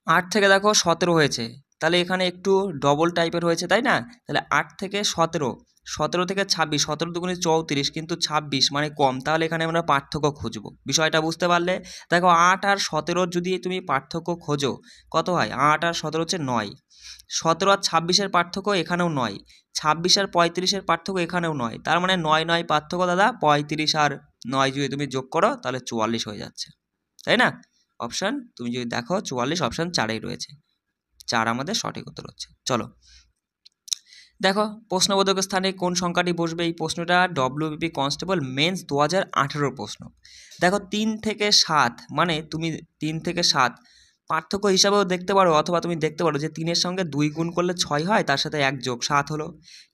8 থেকে দেখো 17 হয়েছে, তাহলে এখানে একটু ডবল টাইপের হয়েছে, তাই না? তাহলে 8 থেকে 17, 17 থেকে 26, 17 দুগুণে 34, কিন্তু 26 মানে কম, তাহলে এখানে আমরা পার্থক্য খুঁজবো। বিষয়টা বুঝতে পারলে? দেখো 8 আর 17 যদি তুমি পার্থক্য খোঁজো, কত হয়? 8 আর 17 হচ্ছে 9। 17 আর 26-এর পার্থক্য এখানেও 9। 26 আর 35-এর পার্থক্য এখানেও 9। তার মানে 9 9 পার্থক্য দাদা, 35 আর 9 যদি তুমি যোগ করো তাহলে 44 হয়ে যাচ্ছে, তাই না? অপশান তুমি যদি দেখো 44, অপশান 4এই রয়েছে। 4 আমাদের সঠিক উত্তর হচ্ছে। চলো দেখো, প্রশ্নবোধক স্থানে কোন সংখ্যাটি বসবে? এই প্রশ্নটা ডব্লিউবিপি কনস্টেবল মেন্স 2018 প্রশ্ন। দেখো 3 থেকে 7, মানে তুমি 3 থেকে 7 পার্থক্য হিসাবেও দেখতে পারো, অথবা তুমি দেখতে পারো যে 3-এর সঙ্গে 2 গুণ করলে 6 হয়, তার সাথে 1 যোগ 7 হলো।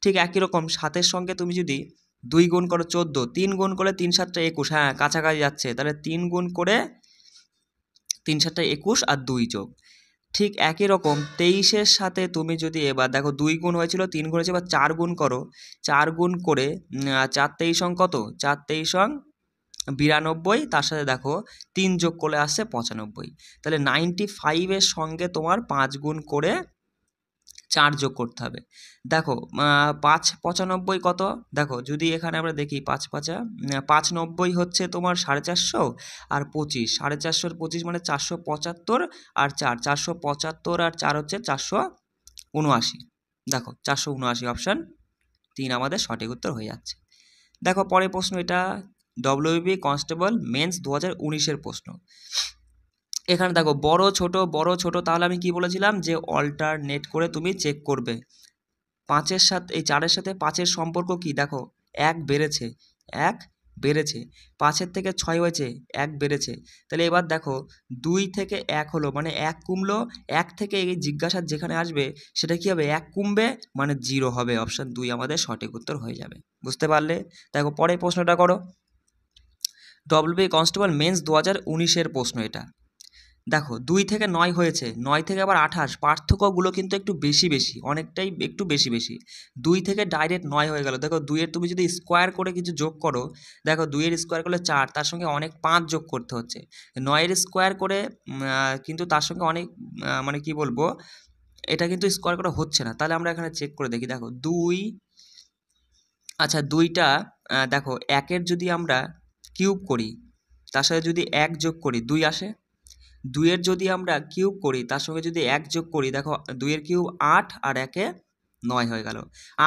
ঠিক একই রকম 7-এর সঙ্গে তুমি যদি 2 গুণ করো 14, 3 গুণ করলে 3 7 21, হ্যাঁ কাছাকাছি যাচ্ছে, তাহলে 3 গুণ করে 3 7 21 আর 2 যোগ। ঠিক একই রকম 23-এর সাথে তুমি যদি এবার দেখো 2 গুণ হয়েছিল, 3 গুণ হয়েছে, এবার 4 গুণ করো, 4 গুণ করে 4 23 কত, 4 23 92, তার সাথে দেখো 3 যোগ করলে আসছে 95। তাহলে 95-এর সঙ্গে তোমার 5 গুণ করে 4 যোগ করতে হবে। দেখো 5 95 কত, দেখো যদি এখানে আমরা দেখি 5 5 90 হচ্ছে তোমার 450, আর 25 450 25 মানে 475, আর 4 475 আর 4 হচ্ছে 479। দেখো 479, অপশান 3 আমাদের সঠিক উত্তর হয়ে যাচ্ছে। দেখো পরের প্রশ্ন, এটা ডব্লিউবিপি কনস্টেবল মেন্স 2019-এর প্রশ্ন। এখানে দেখো বড় ছোট, তাহলে আমি কি বলেছিলাম যে অল্টারনেট করে তুমি চেক করবে। 5-এর সাথে এই 4-এর সাথে 5-এর সম্পর্ক কি? দেখো 1 বেড়েছে, 1 বেড়েছে, 5-এর থেকে 6 হয়েছে, 1 বেড়েছে। তাহলে এবার দেখো 2 থেকে 1 হলো, মানে 1 কমলো, 1 থেকে এই জিজ্ঞাসা যেখানে আসবে সেটা কি হবে, 1 কমবে মানে 0 হবে। অপশান 2 আমাদের সঠিক উত্তর হয়ে যাবে। বুঝতে পারলে? দেখো পরের প্রশ্নটা করো, ডব্লিউবি কনস্টেবল মেন্স 2019-এর প্রশ্ন এটা। দেখো 2 থেকে 9 হয়েছে, 9 থেকে আবার 28, পার্থক্যগুলো কিন্তু একটু বেশি বেশি, অনেকটাই একটু বেশি বেশি। 2 থেকে ডাইরেক্ট 9 হয়ে গেল। দেখো 2-এর তুমি যদি স্কোয়ার করে কিছু যোগ করো, দেখো 2-এর স্কোয়ার করলে 4, তার সঙ্গে অনেক 5 যোগ করতে হচ্ছে। 9-এর স্কোয়ার করে কিন্তু তার সঙ্গে অনেক মানে কি বলবো, এটা কিন্তু স্কোয়ার করা হচ্ছে না। তাহলে আমরা এখানে চেক করে দেখি। দেখো 2, আচ্ছা 2টা দেখো 1-এর যদি আমরা কিউব করি, তার সাথে যদি 1 যোগ করি 2 আসে। 2-এর যদি আমরা কিউব করি, তার সঙ্গে যদি 1 যোগ করি, দেখো 2-এর কিউব 8 আর 1-এ 9 হয়ে গেল।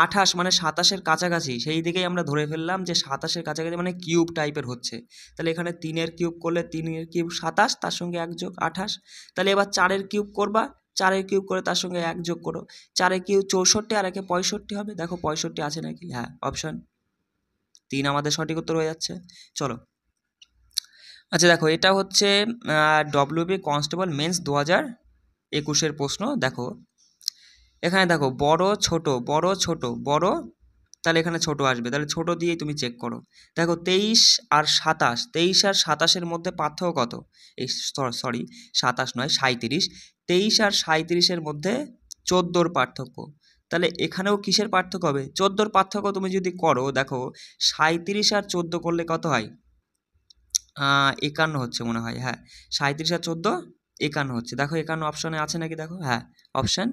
28 মানে 27-এর কাছাকাছি, সেই দিকেই আমরা ধরে ফেললাম যে 27-এর কাছাকাছি মানে কিউব টাইপের হচ্ছে। তাহলে এখানে 3-এর কিউব করলে 3-এর কিউব 27, তার সঙ্গে 1 যোগ 28। তাহলে এবার 4-এর কিউব করবা, 4-এর কিউব করে তার সঙ্গে 1 যোগ করো, 4-এর কিউব 64 আর 1-এ 65 হবে। দেখো 65 আছে নাকি, হ্যাঁ, অপশান 3 আমাদের সঠিক উত্তর হয়ে যাচ্ছে। চলো আচ্ছা দেখো, এটা হচ্ছে ডব্লিউবি কনস্টেবল মেন্স 2021-এর প্রশ্ন। দেখো এখানে দেখো বড় ছোট, তাহলে এখানে ছোট আসবে, তাহলে ছোট দিয়েই তুমি চেক করো। দেখো 23 আর 27, 23 আর 27-এর মধ্যে পার্থক্য কত? এই সরি 27 নয় 37, 23 আর 37-এর মধ্যে 14-র পার্থক্য। তাহলে এখানেও কিসের পার্থক্য হবে? 14-র পার্থক্য তুমি যদি করো, দেখো 37 আর 14 করলে কত হয়? 51 হচ্ছে মনে হয়, হ্যাঁ 37 আর 14 51 হচ্ছে। দেখো 51 অপশনে আছে নাকি দেখো, হ্যাঁ অপশন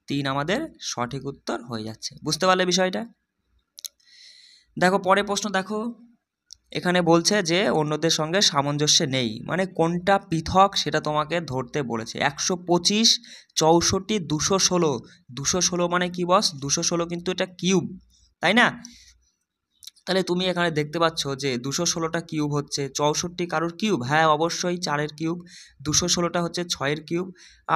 3 আমাদের সঠিক উত্তর হয়ে যাচ্ছে। বুঝতে পারলে বিষয়টা? দেখো পরের প্রশ্ন দেখো, এখানে বলছে যে অন্যদের সঙ্গে সামঞ্জস্য নেই, মানে কোনটা পৃথক সেটা তোমাকে ধরতে বলেছে। 125, 64, 216। 216 মানে কি বস? 216 কিন্তু এটা কিউব, তাই না? তাহলে তুমি এখানে দেখতে পাচ্ছ যে 216টা কিউব হচ্ছে, 64 কারোর কিউব, হ্যাঁ অবশ্যই 4-এর কিউব, 216টা হচ্ছে 6-এর কিউব,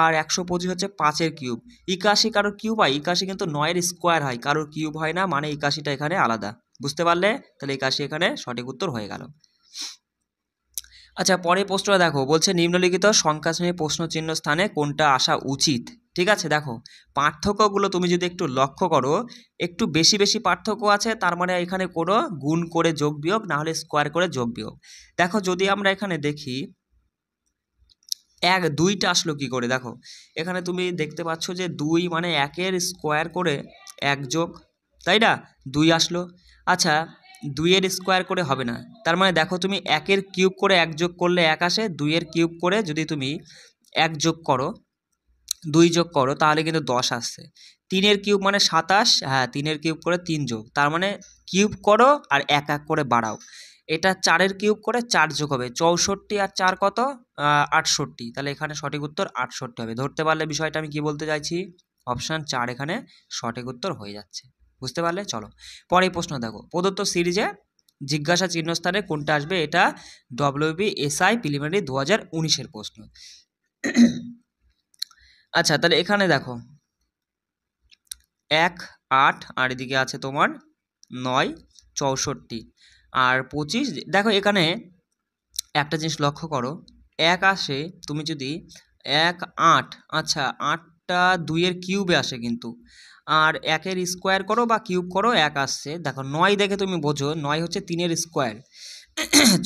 আর 125 হচ্ছে 5-এর কিউব। 81 কারোর কিউব হয়, 81 কিন্তু 9-এর স্কোয়ার হয়, কারোর কিউব হয় না, মানে 81টা এখানে আলাদা। বুঝতে পারলে? তাহলে 81 এখানে সঠিক উত্তর হয়ে গেল। আচ্ছা পরের প্রশ্নটা দেখো, বলছে নিম্নলিখিত সংখ্যা শ্রেণীর প্রশ্ন চিহ্ন স্থানে কোনটা আসা উচিত। ঠিক আছে, দেখো পার্থক্যগুলো তুমি যদি একটু লক্ষ্য করো, একটু বেশি বেশি পার্থক্য আছে, তার মানে এখানে কোনো গুণ করে যোগ বিয়োগ, না হলে স্কোয়ার করে যোগ বিয়োগ। দেখো যদি আমরা এখানে দেখি 2টা আসলো কি করে, দেখো এখানে তুমি দেখতে পাচ্ছ যে 2 মানে 1-এর স্কোয়ার করে 1 যোগ, তাই না? 2 আসলো। আচ্ছা 2-এর স্কোয়ার করে হবে না, তার মানে দেখো তুমি 1-এর কিউব করে 1 যোগ করলে 1 আসে, 2-এর কিউব করে যদি তুমি 1 যোগ করো, 2 যোগ করো, তাহলে কিন্তু 10 আসছে। 3-এর কিউব মানে 27, হ্যাঁ 3-এর কিউব করে 3 যোগ, তার মানে কিউব করো আর 1 1 করে বাড়াও। এটা 4-এর কিউব করে 4 যোগ হবে, 64 আর 4 কত? 68। তাহলে এখানে সঠিক উত্তর 68 হবে। ধরতে পারলে বিষয়টা আমি কি বলতে চাইছি? অপশান 4 এখানে সঠিক উত্তর হয়ে যাচ্ছে। বুঝতে পারলে? চলো পরের প্রশ্ন দেখো, প্রদত্ত সিরিজে জিজ্ঞাসা চিহ্ন স্থানে কোনটা আসবে? এটা WBSI প্রিলিমিনারি 2019-এর প্রশ্ন। আচ্ছা তাহলে এখানে দেখো 1 8, আর এদিকে আছে তোমার 9 64 আর 25। দেখো এখানে একটা জিনিস লক্ষ্য করো, 1 আসে তুমি যদি 1 8, আচ্ছা 8টা 2-এর কিউবে আসে কিন্তু, আর 1-এর স্কোয়ার করো বা কিউব করো 1 আসছে। দেখো 9 দেখে তুমি বোঝো 9 হচ্ছে 3-এর স্কোয়ার,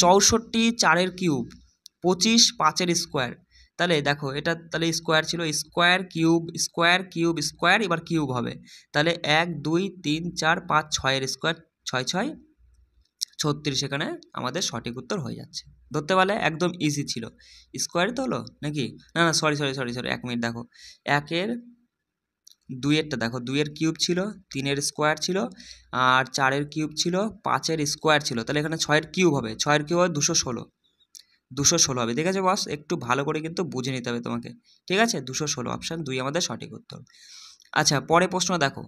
64 4-এর কিউব, 25 5-এর স্কোয়ার। তাহলে দেখো এটা তাহলে স্কোয়ার ছিল, square cube square cube square, এবার কিউব হবে। তাহলে 1 2 3 4 5 6-এর স্কোয়ার, 6 6 36, এখানে আমাদের সঠিক উত্তর হয়ে যাচ্ছে। ধরতে পারলে? একদম ইজি ছিল। স্কোয়ারই তো হলো নাকি? না না sorry sorry sorry sorry, 1 minute দেখো, 1-এর 2-এরটা দেখো, 2-এর কিউব ছিল, 3-এর স্কোয়ার ছিল, আর 4-এর কিউব ছিল, 5-এর স্কোয়ার ছিল, তাহলে এখানে 6-এর কিউব হবে, 6-এর কিউব হবে 216, 216 হবে। ঠিক আছে বস, একটু ভালো করে কিন্তু বুঝে নিতে হবে তোমাকে। ঠিক আছে, 216 অপশান 2 আমাদের সঠিক উত্তর। আচ্ছা পরের প্রশ্ন দেখো,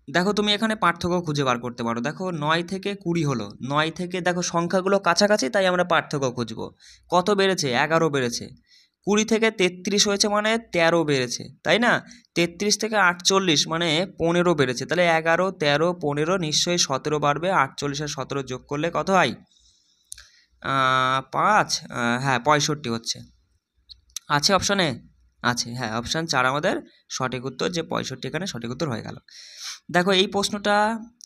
দেখো তুমি এখানে পার্থক্য খুঁজে বার করতে পারো। দেখো 9 থেকে 20 হলো, 9 থেকে দেখো সংখ্যাগুলো কাছাকাছি, তাই আমরা পার্থক্য খুঁজবো। কত বেড়েছে? 11 বেড়েছে। 20 থেকে 33 হয়েছে মানে 13 বেড়েছে, তাই না? 33 থেকে 48 মানে 15 বেড়েছে, তাহলে 11 13 15 নিশ্চয়ই 17 বাড়বে। 48 আর 17 যোগ করলে কত হয়? 5, হ্যাঁ 65 হচ্ছে। আছে অপশনে? আছে, হ্যাঁ অপশান 4 আমাদের সঠিক উত্তর, যে 65 এখানে সঠিক উত্তর হয়ে গেল। দেখো এই প্রশ্নটা,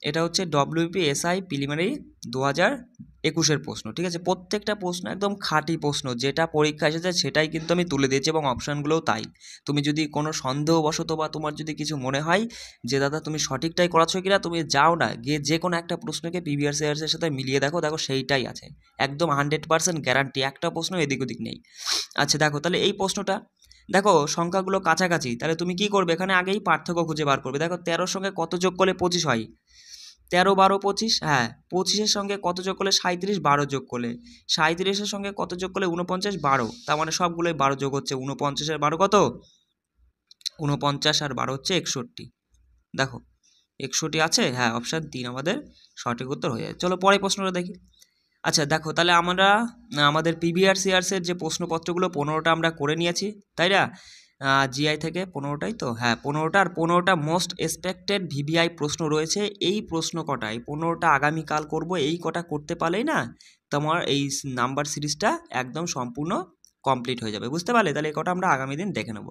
এটা হচ্ছে WBSI প্রিলিমিনারি 2021-এর প্রশ্ন। ঠিক আছে, প্রত্যেকটা প্রশ্ন একদম খাঁটি প্রশ্ন, যেটা পরীক্ষা এসেছে সেটাই কিন্তু আমি তুলে দিয়েছি, এবং অপশানগুলোও তাই। তুমি যদি কোনো সন্দেহবশত বা তোমার যদি কিছু মনে হয় যে দাদা তুমি সঠিকটাই করাচ্ছ কিনা, তুমি যাও না গিয়ে যে কোনো একটা প্রশ্নকে প্রিভিয়াস ইয়ার্সের সাথে মিলিয়ে দেখো, দেখো সেইটাই আছে, একদম 100% গ্যারান্টি, একটা প্রশ্ন এদিক ওদিক নেই। আচ্ছা দেখো তাহলে এই প্রশ্নটা, দেখো সংখ্যাগুলো কাছাকাছি, তাহলে তুমি কি করবে? এখানে আগেই পার্থক্য খুঁজে বার করবে। দেখো 13-র সঙ্গে কত যোগ করলে 25 হয়? 13 12 25, হ্যাঁ 25-এর সঙ্গে কত যোগ করলে 37, 12 যোগ করলে 37-এর সঙ্গে কত যোগ করলে 49, 12, তার মানে সবগুলোই 12 যোগ হচ্ছে। 49 আর 12 কত? 49 আর 12 হচ্ছে 61। দেখো 61 আছে, হ্যাঁ অপশান 3 আমাদের সঠিক উত্তর হয়ে যায়। চলো পরের প্রশ্নটা দেখি। আচ্ছা দেখো তাহলে আমরা আমাদের প্রিভিয়াস ইয়ার্সের যে প্রশ্নপত্রগুলো 15টা আমরা করে নিয়েছি, তাই না? জিআই থেকে 15টাই তো, হ্যাঁ 15টা, আর 15টা মোস্ট এক্সপেক্টেড ভিভিআই প্রশ্ন রয়েছে। এই প্রশ্ন কটা, এই 15টা আগামীকাল করব, এই কটা করতে পারলেই না তোমার এই নাম্বার সিরিজটা একদম সম্পূর্ণ কমপ্লিট হয়ে যাবে। বুঝতে পারলে? তাহলে এই কটা আমরা আগামী দিন দেখে নেব।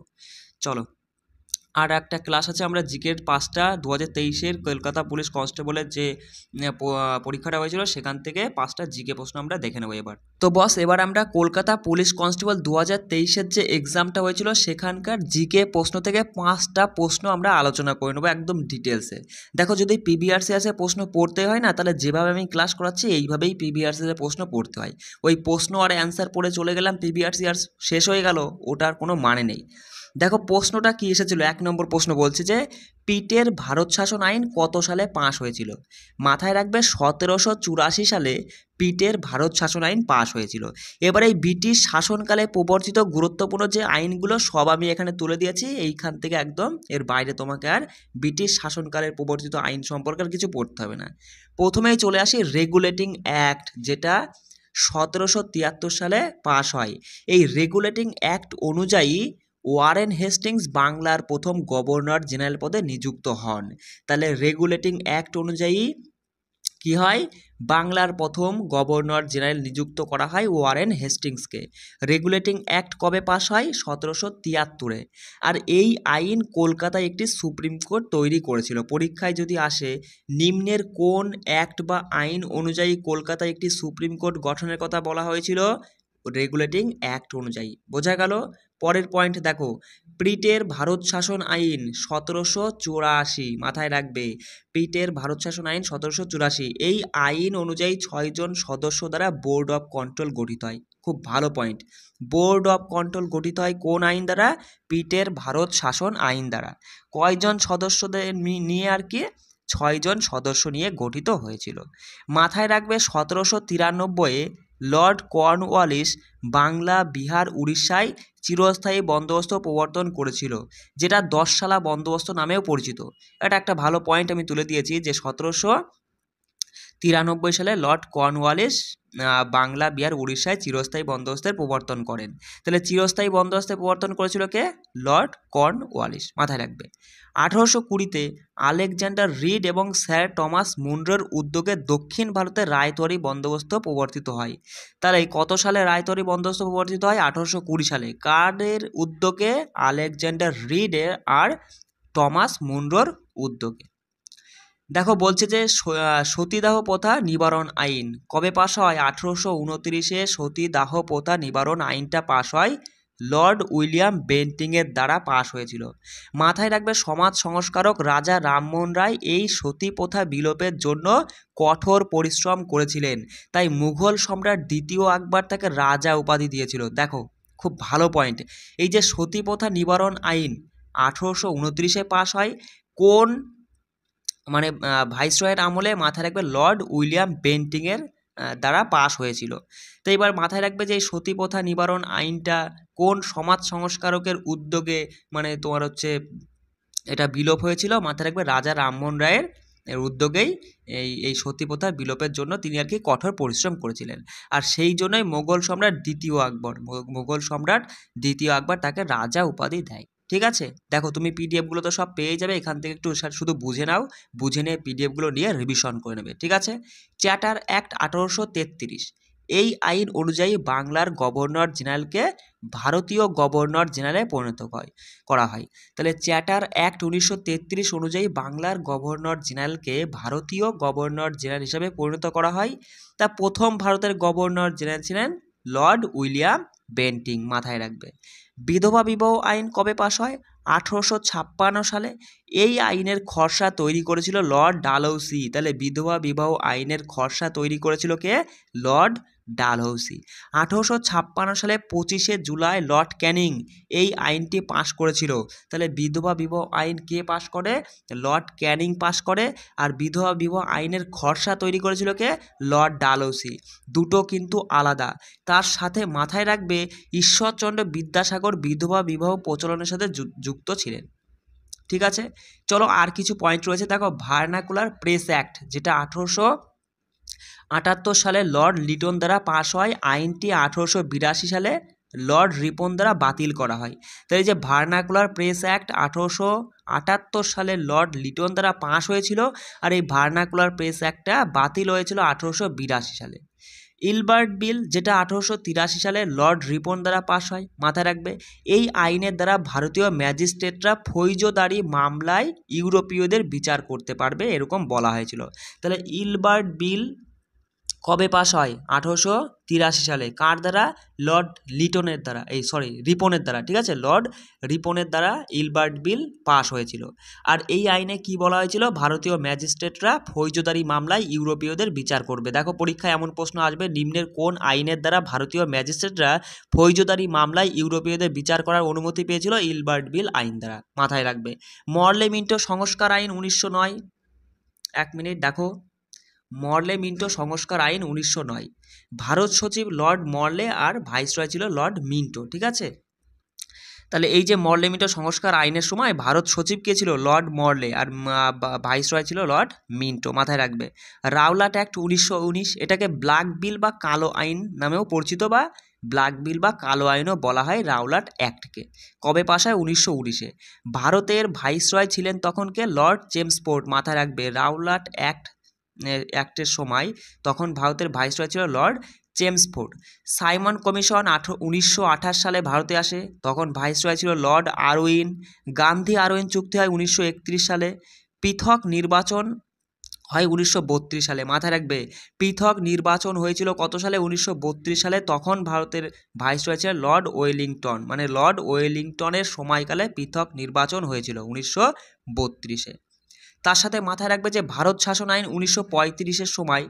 চলো আর একটা ক্লাস আছে আমরা জিকের 5টা 2023-এর কলকাতা পুলিশ কনস্টেবলের যে পরীক্ষাটা হয়েছিল সেখান থেকে 5টা জিকে প্রশ্ন আমরা দেখে নেবো এবার। তো বস এবার আমরা কলকাতা পুলিশ কনস্টেবল 2023-এর যে এক্সামটা হয়েছিল সেখানকার জিকে প্রশ্ন থেকে 5টা প্রশ্ন আমরা আলোচনা করে নেবো একদম ডিটেলসে। দেখো যদি পিবিআরসিএসে প্রশ্ন পড়তে হয় না, তাহলে যেভাবে আমি ক্লাস করাচ্ছি এইভাবেই পিবিআরসিএসে প্রশ্ন পড়তে হয়। ওই প্রশ্ন আর অ্যান্সার পড়ে চলে গেলাম পিবিআরসিএস শেষ হয়ে গেল, ওটার কোনো মানে নেই। দেখো প্রশ্নটা কি এসেছিল, 1 নম্বর প্রশ্ন বলছে যে পিটের ভারত শাসন আইন কত সালে পাশ হয়েছিল। মাথায় রাখবে 1784 সালে পিটের ভারত শাসন আইন পাশ হয়েছিল। এবার এই ব্রিটিশ শাসনকালে প্রবর্তিত গুরুত্বপূর্ণ যে আইনগুলো সব আমি এখানে তুলে দিয়েছি, এইখান থেকে একদম এর বাইরে তোমাকে আর ব্রিটিশ শাসনকালের প্রবর্তিত আইন সম্পর্কে আর কিছু পড়তে হবে না। প্রথমেই চলে আসি রেগুলেটিং অ্যাক্ট, যেটা 1773 সালে পাশ হয়। এই রেগুলেটিং অ্যাক্ট অনুযায়ী ওয়ারেন হেস্টিংস বাংলার প্রথম গভর্নর জেনারেল পদে নিযুক্ত হন। তাহলে রেগুলেটিং অ্যাক্ট অনুযায়ী কি হয়, বাংলার প্রথম গভর্নর জেনারেল নিযুক্ত করা হয় ওয়ারেন হেস্টিংসকে। রেগুলেটিং অ্যাক্ট কবে পাস হয়, 1773-এ। আর এই আইন কলকাতায় একটি সুপ্রিম কোর্ট তৈরি করেছিল। পরীক্ষায় যদি আসে নিম্নের কোন অ্যাক্ট বা আইন অনুযায়ী কলকাতায় একটি সুপ্রিম কোর্ট গঠনের কথা বলা হয়েছিল, রেগুলেটিং অ্যাক্ট অনুযায়ী। বোঝা গেল? পরের পয়েন্ট দেখো, পিটের ভারত শাসন আইন 1784, মাথায় রাখবে পিটের ভারত শাসন আইন 1784। এই আইন অনুযায়ী 6 জন সদস্য দ্বারা বোর্ড অফ কন্ট্রোল গঠিত হয়। খুব ভালো পয়েন্ট, বোর্ড অফ কন্ট্রোল গঠিত হয় কোন আইন দ্বারা, পিটের ভারত শাসন আইন দ্বারা। কয়জন সদস্যদের নিয়ে আর কি, 6 জন সদস্য নিয়ে গঠিত হয়েছিল। মাথায় রাখবে 1793-এ লর্ড কর্নওয়ালিস বাংলা, বিহার, উড়িষ্যায় চিরস্থায়ী বন্দোবস্ত প্রবর্তন করেছিল, যেটা 10 সালা বন্দোবস্ত নামেও পরিচিত। এটা একটা ভালো পয়েন্ট আমি তুলে দিয়েছি যে 1793 সালে লর্ড কর্নওয়ালিস বাংলা, বিহার, উড়িষ্যায় চিরস্থায়ী বন্দোবস্তের প্রবর্তন করেন। তাহলে চিরস্থায়ী বন্দোবস্তের প্রবর্তন করেছিল কে, লর্ড কর্নওয়ালিস, মাথায় রাখবে। 1820-তে আলেকজান্ডার রিড এবং স্যার টমাস মুনরোর উদ্যোগে দক্ষিণ ভারতে রায়তওয়ারি বন্দোবস্ত প্রবর্তিত হয়। তাহলে কত সালে রায়তওয়ারি বন্দোবস্ত প্রবর্তিত হয়, 1820 সালে। কাদের উদ্যোগে, আলেকজান্ডার রিডের আর টমাস মুনরোর উদ্যোগে। দেখো বলছে যে সতীদাহ প্রথা নিবারণ আইন কবে পাশ হয়, 1829-এ সতীদাহ প্রথা নিবারণ আইনটা পাশ হয়, লর্ড উইলিয়াম বেন্টিংয়ের দ্বারা পাশ হয়েছিল। মাথায় রাখবে সমাজ সংস্কারক রাজা রামমোহন রায় এই সতী প্রথা বিলোপের জন্য কঠোর পরিশ্রম করেছিলেন, তাই মুঘল সম্রাট দ্বিতীয় আকবর তাকে রাজা উপাধি দিয়েছিল। দেখো খুব ভালো পয়েন্ট, এই যে সতী প্রথা নিবারণ আইন 1829-এ পাশ হয়, কোন মানে ভাইসরয়ের আমলে, মাথায় রাখবে লর্ড উইলিয়াম বেন্টিংয়ের দ্বারা পাশ হয়েছিল। তো এবার মাথায় রাখবে যে এই সতী প্রথা নিবারণ আইনটা কোন সমাজ সংস্কারকের উদ্যোগে মানে তোমার হচ্ছে এটা বিলোপ হয়েছিল, মাথায় রাখবে রাজা রামমোহন রায়ের উদ্যোগেই এই সতী প্রথার বিলোপের জন্য তিনি আর কি কঠোর পরিশ্রম করেছিলেন। আর সেই জন্যই মোগল সম্রাট দ্বিতীয় আকবর তাকে রাজা উপাধি দেয়। ঠিক আছে, দেখো তুমি পিডিএফগুলো তো সব পেয়ে যাবে, এখান থেকে একটু শুধু বুঝে নাও, বুঝে নিয়ে পিডিএফগুলো নিয়ে রিভিশন করে নেবে। ঠিক আছে, চার্টার অ্যাক্ট 1833, এই আইন অনুযায়ী বাংলার গভর্নর জেনারেলকে ভারতীয় গভর্নর জেনারেলে পরিণত করা হয়। তাহলে চার্টার অ্যাক্ট 1933 অনুযায়ী বাংলার গভর্নর জেনারেলকে ভারতীয় গভর্নর জেনারেল হিসাবে পরিণত করা হয়। তা প্রথম ভারতের গভর্নর জেনারেল ছিলেন লর্ড উইলিয়াম বেন্টিং, মাথায় রাখবে। বিধবা বিবাহ আইন কবে পাশ হয়, 1856 সালে। এই আইনের খসড়া তৈরি করেছিল লর্ড ডালহৌসি। তাহলে বিধবা বিবাহ আইনের খসড়া তৈরি করেছিল কে, লর্ড ডালহৌসি। 1856 সালে 25শে জুলাই লর্ড ক্যানিং এই আইনটি পাশ করেছিল। তাহলে বিধবা বিবাহ আইন কে পাশ করে, লর্ড ক্যানিং পাশ করে। আর বিধবা বিবাহ আইনের খসড়া তৈরি করেছিল কে, লর্ড ডালহৌসি। দুটো কিন্তু আলাদা। তার সাথে মাথায় রাখবে ঈশ্বরচন্দ্র বিদ্যাসাগর বিধবা বিবাহ প্রচলনের সাথে যুক্ত ছিলেন। ঠিক আছে, চলো আর কিছু পয়েন্ট রয়েছে। দেখো ভার্নাকুলার প্রেস অ্যাক্ট, যেটা 1878 সালে লর্ড লিটন দ্বারা পাশ হয়। আইনটি 1882 সালে লর্ড রিপন দ্বারা বাতিল করা হয়। তাই এই যে ভার্নাকুলার প্রেস অ্যাক্ট 1878 সালে লর্ড লিটন দ্বারা পাশ হয়েছিল, আর এই ভার্নাকুলার প্রেস অ্যাক্টটা বাতিল হয়েছিল 1882 সালে। ইলবার্ট বিল, যেটা 1883 সালে লর্ড রিপন দ্বারা পাশ হয়, মাথায় রাখবে। এই আইনের দ্বারা ভারতীয় ম্যাজিস্ট্রেটরা ফৌজদারি মামলায় ইউরোপীয়দের বিচার করতে পারবে, এরকম বলা হয়েছিল। তাহলে ইলবার্ট বিল কবে পাস হয়? 1883 সালে। কার দ্বারা? লর্ড লিটনের দ্বারা, রিপনের দ্বারা, ঠিক আছে, লর্ড রিপনের দ্বারা ইলবার্ট বিল পাস হয়েছিল। আর এই আইনে কি বলা হয়েছিল? ভারতীয় ম্যাজিস্ট্রেটরা ফৌজদারি মামলায় ইউরোপীয়দের বিচার করবে। দেখো পরীক্ষায় এমন প্রশ্ন আসবে, নিম্নের কোন আইনের দ্বারা ভারতীয় ম্যাজিস্ট্রেটরা ফৌজদারি মামলায় ইউরোপীয়দের বিচার করার অনুমতি পেয়েছিল? ইলবার্ট বিল আইন দ্বারা, মাথায় রাখবে। মরলে মিন্টো সংস্কার আইন 1909, 1 মিনিট দেখো, মরলে মিন্টো সংস্কার আইন 1909। ভারত সচিব লর্ড মরলে আর ভাইসরয় ছিল লর্ড মিন্টো, ঠিক আছে। তাহলে এই যে মরলে মিন্টো সংস্কার আইনের সময় ভারত সচিব কে ছিল? লর্ড মরলে, আর ভাইসরয় ছিল লর্ড মিন্টো, মাথায় রাখবে। রাওলাট অ্যাক্ট 1919, এটাকে ব্ল্যাক বিল বা কালো আইন নামেও পরিচিত, বা ব্ল্যাক বিল বা কালো আইনও বলা হয় রাওলাট অ্যাক্টকে। কবে পাস হয়? 1919-এ। ভারতের ভাইসরয় ছিলেন তখনকে? লর্ড চেমসফোর্ড, মাথায় রাখবে। রাওলাট অ্যাক্টের সময় তখন ভারতের ভাইসরয় ছিল লর্ড চেমসফোর্ড। সাইমন কমিশন 1928 সালে ভারতে আসে, তখন ভাইসরয় ছিল লর্ড আরউইন। গান্ধী আরউইন চুক্তি হয় 1931 সালে। পৃথক নির্বাচন হয় 1932 সালে, মাথায় রাখবে। পৃথক নির্বাচন হয়েছিল কত সালে? 1932 সালে। তখন ভারতের ভাইসরয় ছিল লর্ড ওয়েলিংটন, মানে লর্ড ওয়েলিংটনের সময়কালে পৃথক নির্বাচন হয়েছিল 1932-এ। তার সাথে মাথায় রাখবে যে ভারত শাসন আইন 1935-এর সময়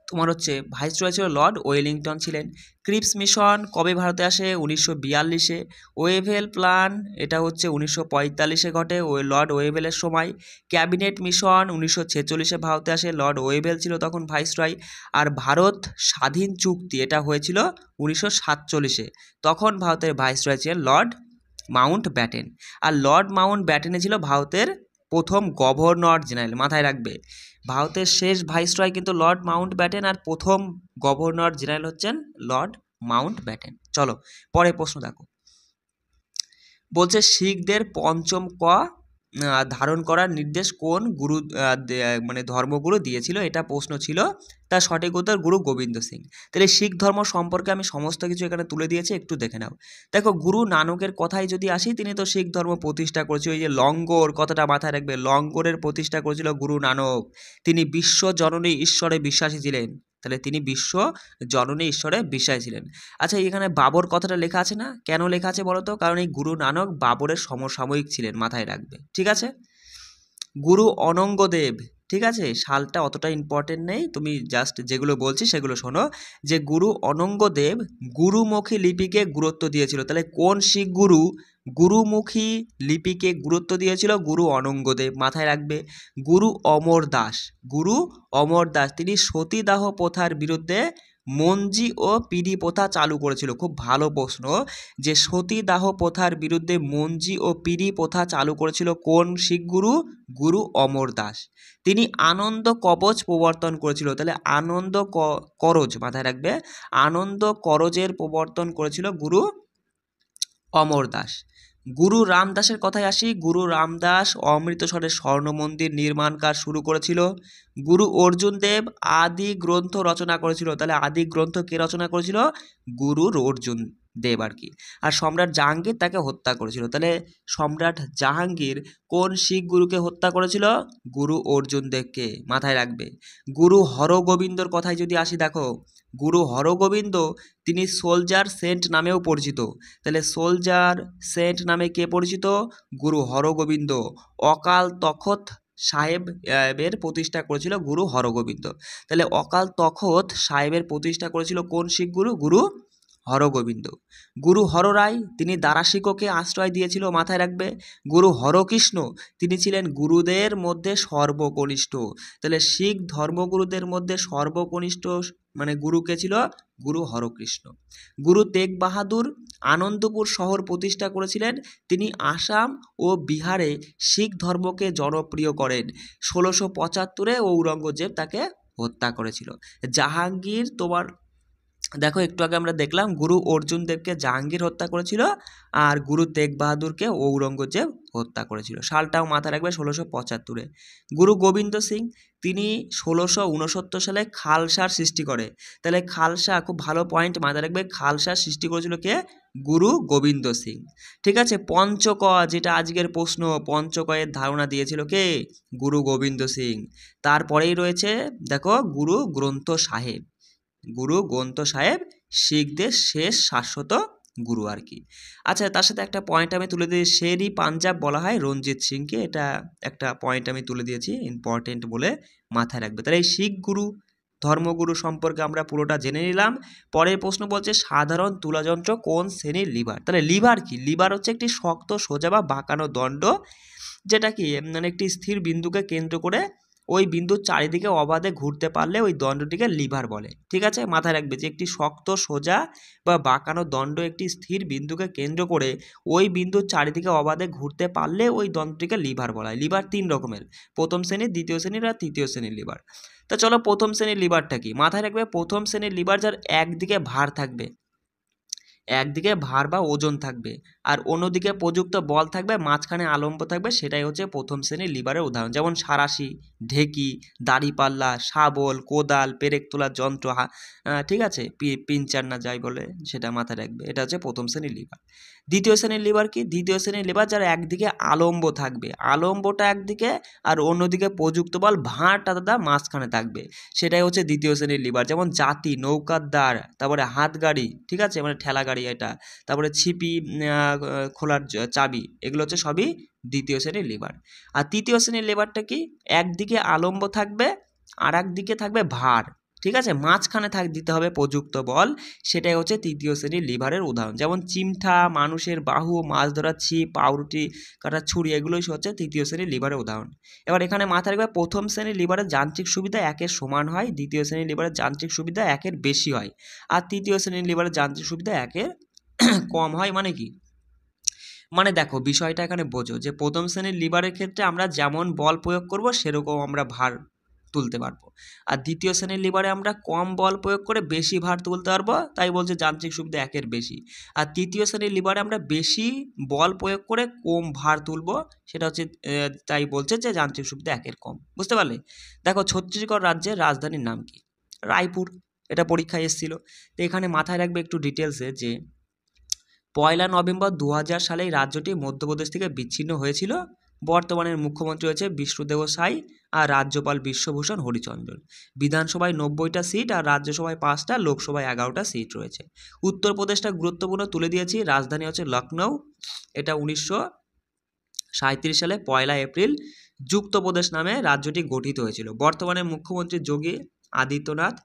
তোমার হচ্ছে ভাইসরয় ছিল লর্ড ওয়েলিংটন ছিলেন। ক্রিপস মিশন কবে ভারতে আসে? 1942-এ। ওয়েভেল প্ল্যান, এটা হচ্ছে 1945-এ ঘটে, লর্ড ওয়েভেলের সময়। ক্যাবিনেট মিশন 1946-এ ভারতে আসে, লর্ড ওয়েভেল ছিল তখন ভাইসরয়। আর ভারত স্বাধীন চুক্তি, এটা হয়েছিল 1947-এ, তখন ভারতের ভাইসরয় ছিলেন লর্ড মাউন্ট ব্যাটেন। আর লর্ড মাউন্ট ব্যাটেনে ছিল ভারতের প্রথম গভর্নর জেনারেল, মাথায় রাখবে। ভারতের শেষ ভাইসরয় কিন্তু লর্ড মাউন্ট ব্যাটেন, আর প্রথম গভর্নর জেনারেল হচ্ছেন লর্ড মাউন্ট ব্যাটেন। চলো পরে প্রশ্ন দেখো, বলছে শিখদের পঞ্চম ধারণ করার নির্দেশ কোন গুরু মানে ধর্মগুরু দিয়েছিল? এটা প্রশ্ন ছিল, তার সঠিক উত্তর গুরু গোবিন্দ সিং। তাহলে শিখ ধর্ম সম্পর্কে আমি সমস্ত কিছু এখানে তুলে দিয়েছি, একটু দেখে নাও। দেখো গুরু নানকের কথায় যদি আসি, তিনি তো শিখ ধর্ম প্রতিষ্ঠা করেছিল। এই যে লঙ্গর কথাটা মাথায় রাখবে, লঙ্গরের প্রতিষ্ঠা করেছিল গুরু নানক। তিনি বিশ্ব জননী ঈশ্বরে বিশ্বাসী ছিলেন, তাহলে তিনি বিশ্ব জননী ঈশ্বরে বিশ্বাসী ছিলেন। আচ্ছা, এখানে বাবর কথাটা লেখা আছে না, কেন লেখা আছে বলো তো? কারণ এই গুরু নানক বাবরের সমসাময়িক ছিলেন, মাথায় রাখবে, ঠিক আছে। গুরু অনঙ্গদেব, ঠিক আছে, সালটা অতটা ইম্পর্টেন্ট নেই, তুমি জাস্ট যেগুলো বলছি সেগুলো শোনো। যে গুরু অনঙ্গদেব গুরুমুখী লিপিকে গুরুত্ব দিয়েছিল, তাহলে কোন শিখ গুরু গুরুমুখী লিপিকে গুরুত্ব দিয়েছিল? গুরু অনঙ্গদেব, মাথায় রাখবে। গুরু অমর দাস, গুরু অমর দাস, তিনি সতীদাহ প্রথার বিরুদ্ধে মঞ্জি ও পিডি প্রথা চালু করেছিল। খুব ভালো প্রশ্ন, যে সতীদাহ প্রথার বিরুদ্ধে মঞ্জি ও পিডি প্রথা চালু করেছিল কোন শিখ গুরু? গুরু অমর দাস। তিনি আনন্দ কবচ প্রবর্তন করেছিল, তাহলে আনন্দ করজ, মাথায় রাখবে, আনন্দ করজের প্রবর্তন করেছিল গুরু অমর দাস। গুরু রামদাসের কথায় আসি, গুরু রামদাস অমৃতসরের স্বর্ণ মন্দির নির্মাণ কাজ শুরু করেছিল। গুরু অর্জুন দেব আদি গ্রন্থ রচনা করেছিল, তাহলে আদি গ্রন্থ কে রচনা করেছিল? গুরু অর্জুন দেব আর কি। আর সম্রাট জাহাঙ্গীর তাকে হত্যা করেছিল, তাহলে সম্রাট জাহাঙ্গীর কোন শিখ গুরুকে হত্যা করেছিল? গুরু অর্জুন দেবকে, মাথায় রাখবে। গুরু হরগোবিন্দর কথায় যদি আসি, দেখো গুরু হরগোবিন্দ তিনি সোলজার সেন্ট নামেও পরিচিত, তাহলে সোলজার সেন্ট নামে কে পরিচিত? গুরু হরগোবিন্দ। অকাল তখত সাহেবের প্রতিষ্ঠা করেছিল গুরু হরগোবিন্দ, তাহলে অকাল তখত সাহেবের প্রতিষ্ঠা করেছিল কোন শিখ গুরু? গুরু হরগোবিন্দ। গুরু হররায় তিনি দারাশিকোকে আশ্রয় দিয়েছিল, মাথায় রাখবে। গুরু হরকৃষ্ণ তিনি ছিলেন গুরুদের মধ্যে সর্বকনিষ্ঠ, তাহলে শিখ ধর্মগুরুদের মধ্যে সর্বকনিষ্ঠ মানে গুরু কে ছিল? গুরু হরকৃষ্ণ। গুরু তেগ বাহাদুর আনন্দপুর শহর প্রতিষ্ঠা করেছিলেন, তিনি আসাম ও বিহারে শিখ ধর্মকে জনপ্রিয় করেন। 1675-এ ঔরঙ্গজেব তাকে হত্যা করেছিল। জাহাঙ্গীর তোমার দেখো একটু আগে আমরা দেখলাম গুরু অর্জুন দেবকে জাহাঙ্গীর হত্যা করেছিল আর গুরু তেগ বাহাদুরকে ঔরঙ্গজেব হত্যা করেছিল। সালটাও মাথায় রাখবে 1675-এ। গুরু গোবিন্দ সিং তিনি 1669 সালে খালসার সৃষ্টি করে। তাহলে খালসা, খুব ভালো পয়েন্ট মাথায় রাখবে, খালসার সৃষ্টি করেছিল কে? গুরু গোবিন্দ সিং। ঠিক আছে, পঞ্চক যেটা আজকের প্রশ্ন, পঞ্চকয়ের ধারণা দিয়েছিল কে? গুরু গোবিন্দ সিং। তারপরেই রয়েছে দেখো গুরু গ্রন্থ সাহেব। গুরু গ্রন্থ সাহেব শিখদের শেষ শাশ্বত গুরু আর কি। আচ্ছা, তার সাথে একটা পয়েন্ট আমি তুলে দিই, শেরি পাঞ্জাব বলা হয় রঞ্জিত সিংকে, এটা একটা পয়েন্ট আমি তুলে দিয়েছি, ইম্পর্টেন্ট বলে মাথায় রাখবে। তাহলে এই শিখ গুরু, ধর্মগুরু সম্পর্কে আমরা পুরোটা জেনে নিলাম। পরের প্রশ্ন বলছে সাধারণ তুলাযন্ত্র কোন শ্রেণীর লিভার? তাহলে লিভার কি? লিভার হচ্ছে একটি শক্ত, সোজা বা বাঁকানো দণ্ড, যেটা কি মানে একটি স্থির বিন্দুকে কেন্দ্র করে ওই বিন্দুর চারিদিকে অবাধে ঘুরতে পারলে ওই দণ্ডটিকে লিভার বলে। ঠিক আছে, মাথায় রাখবে যে একটি শক্ত, সোজা বা বাঁকানো দণ্ড একটি স্থির বিন্দুকে কেন্দ্র করে ওই বিন্দুর চারিদিকে অবাধে ঘুরতে পারলে ওই দণ্ডটিকে লিভার বলা হয়। লিভার 3 রকমের, প্রথম শ্রেণীর, দ্বিতীয় শ্রেণীর আর তৃতীয় শ্রেণীর লিভার। তো চলো প্রথম শ্রেণীর লিভারটা কি মাথায় রাখবে। প্রথম শ্রেণীর লিভার যার একদিকে ভার থাকবে, একদিকে ভার বা ওজন থাকবে আর অন্যদিকে প্রযুক্ত বল থাকবে, মাঝখানে আলম্ব থাকবে, সেটাই হচ্ছে প্রথম শ্রেণীর লিভারের উদাহরণ। যেমন সাঁড়াশি, ঢেকি, দাড়িপাল্লা, শাবল, কোদাল, পেরেক তোলার যন্ত্র, ঠিক আছে, পিঞ্চার না যাই বলে সেটা মাথায় রাখবে। এটা হচ্ছে প্রথম শ্রেণীর লিভার। দ্বিতীয় শ্রেণীর লিভার কি? দ্বিতীয় শ্রেণীর লিভার যার একদিকে আলম্ব থাকবে, আলম্বটা একদিকে আর অন্যদিকে প্রযুক্ত বল ভাঁড়টা দাদা মাঝখানে থাকবে, সেটাই হচ্ছে দ্বিতীয় শ্রেণীর লিভার। যেমন জাতি, নৌকার দাঁড়, তারপরে হাত গাড়ি, ঠিক আছে, মানে ঠেলা গাড়ি এটা, তারপরে ছিপি খোলার চাবি, এগুলো হচ্ছে সবই দ্বিতীয় শ্রেণীর লিভার। আর তৃতীয় শ্রেণীর লিভারটা কি? একদিকে আলম্ব থাকবে আর একদিকে থাকবে ভার, ঠিক আছে, মাঝখানে দিতে হবে প্রযুক্ত বল, সেটাই হচ্ছে তৃতীয় শ্রেণীর লিভারের উদাহরণ। যেমন চিমঠা, মানুষের বাহু, মাছ ধরার ছিপ, পাউরুটি কাটার ছুরি, এগুলোই হচ্ছে তৃতীয় শ্রেণীর লিভারের উদাহরণ। এবার এখানে মাথায় রাখবে প্রথম শ্রেণীর লিভারের যান্ত্রিক সুবিধা 1-এর সমান হয়, দ্বিতীয় শ্রেণীর লিভারের যান্ত্রিক সুবিধা 1-এর বেশি হয়, আর তৃতীয় শ্রেণীর লিভারের যান্ত্রিক সুবিধা 1-এর কম হয়। মানে কি? মানে দেখো বিষয়টা এখানে বোঝো যে প্রথম শ্রেণীর লিভারের ক্ষেত্রে আমরা যেমন বল প্রয়োগ করব সেরকম আমরা ভার তুলতে পারবো, আর দ্বিতীয় শ্রেণীর লিভারে আমরা কম বল প্রয়োগ করে বেশি ভার তুলতে পারবো, তাই বলছে যান্ত্রিক সুবিধা 1-এর বেশি। আর তৃতীয় শ্রেণীর লিভারে আমরা বেশি বল প্রয়োগ করে কম ভার তুলবো, সেটা হচ্ছে তাই বলছে যে যান্ত্রিক সুবিধা 1-এর কম। বুঝতে পারলে? দেখো ছত্তিশগড় রাজ্যের রাজধানীর নাম কি? রায়পুর। এটা পরীক্ষায় এসেছিল। তো এখানে মাথায় রাখবে একটু ডিটেলসে যে 1 নভেম্বর 2000 সালে এই রাজ্যটি মধ্যপ্রদেশ থেকে বিচ্ছিন্ন হয়েছিল। বর্তমানের মুখ্যমন্ত্রী হচ্ছে বিষ্ণুদেব সাই আর রাজ্যপাল বিশ্বভূষণ হরিচন্দন। বিধানসভায় 90টা সিট আর রাজ্যসভায় 5টা, লোকসভায় 11টা সিট রয়েছে। উত্তরপ্রদেশটা গুরুত্বপূর্ণ তুলে দিয়েছি, রাজধানী হচ্ছে লখনৌ। এটা 1937 সালে 1 এপ্রিল যুক্তপ্রদেশ নামে রাজ্যটি গঠিত হয়েছিল। বর্তমানে মুখ্যমন্ত্রী যোগী আদিত্যনাথ।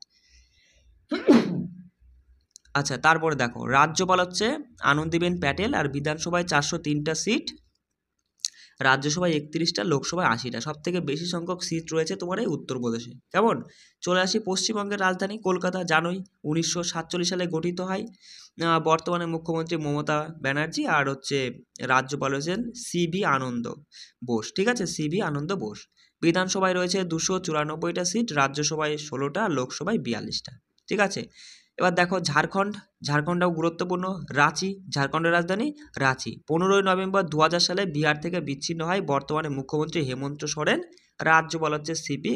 আচ্ছা, তারপরে দেখো রাজ্যপাল হচ্ছে আনন্দীবেন প্যাটেল আর বিধানসভায় 403টা সিট, রাজ্যসভায় 31টা, লোকসভায় 80টা। সব থেকে বেশি সংখ্যক সিট রয়েছে তোমার এই উত্তরপ্রদেশে। কেমন? চলে আসি পশ্চিমবঙ্গের রাজধানী কলকাতা। জানোই 1947 সালে গঠিত হয়। বর্তমানে মুখ্যমন্ত্রী মমতা ব্যানার্জি আর হচ্ছে রাজ্যপাল হচ্ছেন সিভি আনন্দ বোস। ঠিক আছে, সিভি আনন্দ বোস। বিধানসভায় রয়েছে 294টা সিট, রাজ্যসভায় 16টা, লোকসভায় 42টা। ঠিক আছে, এবার দেখো ঝাড়খণ্ড। ঝাড়খণ্ডটাও গুরুত্বপূর্ণ। রাঁচি, ঝাড়খণ্ডের রাজধানী রাঁচি। 15 নভেম্বর 2000 সালে বিহার থেকে বিচ্ছিন্ন হয়। বর্তমানে মুখ্যমন্ত্রী হেমন্ত সোরেন, রাজ্যপাল হচ্ছে সিপি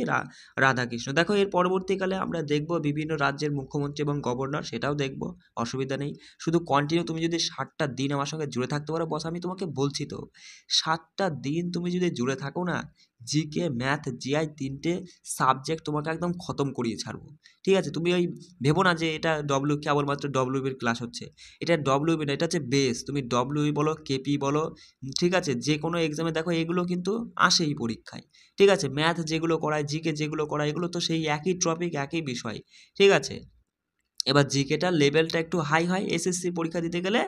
রাধাকৃষ্ণ। দেখো এর পরবর্তীকালে আমরা দেখব বিভিন্ন রাজ্যের মুখ্যমন্ত্রী এবং গভর্নর, সেটাও দেখব, অসুবিধা নেই। শুধু কন্টিনিউ তুমি যদি 7টা দিন আমার সঙ্গে জুড়ে থাকতে পারো বস, আমি তোমাকে বলছি তো 7টা দিন তুমি যদি জুড়ে থাকো না, জিকে, ম্যাথ, জিআই 3টে সাবজেক্ট তোমাকে একদম খতম করিয়ে ছাড়বো। ঠিক আছে, তুমি ওই ভেবো না যে এটা কেবলমাত্র ডব্লিউবির ক্লাস হচ্ছে, এটা ডব্লিউবি না, এটা হচ্ছে বেস। তুমি ডব্লিউবি বলো, কেপি বলো, ঠিক আছে, যে কোনো এক্সামে দেখো এগুলো কিন্তু আসেই পরীক্ষায়। ঠিক আছে, ম্যাথ যেগুলো করায়, জিকে যেগুলো করায়, এগুলো তো সেই একই টপিক, একই বিষয়। ঠিক আছে, এবার জিকেটার লেভেলটা একটু হাই হয়, এসএসসি পরীক্ষা দিতে গেলে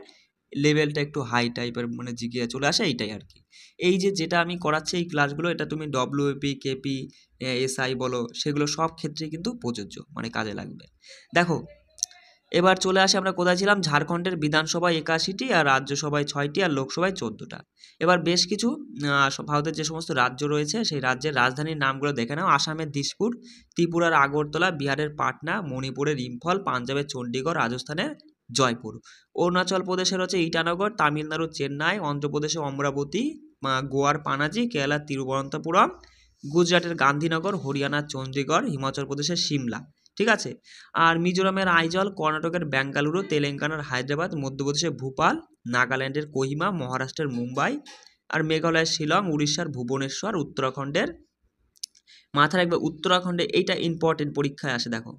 লেভেলটা একটু হাই টাইপের মানে জিকে চলে আসে, এইটাই আর কি। এই যে যেটা আমি করাচ্ছি এই ক্লাসগুলো, এটা তুমি ডব্লিউপি, কেপি, এসআই বলো, সেগুলো সব ক্ষেত্রেই কিন্তু প্রযোজ্য, মানে কাজে লাগবে। দেখো এবার চলে আসি আমরা কোথায় ছিলাম, ঝাড়খণ্ডের বিধানসভায় 81টি আর রাজ্যসভায় 6টি আর লোকসভায় 14টা। এবার বেশ কিছু ভারতের যে সমস্ত রাজ্য রয়েছে সেই রাজ্যের রাজধানীর নামগুলো দেখে নাও। আসামের দিসপুর, ত্রিপুরার আগরতলা, বিহারের পাটনা, মণিপুরের ইম্ফল, পাঞ্জাবের চণ্ডীগড়, রাজস্থানের জয়পুর, অরুণাচল প্রদেশের হচ্ছে ইটানগর, তামিলনাড়ুর চেন্নাই, অন্ধ্রপ্রদেশের অমরাবতী, গোয়ার পানাজি, কেরালার তিরুবনন্তপুরম, গুজরাটের গান্ধীনগর, হরিয়ানার চণ্ডীগড়, হিমাচল প্রদেশের সিমলা। ঠিক আছে। আর মিজোরামের আইজল, কর্ণাটকের বেঙ্গালুরু, তেলেঙ্গানার হায়দ্রাবাদ, মধ্যপ্রদেশের ভূপাল, নাগাল্যান্ডের কোহিমা, মহারাষ্ট্রের মুম্বাই, আর মেঘালয়ের শিলং, উড়িষ্যার ভুবনেশ্বর, উত্তরাখণ্ডের, মাথায় রাখবে উত্তরাখণ্ডে, এইটা ইম্পর্টেন্ট পরীক্ষায় আসে দেখো,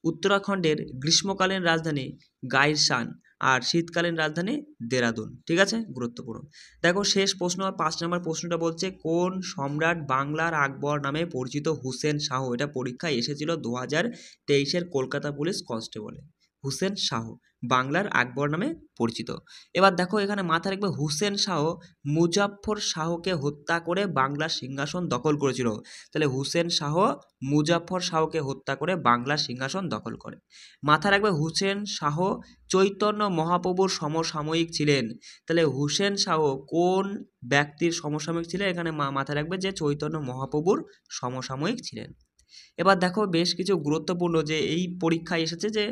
উত্তরাখণ্ডের গ্রীষ্মকালীন রাজধানী গাইরসান আর শীতকালীন রাজধানী দেরাদুন। ঠিক আছে, গুরুত্বপূর্ণ। দেখো শেষ প্রশ্ন 5 নম্বর প্রশ্নটা বলছে কোন সম্রাট বাংলার আকবর নামে পরিচিত হুসেন শাহ? এটা পরীক্ষায় এসেছিল 2023-এর কলকাতা পুলিশ কনস্টেবলে। হুসেন শাহ বাংলার আকবর নামে পরিচিত। এবার দেখো এখানে মাথায় রাখবে হুসেন শাহ মুজাফফর শাহকে হত্যা করে বাংলার সিংহাসন দখল করেছিল। তাহলে হুসেন শাহ মুজাফফর শাহকে হত্যা করে বাংলার সিংহাসন দখল করে। মাথায় রাখবে হুসেন শাহ চৈতন্য মহাপ্রভুর সমসাময়িক ছিলেন। তাহলে হুসেন শাহ কোন ব্যক্তির সমসাময়িক ছিলেন? এখানে মাথায় রাখবে যে চৈতন্য মহাপ্রভুর সমসাময়িক ছিলেন। এবার দেখো বেশ কিছু গুরুত্বপূর্ণ যে এই পরীক্ষায় এসেছে যে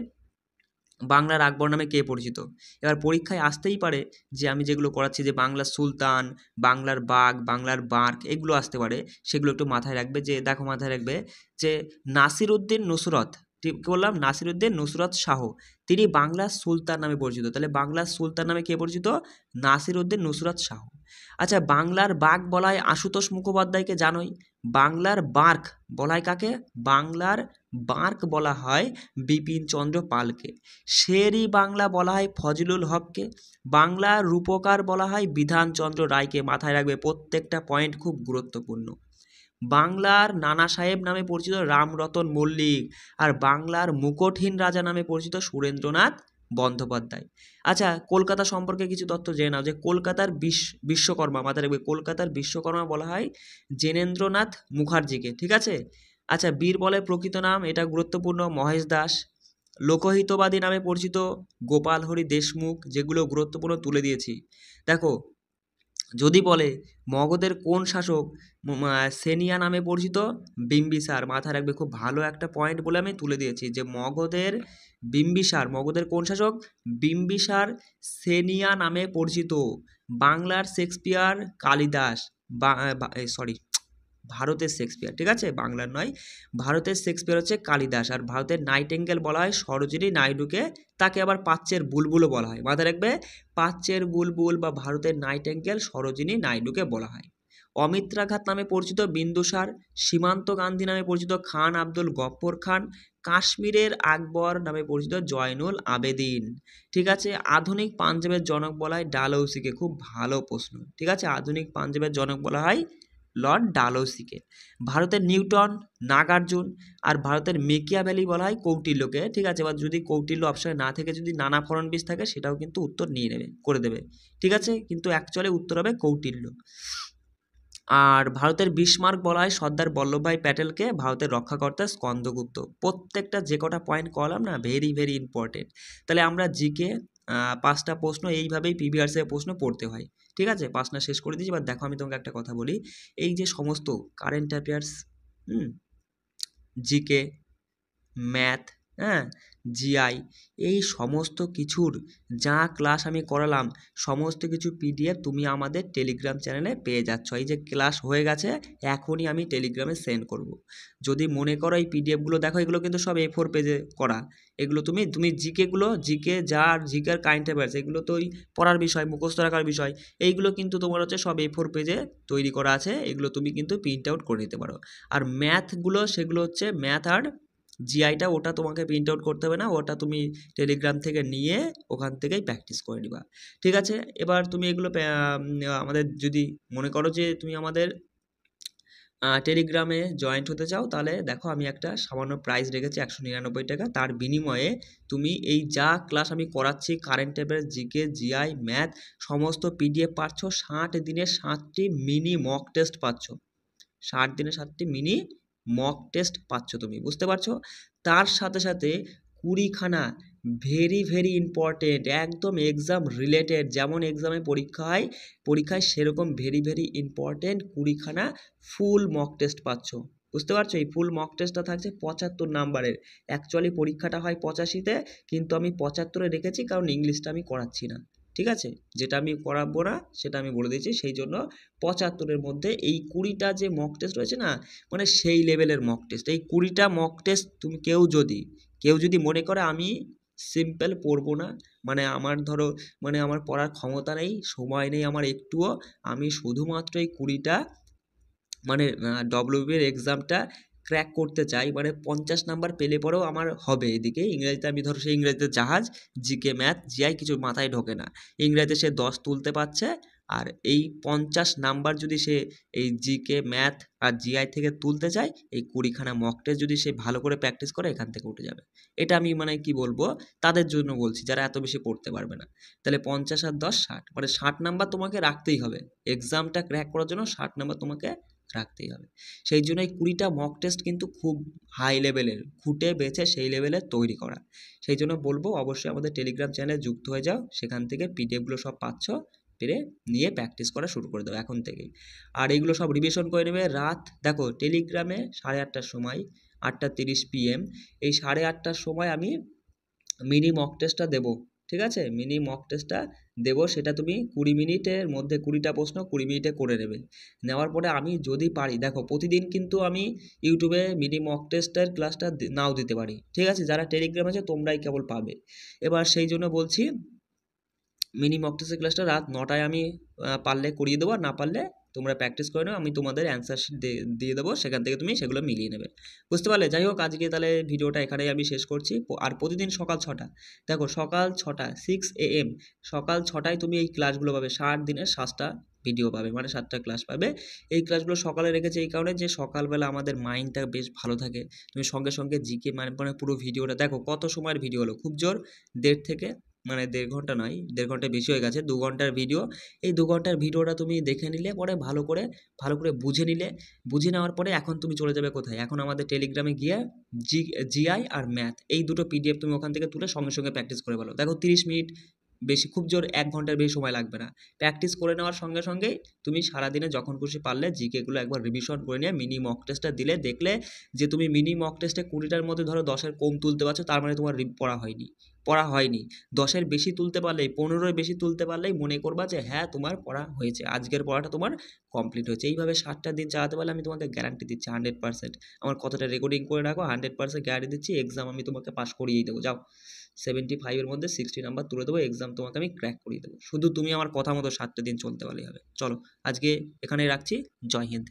বাংলার আকবর নামে কে পরিচিত। এবার পরীক্ষায় আসতেই পারে যে আমি যেগুলো করাচ্ছি যে বাংলার সুলতান, বাংলার বাঘ, বাংলার বার্ক, এগুলো আসতে পারে, সেগুলো একটু মাথায় রাখবে। যে দেখো মাথায় রাখবে যে নাসিরউদ্দিন নুসরত, ঠিক বললাম, নাসিরউদ্দিন নুসরত শাহ, তিনি বাংলার সুলতান নামে পরিচিত। তাহলে বাংলার সুলতান নামে কে পরিচিত? নাসিরউদ্দিন নুসরত শাহ। আচ্ছা, বাংলার বাঘ বলা হয় আশুতোষ মুখোপাধ্যায়কে, জানোই। বাংলার বার্ক বলা হয় কাকে? বাংলার বার্ক বলা হয় বিপিন চন্দ্র পালকে। শেরি বাংলা বলা হয় ফজলুল হককে। বাংলার রূপকার বলা হয় বিধানচন্দ্র রায়কে। মাথায় রাখবে, প্রত্যেকটা পয়েন্ট খুব গুরুত্বপূর্ণ। বাংলার নানা সাহেব নামে পরিচিত রামরতন মল্লিক, আর বাংলার মুকুটহীন রাজা নামে পরিচিত সুরেন্দ্রনাথ বন্দ্যোপাধ্যায়। আচ্ছা, কলকাতা সম্পর্কে কিছু তথ্য জেনে নাও যে কলকাতার বিশ্বকর্মা, মাথায় রাখবে, কলকাতার বিশ্বকর্মা বলা হয় জেনেন্দ্রনাথ মুখার্জিকে। ঠিক আছে। আচ্ছা, বীরবলের প্রকৃত নাম, এটা গুরুত্বপূর্ণ, মহেশ দাস। লোকহিতবাদী নামে পরিচিত গোপাল হরি দেশমুখ, যেগুলো গুরুত্বপূর্ণ তুলে দিয়েছি। দেখো যদি বলে মগধের কোন শাসক সেনিয়া নামে পরিচিত? বিম্বিসার। মাথায় রাখবে, খুব ভালো একটা পয়েন্ট বলে আমি তুলে দিয়েছি যে মগধের বিম্বিসার, মগধের কোন শাসক? বিম্বিসার সেনিয়া নামে পরিচিত। বাংলার শেক্সপিয়ার কালিদাস, সরি, ভারতের শেক্সপিয়ার। ঠিক আছে, বাংলার নয়, ভারতের শেক্সপিয়ার হচ্ছে কালিদাস। আর ভারতের নাইটেঙ্গেল বলা হয় সরোজিনী নাইডুকে, তাকে আবার প্রাচ্যের বুলবুলও বলা হয়। মাথায় রাখবে, প্রাচ্যের বুলবুল বা ভারতের নাইটেঙ্গেল সরোজিনী নাইডুকে বলা হয়। অমিত্রাঘাত নামে পরিচিত বিন্দুসার। সীমান্ত গান্ধী নামে পরিচিত খান আব্দুল গফ্ফর খান। কাশ্মীরের আকবর নামে পরিচিত জয়নুল আবেদিন। ঠিক আছে। আধুনিক পাঞ্জাবের জনক বলা হয় ডালহৌসিকে। খুব ভালো প্রশ্ন। ঠিক আছে, আধুনিক পাঞ্জাবের জনক বলা হয় লর্ড ডালহৌসিকে। ভারতের নিউটন নাগার্জুন, আর ভারতের মেকিয়াভেলি বলা হয় কৌটিল্যকে। ঠিক আছে, এবার যদি কৌটিল্য অপশনে না থেকে যদি নানা ফড়নবিস থাকে সেটাও কিন্তু উত্তর নিয়ে নেবে, করে দেবে। ঠিক আছে, কিন্তু অ্যাকচুয়ালি উত্তর হবে কৌটিল্য। আর ভারতের বিসমার্ক বলা হয় সর্দার বল্লভভাই প্যাটেলকে। ভারতের রক্ষাকর্তা স্কন্দগুপ্ত। প্রত্যেকটা যে কটা পয়েন্ট করলাম না, ভেরি ভেরি ইম্পর্টেন্ট। তাহলে আমরা জিকে 5টা প্রশ্ন এইভাবেই প্রিভিয়াস প্রশ্ন পড়তে হয়। ঠিক আছে, 5টা শেষ করে দিয়েছি। এবার দেখো আমি তোমাকে একটা কথা বলি, এই যে সমস্ত কারেন্ট অ্যাফেয়ার্স, জিকে, ম্যাথ, হ্যাঁ, জিআই, এই সমস্ত কিছুর যা ক্লাস আমি করালাম সমস্ত কিছু পিডিএফ তুমি আমাদের টেলিগ্রাম চ্যানেলে পেয়ে যাচ্ছ। এই যে ক্লাস হয়ে গেছে, এখনই আমি টেলিগ্রামে সেন্ড করব। যদি মনে করো এই পিডিএফগুলো দেখো, এগুলো কিন্তু সব A4 পেজে করা। এগুলো তুমি জিকেগুলো, জিকে যার জিকের কারেন্ট অ্যাফেয়ার্স, এগুলো তো ওই পড়ার বিষয়, মুখস্থ রাখার বিষয়, এইগুলো কিন্তু তোমার হচ্ছে সব A4 পেজে তৈরি করা আছে। এগুলো তুমি কিন্তু প্রিন্ট আউট করে নিতে পারো। আর ম্যাথগুলো, সেগুলো হচ্ছে ম্যাথ আর জিআইটা, ওটা তোমাকে প্রিন্ট আউট করতে হবে না, ওটা তুমি টেলিগ্রাম থেকে নিয়ে ওখান থেকেই প্র্যাকটিস করে নিবা। ঠিক আছে, এবার তুমি এগুলো আমাদের যদি মনে করো যে তুমি আমাদের টেলিগ্রামে জয়েন্ট হতে চাও, তাহলে দেখো আমি একটা সামান্য প্রাইস রেখেছি 199 টাকা। তার বিনিময়ে তুমি এই যা ক্লাস আমি করাচ্ছি, current affairs, GK, GI, math, সমস্ত পিডিএফ পাচ্ছ। 60 দিনে 60টি মিনি মক টেস্ট পাচ্ছ। 60 দিনে 60টি মিনি মক টেস্ট পাচ্ছ তুমি, বুঝতে পারছো? তার সাথে সাথে 20খানা ভেরি ভেরি ইম্পর্টেন্ট, একদম এক্সাম রিলেটেড, যেমন এক্সামে পরীক্ষায় সেরকম ভেরি ভেরি ইম্পর্টেন্ট 20খানা ফুল মক টেস্ট পাচ্ছ। বুঝতে পারছো? এই ফুল মক টেস্টটা থাকছে 75 নাম্বারের। অ্যাকচুয়ালি পরীক্ষাটা হয় 85-তে, কিন্তু আমি 75-এ রেখেছি কারণ ইংলিশটা আমি করাচ্ছি না। ঠিক আছে, যেটা আমি করাবো না সেটা আমি বলে দিয়েছি, সেই জন্য 75-এর মধ্যে এই 20টা যে মক টেস্ট রয়েছে না, মানে সেই লেভেলের মক টেস্ট। এই 20টা মক টেস্ট তুমি কেউ যদি মনে করে আমি সিম্পল পড়বো না, মানে আমার ধরো মানে আমার পড়ার ক্ষমতা নেই, সময় নেই আমার একটুও, আমি শুধুমাত্র এই 20টা মানে ডব্লিউবির এক্সামটা ক্র্যাক করতে চাই, মানে 50 নাম্বার পেলে পরেও আমার হবে। এদিকে ইংরেজিতে আমি ধরো সেই ইংরেজিতে জাহাজ, জিকে ম্যাথ জিআই কিছু মাথায় ঢোকে না, ইংরেজিতে সে 10 তুলতে পারছে, আর এই 50 নাম্বার যদি সে এই জিকে ম্যাথ আর জিআই থেকে তুলতে চায়, এই 20খানা মক টেস্ট যদি সে ভালো করে প্র্যাকটিস করে, এখান থেকে উঠে যাবে। এটা আমি মানে কি বলবো, তাদের জন্য বলছি যারা এত বেশি পড়তে পারবে না। তাহলে 50 আর 10 60, মানে 60 নাম্বার তোমাকে রাখতেই হবে এক্সামটা ক্র্যাক করার জন্য, 60 নাম্বার তোমাকে রাখতেই হবে। সেই জন্য এই 20টা মক টেস্ট কিন্তু খুব হাই লেভেলের, খুঁটে বেছে সেই লেভেলের তৈরি করা। সেই জন্য বলবো অবশ্যই আমাদের টেলিগ্রাম চ্যানেলে যুক্ত হয়ে যাও, সেখান থেকে পিডিএফগুলো সব পাচ্ছ, পেরে নিয়ে প্র্যাকটিস করা শুরু করে দাও এখন থেকেই। আর এইগুলো সব রিভিশন করে নেবে রাত, দেখো টেলিগ্রামে 8:30টার সময়, 8:30 PM, এই 8:30টার সময় আমি মিনি মক টেস্টটা দেবো। ঠিক আছে, মিনি মক টেস্টটা দেবো, সেটা তুমি 20 মিনিটের মধ্যে 20টা প্রশ্ন 20 মিনিটে করে নেবে। নেওয়ার পরে আমি যদি পারি, দেখো প্রতিদিন কিন্তু আমি ইউটিউবে মিনি মক টেস্টের ক্লাসটা নাও দিতে পারি। ঠিক আছে, যারা টেলিগ্রাম আছে তোমরাই কেবল পাবে। এবার সেই জন্য বলছি মিনি মক টেস্টের ক্লাসটা রাত 9টায় আমি পারলে করিয়ে দেবো, আর না পারলে তোমরা প্র্যাকটিস করে নাও, আমি তোমাদের অ্যান্সার শিট দিয়ে দেবো, সেখান থেকে তুমি সেগুলো মিলিয়ে নেবে। বুঝতে পারলে? যাই হোক, আজকে তাহলে ভিডিওটা এখানেই আমি শেষ করছি। আর প্রতিদিন সকাল 6টা, দেখো সকাল 6টা 6 AM, সকাল 6টায় তুমি এই ক্লাসগুলো পাবে, 60 দিনের 7টা ভিডিও পাবে, মানে 7টা ক্লাস পাবে। এই ক্লাসগুলো সকালে রেখেছে এই কারণে যে সকালবেলা আমাদের মাইন্ডটা বেশ ভালো থাকে, তুমি সঙ্গে সঙ্গে জিকে মানে পুরো ভিডিওটা দেখো, কত সময়ের ভিডিও হলো, খুব জোর 1.5 থেকে মানে 1.5 ঘন্টা নয়, 1.5 ঘন্টা বেশি হয়ে গেছে, 2 ঘন্টার ভিডিও। এই 2 ঘন্টার ভিডিওটা তুমি দেখে নিলে পরে ভালো করে বুঝে নিলে, বুঝে নেওয়ার পরে এখন তুমি চলে যাবে কোথায়, এখন আমাদের টেলিগ্রামে গিয়ে জিআই আর ম্যাথ এই দুটো পিডিএফ তুমি ওখান থেকে তুলে সঙ্গে সঙ্গে প্র্যাকটিস করে ফেলো। দেখো 30 মিনিট, বেশি খুব জোর 1 ঘন্টার বেশি সময় লাগবে না। প্র্যাকটিস করে নেওয়ার সঙ্গে সঙ্গেই তুমি সারাদিনে যখন খুশি পারলে জিকেগুলো একবার রিভিশন করে নিয়ে মিনি মক টেস্টটা দিলে, দেখলে যে তুমি মিনি মক টেস্টে 20টার মধ্যে ধরো 10-এর কম তুলতে পারছো, তার মানে তোমার পড়া হয়নি। 10-এর বেশি তুলতে পারলেই, 15-এর বেশি তুলতে পারলেই মনে করবা যে হ্যাঁ তোমার পড়া হয়েছে, আজকের পড়াটা তোমার কমপ্লিট হয়েছে। এইভাবে 7টা দিন চালাতে পারলে আমি তোমাকে গ্যারান্টি দিচ্ছি 100%, আমার কথাটা রেকর্ডিং করে রাখো, 100% গ্যারান্টি দিচ্ছি এক্সাম আমি তোমাকে পাস করিয়েই দেবো। যাও, 75-এর মধ্যে 60 নাম্বার তুলে দেবো, এক্সাম তোমাকে আমি ক্র্যাক করিয়ে দেবো, শুধু তুমি আমার কথা মতো 7টা দিন চলতে পারলেই হবে। চলো আজকে এখানেই রাখছি, জয় হিন্দ।